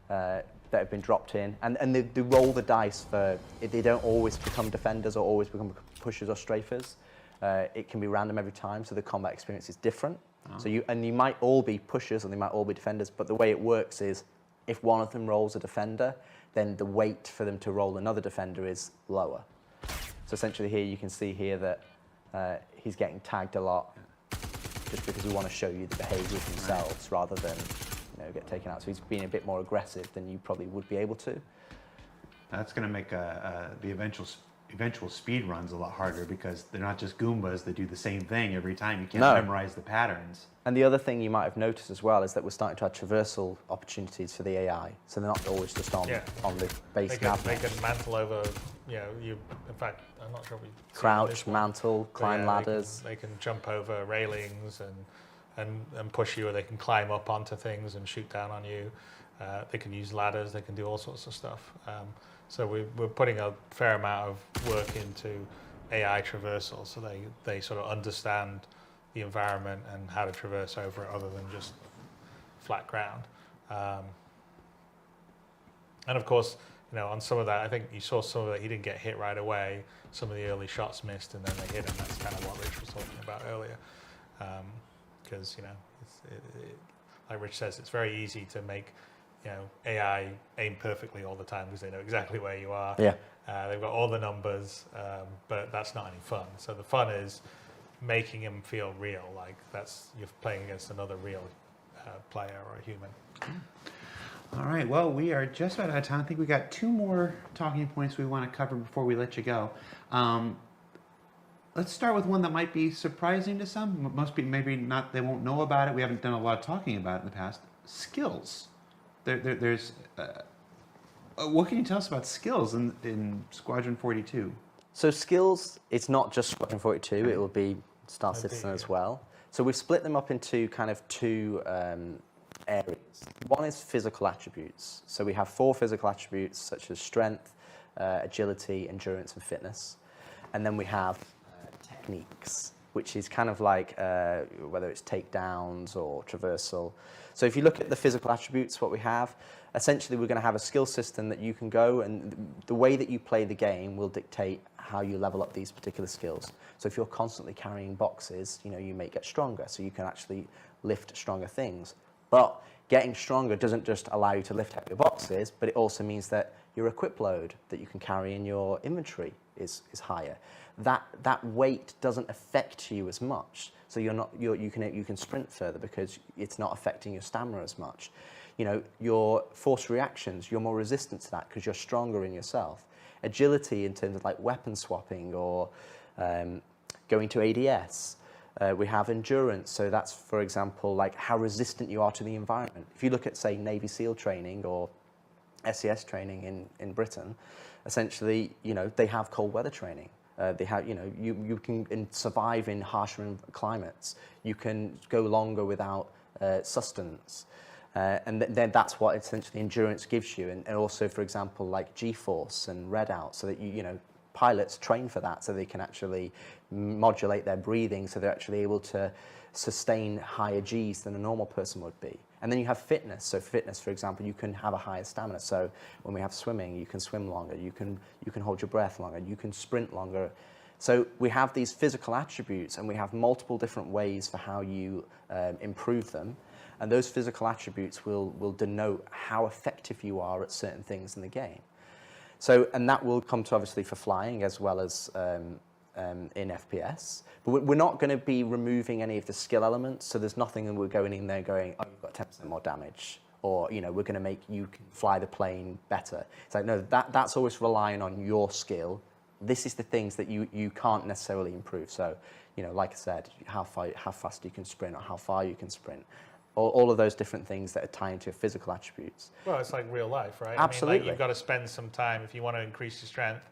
that have been dropped in. And they roll the dice for, they don't always become defenders or always become pushers or strafers. It can be random every time, so the combat experience is different. Oh. So you might all be pushers and they might all be defenders, but the way it works is if one of them rolls a defender, then the weight for them to roll another defender is lower. So essentially here you can see here that he's getting tagged a lot just because we want to show you the behaviors themselves rather than get taken out. So he's being a bit more aggressive than you probably would be able to. That's going to make the eventual eventual speed run's a lot harder because they're not just Goombas that do the same thing every time. You can't No. memorize the patterns. And the other thing you might have noticed as well is that we're starting to have traversal opportunities for the AI. So they're not always just on, Yeah. on the base They can, nav. they can mantle over, in fact, I'm not sure we Crouch, mantle, climb ladders. They can jump over railings and push you, or they can climb up onto things and shoot down on you. They can use ladders, they can do all sorts of stuff. So we're putting a fair amount of work into AI traversal, so they sort of understand the environment and how to traverse over it other than just flat ground. And of course, on some of that, I think you saw some of that, he didn't get hit right away. Some of the early shots missed and then they hit him. That's kind of what Rich was talking about earlier. Because, like Rich says, it's very easy to make AI aim perfectly all the time because they know exactly where you are. Yeah. They've got all the numbers, but that's not any fun. So the fun is making him feel real, like you're playing against another real player or a human. All right, well, we are just about out of time. I think we got 2 more talking points we want to cover before we let you go. Let's start with one that might be surprising to some. Most people maybe not, they won't know about it. We haven't done a lot of talking about it in the past. Skills. There's what can you tell us about skills in Squadron 42? So skills, it's not just Squadron 42, it will be Star Citizen as well. So we've split them up into kind of 2 areas. One is physical attributes. So we have 4 physical attributes such as strength, agility, endurance, and fitness. And then we have techniques, which is kind of like whether it's takedowns or traversal. So if you look at the physical attributes, what we have, essentially we're going to have a skill system that you can go, and the way that you play the game will dictate how you level up these particular skills. So if you're constantly carrying boxes, you may get stronger, so you can actually lift stronger things. But getting stronger doesn't just allow you to lift heavier boxes, but it also means that your equip load that you can carry in your inventory is higher. That weight doesn't affect you as much, so you can sprint further because it's not affecting your stamina as much. Your force reactions, you're more resistant to that because you're stronger in yourself. Agility in terms of like weapon swapping or going to ADS. We have endurance, so that's, for example, like how resistant you are to the environment. If you look at, say, Navy SEAL training or SES training in Britain, essentially, they have cold weather training. They have, you can survive in harsher climates. You can go longer without sustenance. And then that's what essentially endurance gives you. And also, for example, like G-force and readout, so that pilots train for that so they can actually modulate their breathing so they're actually able to sustain higher Gs than a normal person would be. And then you have fitness. So fitness, for example, you can have a higher stamina. So when we have swimming, you can swim longer, you can hold your breath longer, you can sprint longer. So we have these physical attributes and we have multiple different ways for how you improve them. And those physical attributes will denote how effective you are at certain things in the game. So, and that will come to obviously for flying as well as in FPS. But we're not going to be removing any of the skill elements. So there's nothing that we're going in there going, oh, you've got 10% more damage. Or, we're going to make you fly the plane better. It's like, no, that's always relying on your skill. This is the things that you can't necessarily improve. So, like I said, how fast you can sprint or how far you can sprint. All of those different things that are tied into physical attributes. Well, it's like real life, right? Absolutely. I mean, you've got to spend some time if you want to increase your strength.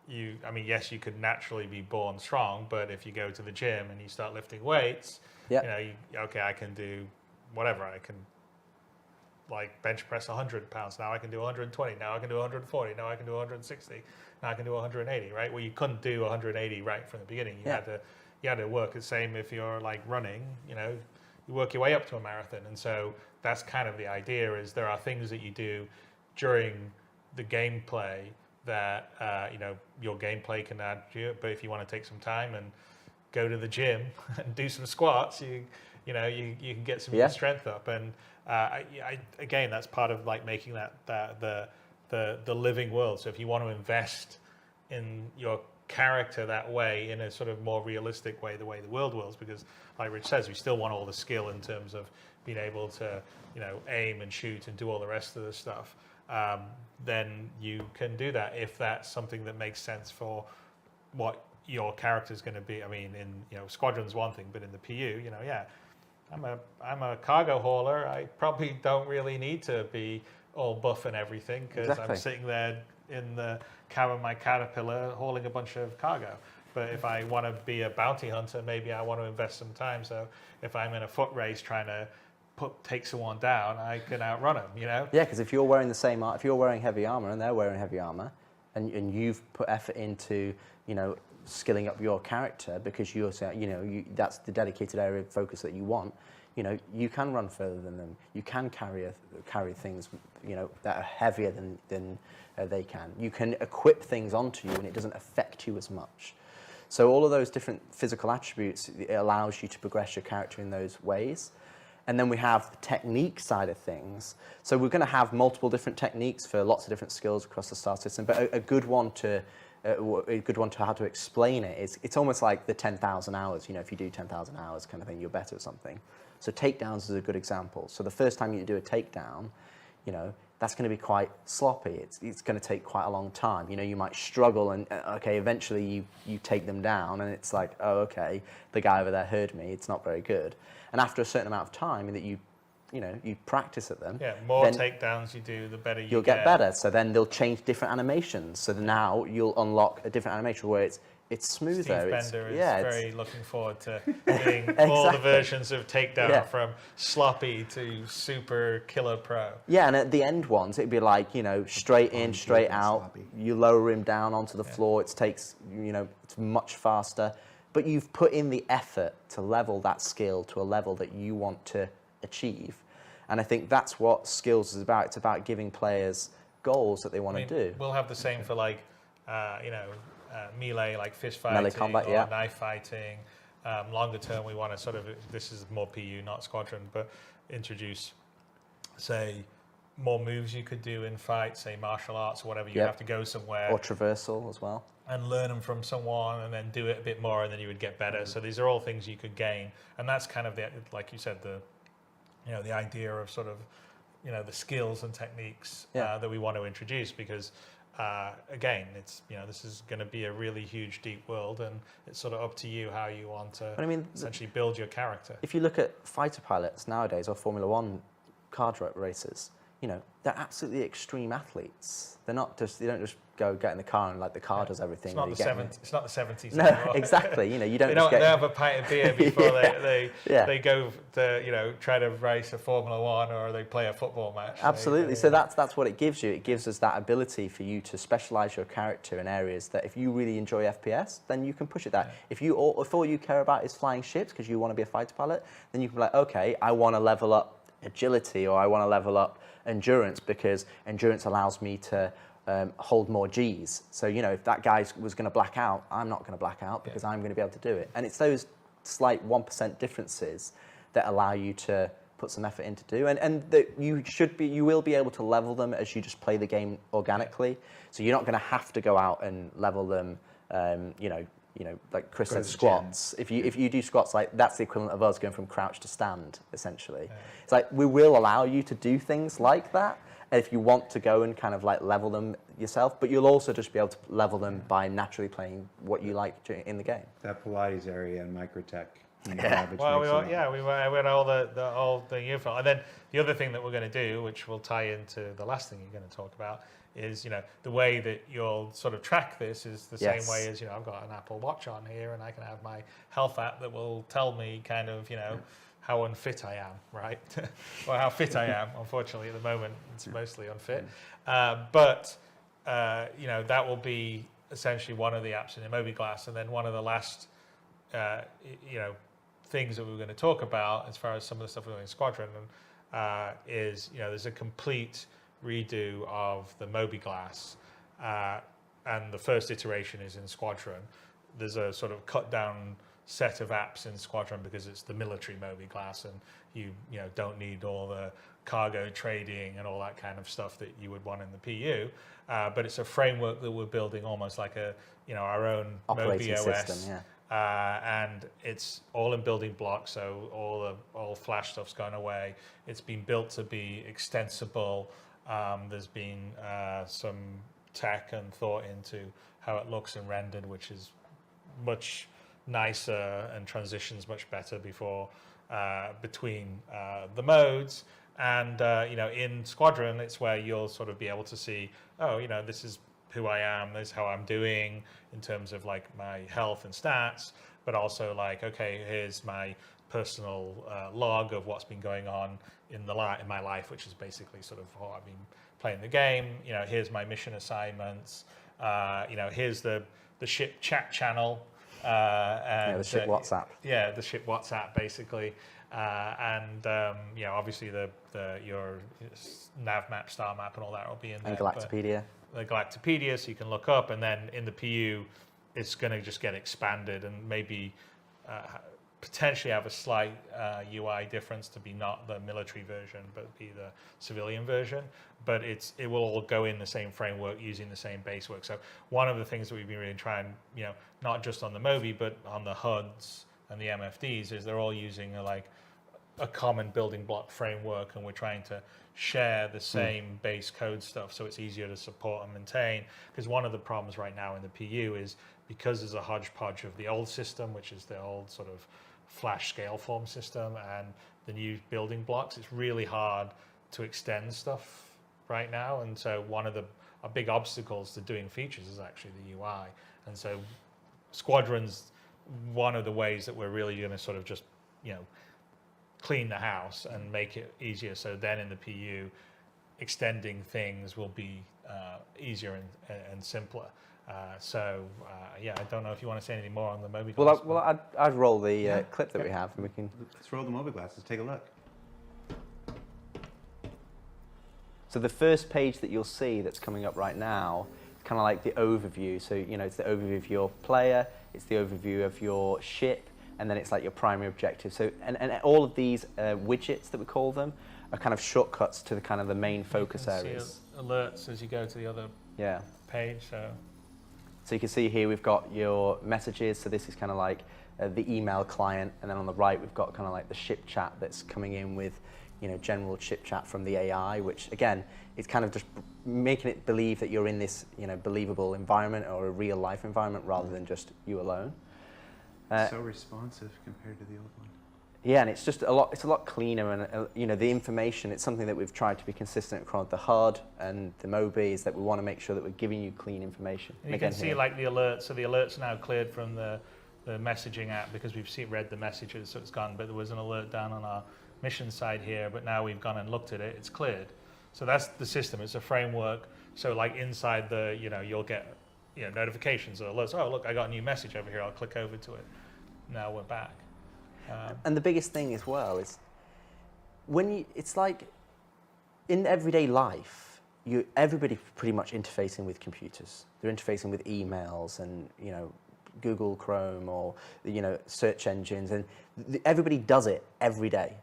Yes, you could naturally be born strong, but if you go to the gym and you start lifting weights, I can do whatever. I can like bench press 100 pounds. Now I can do 120. Now I can do 140. Now I can do 160. Now I can do 180, right? Well, you couldn't do 180 right from the beginning. You had to work the same if you're like running, you work your way up to a marathon. And so that's kind of the idea, is there are things that you do during the gameplay that, your gameplay can add to it. But if you want to take some time and go to the gym and do some squats, you can get some strength up. And again, that's part of like making that the living world. So if you want to invest in your character that way, in a sort of more realistic way, the way the world was, because like Rich says, we still want all the skill in terms of being able to aim and shoot and do all the rest of the stuff. then you can do that if that's something that makes sense for what your character is going to be. I mean, in Squadron's one thing, but in the PU, I'm a cargo hauler. I probably don't really need to be all buff and everything because Exactly. I'm sitting there in the cab of my Caterpillar hauling a bunch of cargo. But if I want to be a bounty hunter, maybe I want to invest some time. So if I'm in a foot race trying to take someone down, I can outrun them, Yeah, because if you're wearing the same if you're wearing heavy armor and they're wearing heavy armor, and you've put effort into skilling up your character because you're that's the dedicated area of focus that you want. You can run further than them. You can carry things that are heavier than they can. You can equip things onto you and it doesn't affect you as much. So all of those different physical attributes, it allows you to progress your character in those ways. And then we have the technique side of things. So we're going to have multiple different techniques for lots of different skills across the star system. But a good one to how to explain it is it's almost like the 10,000 hours. If you do 10,000 hours kind of thing, you're better at something. So takedowns is a good example. So the first time you do a takedown, that's going to be quite sloppy. It's going to take quite a long time. You might struggle and eventually you take them down and it's like, oh, okay, the guy over there heard me. It's not very good. And after a certain amount of time that you practice at them, more takedowns you do, the better you'll get better. So then they'll change different animations. So now you'll unlock a different animation where it's smoother. Steve Bender is very looking forward to doing all the versions of takedown from sloppy to super killer pro. Yeah, and at the end ones, it'd be like, straight in, straight out. Sloppy. You lower him down onto the floor. It takes, it's much faster. But you've put in the effort to level that skill to a level that you want to achieve. And I think that's what skills is about. It's about giving players goals that they want to do. We'll have the same for melee, like fist fighting, melee combat, or knife fighting. Longer term, we want to this is more PU, not Squadron, but introduce, say, more moves you could do in fight, say martial arts or whatever. You have to go somewhere. Or traversal as well. And learn them from someone and then do it a bit more and then you would get better. So these are all things you could gain. And that's kind of like you said, the idea of sort of, the skills and techniques that we want to introduce because again, it's this is going to be a really huge, deep world, and it's sort of up to you how you want to essentially build your character. If you look at fighter pilots nowadays or Formula One car racers, they're absolutely extreme athletes. They don't just go get in the car and like the car does everything. It's not the 70s. No, anymore. Exactly. You don't. They have a pint of beer before they go to try to race a Formula One or they play a football match. Absolutely. So that's what it gives you. It gives us that ability for you to specialize your character in areas that if you really enjoy FPS, then you can push it there. If all you care about is flying ships because you want to be a fighter pilot, then you can be like, okay, I want to level up agility or I want to level up endurance because endurance allows me to hold more Gs. So, if that guy was going to black out, I'm not going to black out because I'm going to be able to do it. And it's those slight 1% differences that allow you to put some effort into do. And that you will be able to level them as you just play the game organically. So you're not going to have to go out and level them, like Chris said, squats. If you do squats, like that's the equivalent of us going from crouch to stand, essentially. Yeah. It's like we will allow you to do things like that if you want to go and kind of like level them yourself, but you'll also just be able to level them by naturally playing what you like in the game. That Pilates area in microtech. Well, we went all the Unify, and then the other thing that we're going to do, which will tie into the last thing you're going to talk about, is the way that you'll sort of track this is the same way as I've got an Apple Watch on here, and I can have my health app that will tell me kind of how unfit I am, right? Or how fit I am. Unfortunately, at the moment, it's mostly unfit. But that will be essentially one of the apps in Imobiglass, and then one of the last things that we were going to talk about as far as some of the stuff we're doing in Squadron is there's a complete redo of the Mobiglass, and the first iteration is in Squadron. There's a sort of cut down set of apps in Squadron because it's the military Mobiglass, and you don't need all the cargo trading and all that kind of stuff that you would want in the PU. But it's a framework that we're building almost like our own operating MobiOS system, and it's all in building blocks, so all Flash stuff's gone away. It's been built to be extensible, There's been some tech and thought into how it looks and rendered, which is much nicer and transitions much better between the modes. And in Squadron, it's where you'll sort of be able to see, oh, this is who I am, this is how I'm doing in terms of like my health and stats, but also like, okay, here's my personal log of what's been going on in my life, which is basically sort of how I've been playing the game. Here's my mission assignments. Here's the ship chat channel. And the ship WhatsApp. Yeah, the ship WhatsApp basically. Obviously your nav map, star map, and all that will be in there. And Galactopedia. The Galactopedia, so you can look up, and then in the PU, it's going to just get expanded and maybe potentially have a slight UI difference to be not the military version, but be the civilian version. But it will all go in the same framework using the same base work. So one of the things that we've been really trying, not just on the Mobi, but on the HUDs and the MFDs, is they're all using a common building block framework, and we're trying to share the same base code stuff so it's easier to support and maintain. Because one of the problems right now in the PU is because there's a hodgepodge of the old system, which is the old sort of Flash scale form system, and the new building blocks, it's really hard to extend stuff right now. And so one of our big obstacles to doing features is actually the UI. And so Squadron's one of the ways that we're really going to sort of just, clean the house and make it easier. So then in the PU, extending things will be easier and simpler. I don't know if you want to say anything more on the Mobi Glass. Well, I'd roll the clip that we have, and we can. Let's roll the Mobi glasses. Take a look. So the first page that you'll see that's coming up right now, kind of like the overview. So it's the overview of your player, it's the overview of your ship, and then it's like your primary objective. So and all of these widgets that we call them are kind of shortcuts to the kind of the main focus areas. See alerts as you go to the other page. So you can see here we've got your messages. So this is kind of like the email client, and then on the right we've got kind of like the ship chat that's coming in with general ship chat from the AI, which again is kind of just making it believe that you're in this believable environment or a real life environment rather than just you alone. So responsive compared to the old one. Yeah, and it's just it's a lot cleaner, and the information, it's something that we've tried to be consistent across the HUD and the Mobi, is that we want to make sure that we're giving you clean information. And you can see like the alerts. So the alerts are now cleared from the messaging app because we've read the messages, so it's gone. But there was an alert down on our mission side here, but now we've gone and looked at it, it's cleared. So that's the system, it's a framework. So like inside you'll get notifications or alerts. Oh, look, I got a new message over here, I'll click over to it. Now we're back. And the biggest thing as well is it's like in everyday life, everybody's pretty much interfacing with computers. They're interfacing with emails and Google Chrome or search engines, and everybody does it every day.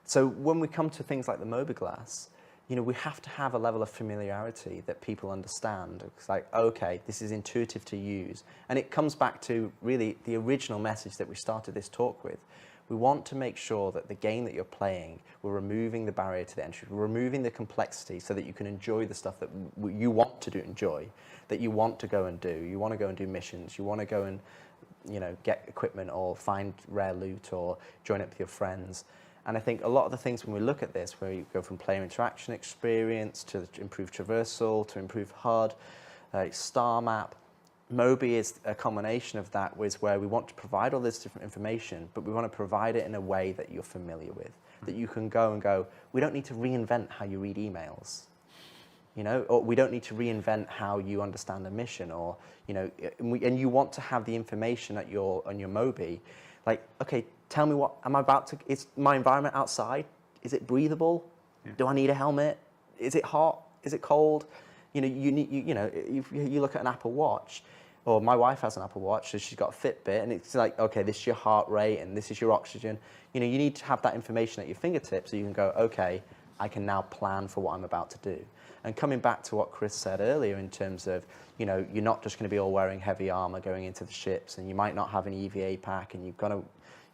So when we come to things like the Mobi Glass, we have to have a level of familiarity that people understand. It's like, okay, this is intuitive to use. And it comes back to really the original message that we started this talk with. We want to make sure that the game that you're playing, we're removing the barrier to the entry, we're removing the complexity so that you can enjoy the stuff that you want to enjoy, that you want to go and do. You want to go and do missions, you want to go and get equipment or find rare loot or join up with your friends. And I think a lot of the things when we look at this, where you go from player interaction experience to improve traversal, to improve HUD, star map, Mobi is a combination of that, where we want to provide all this different information, but we want to provide it in a way that you're familiar with, that you can go, we don't need to reinvent how you read emails, or we don't need to reinvent how you understand a mission, or, and you want to have the information on your Mobi, like, okay, tell me is my environment outside? Is it breathable? Yeah. Do I need a helmet? Is it hot? Is it cold? You look at an Apple Watch, or my wife has an Apple Watch, so she's got a Fitbit, and it's like, okay, this is your heart rate, and this is your oxygen. You need to have that information at your fingertips so you can go, okay, I can now plan for what I'm about to do. And coming back to what Chris said earlier in terms of, you're not just going to be all wearing heavy armor going into the ships, and you might not have an EVA pack, and you've got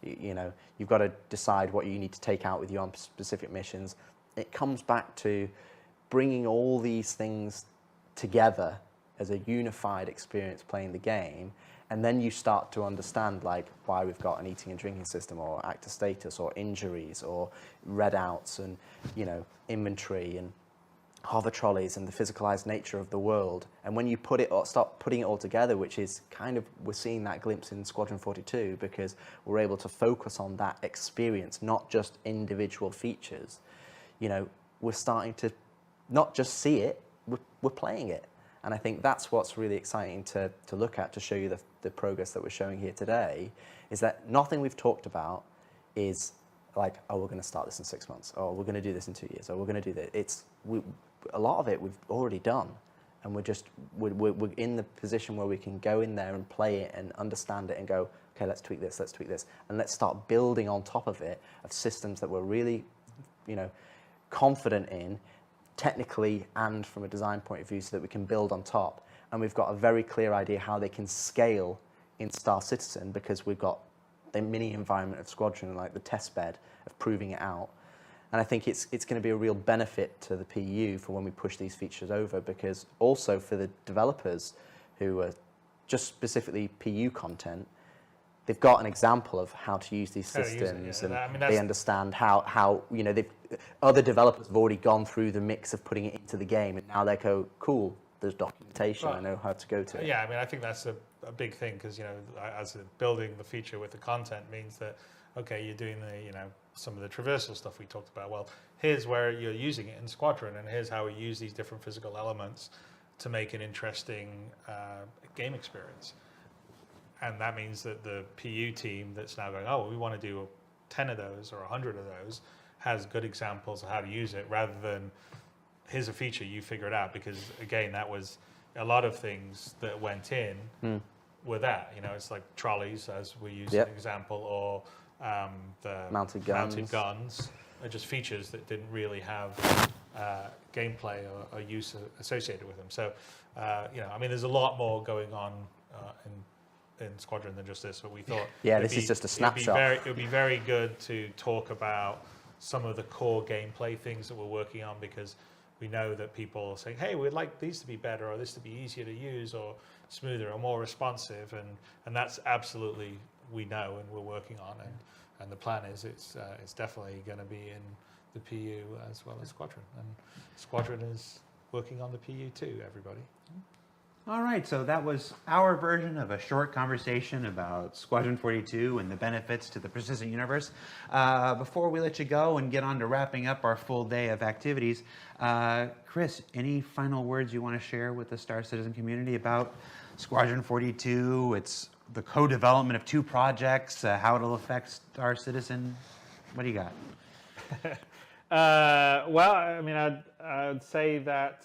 to decide what you need to take out with you on specific missions. It comes back to bringing all these things together as a unified experience playing the game, and then you start to understand like why we've got an eating and drinking system, or actor status, or injuries, or readouts, and inventory, and hover trolleys, and the physicalized nature of the world. And when you start putting it all together, which is kind of, we're seeing that glimpse in Squadron 42, because we're able to focus on that experience, not just individual features. We're starting to not just see it, we're playing it. And I think that's what's really exciting to look at, to show you the progress that we're showing here today, is that nothing we've talked about is like, oh, we're going to start this in 6 months, or we're going to do this in 2 years, or we're going to do this. A lot of it we've already done, and we're in the position where we can go in there and play it and understand it and go, okay, let's tweak this, and let's start building on top of it of systems that we're really, confident in, technically and from a design point of view, so that we can build on top. And we've got a very clear idea how they can scale in Star Citizen, because we've got the mini environment of Squadron, like the test bed of proving it out. And I think it's going to be a real benefit to the PU for when we push these features over, because also for the developers who are just specifically PU content, they've got an example of how to use these systems, and they understand how other developers have already gone through the mix of putting it into the game, and now they go, cool, there's documentation, I know how to go to it. Yeah, I think that's a big thing, because as building the feature with the content means that, okay, you're doing the some of the traversal stuff we talked about. Well, here's where you're using it in Squadron, and here's how we use these different physical elements to make an interesting game experience. And that means that the PU team that's now going, oh, we want to do 10 of those or 100 of those, has good examples of how to use it, rather than here's a feature, you figure it out. Because again, that was a lot of things that went in were that. It's like trolleys, as we use an example, or the mounted guns are just features that didn't really have gameplay or use associated with them. So, there's a lot more going on in Squadron than just this. But we thought, this is just a snapshot. It would be very good to talk about some of the core gameplay things that we're working on, because we know that people are saying, hey, we'd like these to be better, or this to be easier to use, or smoother, or more responsive, and that's absolutely, we know, and we're working on it. And the plan is it's definitely going to be in the PU as well as Squadron. And Squadron is working on the PU too, everybody. All right, so that was our version of a short conversation about Squadron 42 and the benefits to the persistent universe. Before we let you go and get on to wrapping up our full day of activities, Chris, any final words you want to share with the Star Citizen community about Squadron 42, the co-development of 2 projects, how it'll affect Star Citizen? What do you got? I'd say that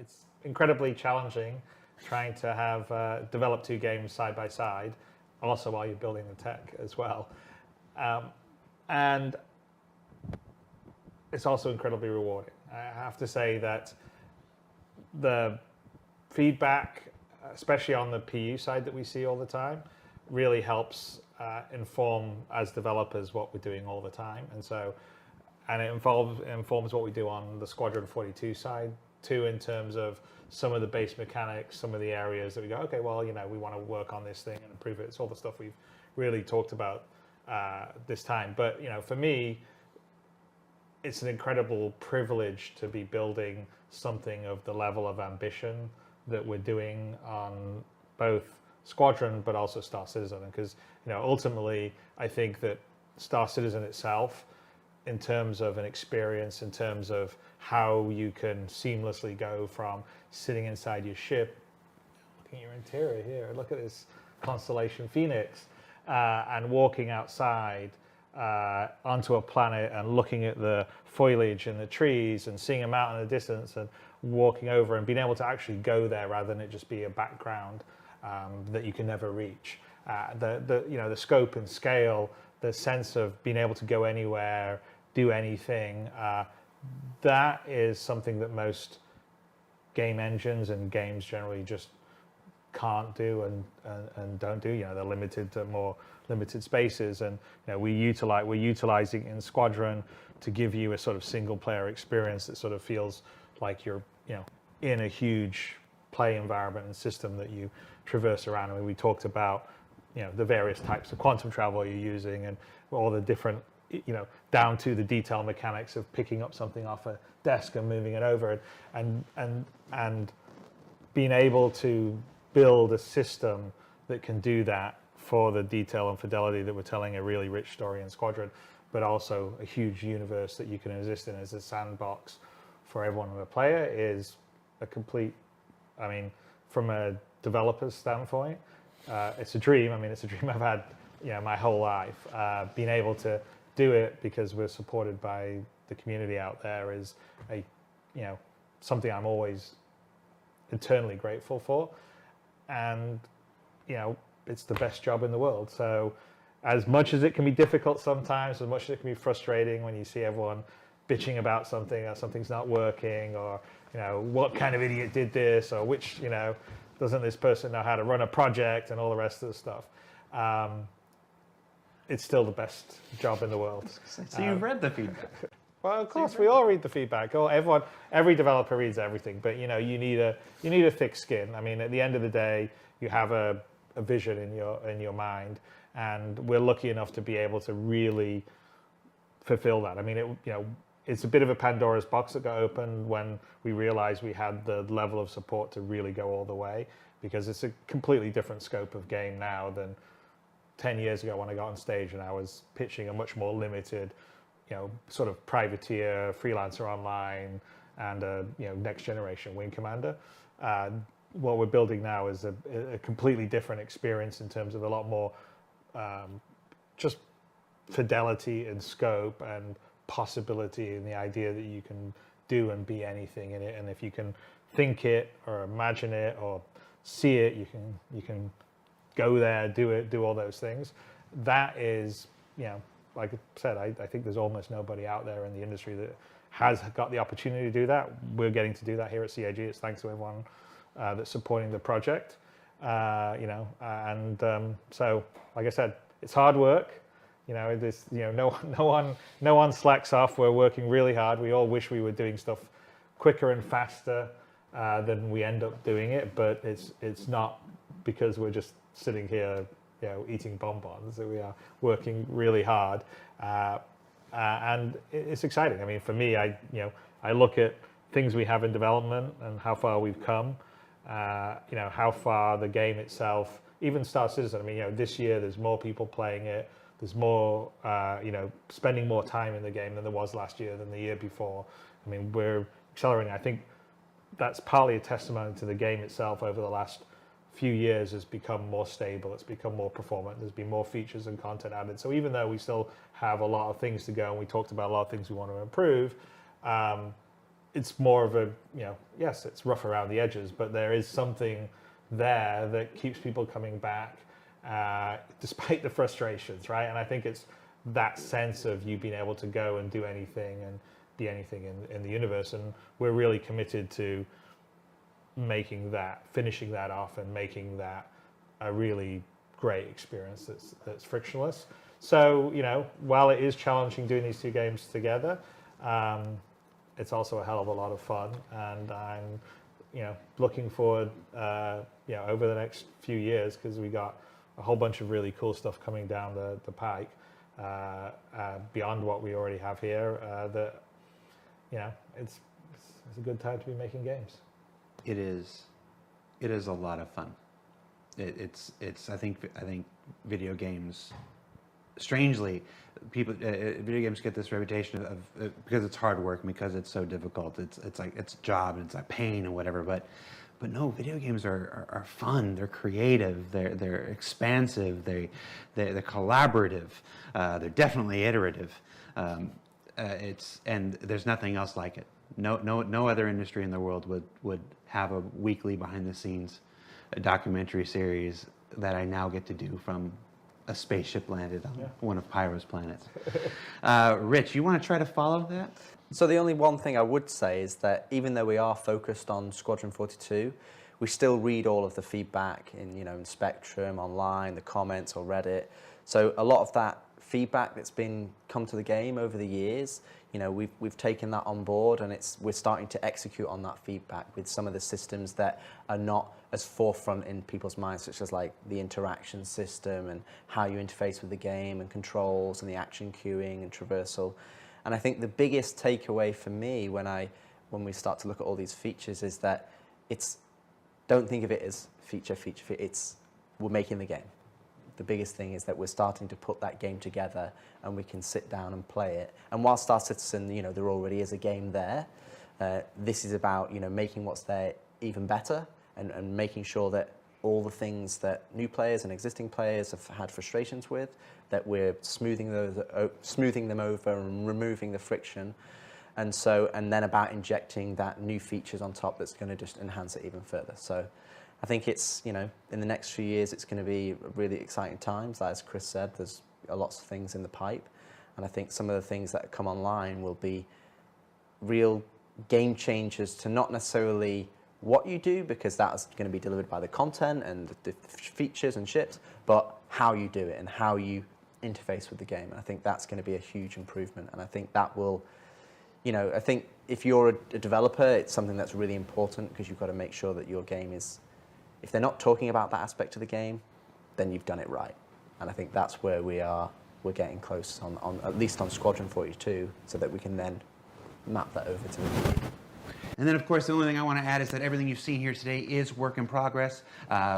it's incredibly challenging trying to have develop 2 games side by side, also while you're building the tech as well. And it's also incredibly rewarding. I have to say that the feedback, especially on the PU side that we see all the time, really helps inform as developers what we're doing all the time. And it informs what we do on the Squadron 42 side too, in terms of some of the base mechanics, some of the areas that we go, okay, well, we want to work on this thing and improve it. It's all the stuff we've really talked about this time. But, for me, it's an incredible privilege to be building something of the level of ambition that we're doing on both Squadron, but also Star Citizen. Because, ultimately, I think that Star Citizen itself, in terms of an experience, in terms of how you can seamlessly go from sitting inside your ship, looking at your interior here, look at this Constellation Phoenix, and walking outside onto a planet and looking at the foliage and the trees and seeing them out in the distance and walking over and being able to actually go there rather than it just be a background that you can never reach. The scope and scale, the sense of being able to go anywhere, do anything, that is something that most game engines and games generally just can't do and don't do. They're limited to more limited spaces, and we're utilizing in Squadron to give you a sort of single player experience that sort of feels like you're in a huge play environment and system that you traverse around. I mean, we talked about the various types of quantum travel you're using and all the different down to the detail mechanics of picking up something off a desk and moving it over, and being able to build a system that can do that for the detail and fidelity that we're telling a really rich story in Squadron, but also a huge universe that you can exist in as a sandbox for everyone to play it is a complete, I mean, from a developer's standpoint, it's a dream. I mean, it's a dream I've had my whole life. Being able to do it because we're supported by the community out there is something I'm always eternally grateful for, and it's the best job in the world. So as much as it can be difficult sometimes, as much as it can be frustrating when you see everyone bitching about something or something's not working, or what kind of idiot did this, or which doesn't this person know how to run a project, and all the rest of the stuff, it's still the best job in the world. So you've read the feedback. Well, of course, we all read the feedback. Every developer reads everything, but you need a thick skin. I mean, at the end of the day, you have a vision in your mind, and we're lucky enough to be able to really fulfill that. I mean, it's a bit of a Pandora's box that got opened when we realized we had the level of support to really go all the way, because it's a completely different scope of game now than 10 years ago when I got on stage and I was pitching a much more limited, sort of privateer, freelancer online, and a next generation wing commander. What we're building now is a completely different experience in terms of a lot more just fidelity and scope and possibility, and the idea that you can do and be anything in it. And if you can think it or imagine it or see it, you can go there, do it, do all those things. That is, like I said, I think there's almost nobody out there in the industry that has got the opportunity to do that. We're getting to do that here at CAG. It's thanks to everyone that's supporting the project. So like I said, it's hard work. No one slacks off. We're working really hard. We all wish we were doing stuff quicker and faster than we end up doing it, but it's not because we're just sitting here, eating bonbons. We are working really hard, and it's exciting. I mean, for me, I look at things we have in development and how far we've come. How far the game itself, even Star Citizen. I mean, this year there's more people playing it. There's more, spending more time in the game than there was last year, than the year before. I mean, we're accelerating. I think that's partly a testimony to the game itself. Over the last few years has become more stable. It's become more performant. There's been more features and content added. So even though we still have a lot of things to go, and we talked about a lot of things we want to improve, it's more of a, yes, it's rough around the edges, but there is something there that keeps people coming back, despite the frustrations, right? And I think it's that sense of you being able to go and do anything and be anything in the universe. And we're really committed to finishing that off and making that a really great experience that's frictionless. So, while it is challenging doing these two games together, it's also a hell of a lot of fun, and I'm, looking forward, over the next few years, because we got a whole bunch of really cool stuff coming down the pike, beyond what we already have here. That, it's a good time to be making games. It is a lot of fun. It's I think video games, strangely, video games get this reputation of because it's hard work, because it's so difficult. It's like it's a job, it's a pain and whatever. But no, video games are fun. They're creative. They're expansive. They're collaborative. They're definitely iterative. And there's nothing else like it. No other industry in the world would have a weekly behind the scenes documentary series that I now get to do from a spaceship landed on one of Pyro's planets. Rich, you want to try to follow that? So the only one thing I would say is that even though we are focused on Squadron 42, we still read all of the feedback in Spectrum, online, the comments or Reddit. So a lot of that feedback that's been come to the game over the years, we've taken that on board, and we're starting to execute on that feedback with some of the systems that are not as forefront in people's minds, such as like the interaction system and how you interface with the game and controls and the action queuing and traversal. And I think the biggest takeaway for me when we start to look at all these features is that don't think of it as feature. We're making the game. The biggest thing is that we're starting to put that game together, and we can sit down and play it. And while Star Citizen, there already is a game there, this is about making what's there even better, and making sure that all the things that new players and existing players have had frustrations with, that we're smoothing them over and removing the friction. And then about injecting that new features on top that's going to just enhance it even further. So I think it's, in the next few years, it's going to be really exciting times. As Chris said, there's lots of things in the pipe. And I think some of the things that come online will be real game changers to not necessarily what you do, because that's going to be delivered by the content and the features and ships, but how you do it and how you interface with the game. And I think that's going to be a huge improvement. And I think that will, I think if you're a developer, it's something that's really important, because you've got to make sure that your game is, if they're not talking about that aspect of the game, then you've done it right. And I think that's where we're getting close on at least on Squadron 42, so that we can then map that over to the game. And then, of course, the only thing I want to add is that everything you've seen here today is work in progress.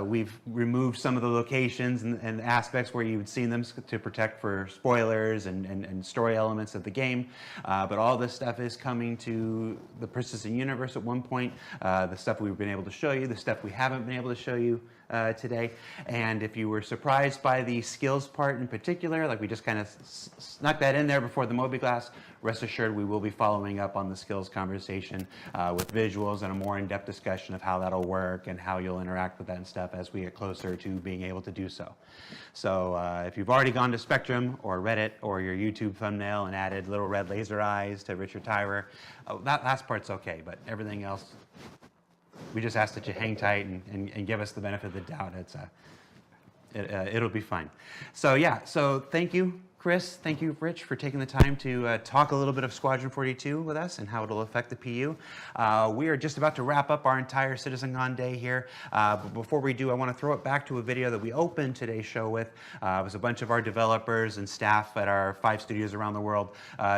We've removed some of the locations and aspects where you've seen them to protect for spoilers and story elements of the game. But all this stuff is coming to the persistent universe at one point. The stuff we've been able to show you, the stuff we haven't been able to show you today. And if you were surprised by the skills part in particular, like we just kind of snuck that in there before the mobiGlas, rest assured we will be following up on the skills conversation with visuals and a more in-depth discussion of how that'll work and how you'll interact with that and stuff as we get closer to being able to do so. So if you've already gone to Spectrum or Reddit or your YouTube thumbnail and added little red laser eyes to Richard Tyrer, that last part's okay, but everything else, we just ask that you hang tight and give us the benefit of the doubt. It'll be fine. So yeah, so thank you, Chris. Thank you, Rich, for taking the time to talk a little bit of Squadron 42 with us and how it'll affect the PU. We are just about to wrap up our entire CitizenCon day here. But before we do, I want to throw it back to a video that we opened today's show with. It was a bunch of our developers and staff at our 5 studios around the world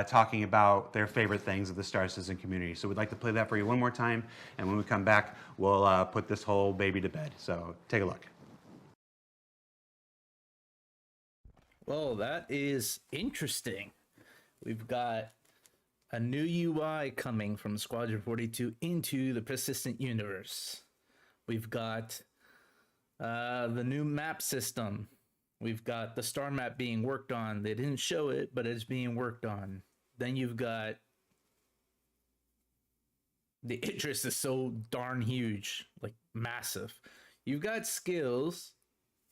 talking about their favorite things of the Star Citizen community. So we'd like to play that for you one more time, and when we come back, we'll put this whole baby to bed. So take a look. Well, that is interesting. We've got a new UI coming from Squadron 42 into the persistent universe. We've got the new map system. We've got the star map being worked on. They didn't show it, but it's being worked on. Then you've got the interest is so darn huge, like massive. You've got skills,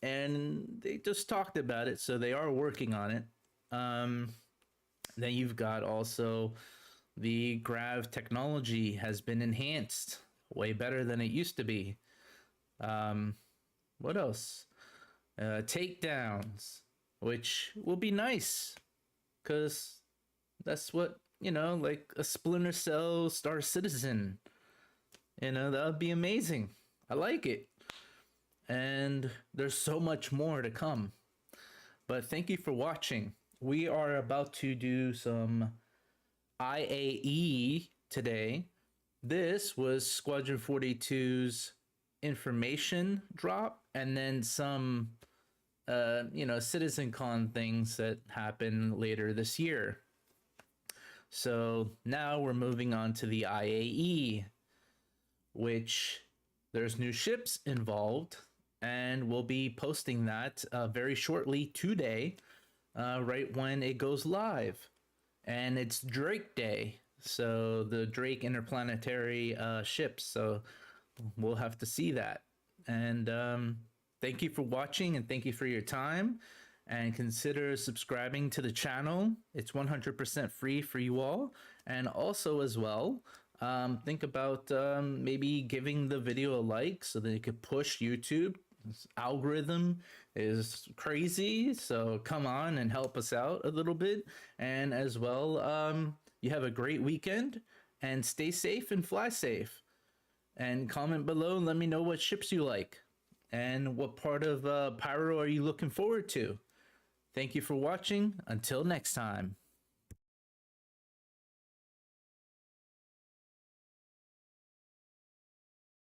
and they just talked about it, so they are working on it. Then you've got also the grav technology has been enhanced way better than it used to be. What else? Takedowns, which will be nice, because that's what, like a Splinter Cell Star Citizen. That would be amazing. I like it. And there's so much more to come. But thank you for watching. We are about to do some IAE today. This was Squadron 42's information drop, and then some CitizenCon things that happen later this year. So now we're moving on to the IAE, which there's new ships involved, and we'll be posting that very shortly today, right when it goes live. And it's Drake Day, so the Drake interplanetary ships, so we'll have to see that. And thank you for watching, and thank you for your time, and consider subscribing to the channel. It's 100% free for you all. And also as well, think about maybe giving the video a like so that it could push YouTube algorithm is crazy, so come on and help us out a little bit. And as well, you have a great weekend and stay safe and fly safe. And comment below and let me know what ships you like and what part of Pyro are you looking forward to. Thank you for watching. Until next time.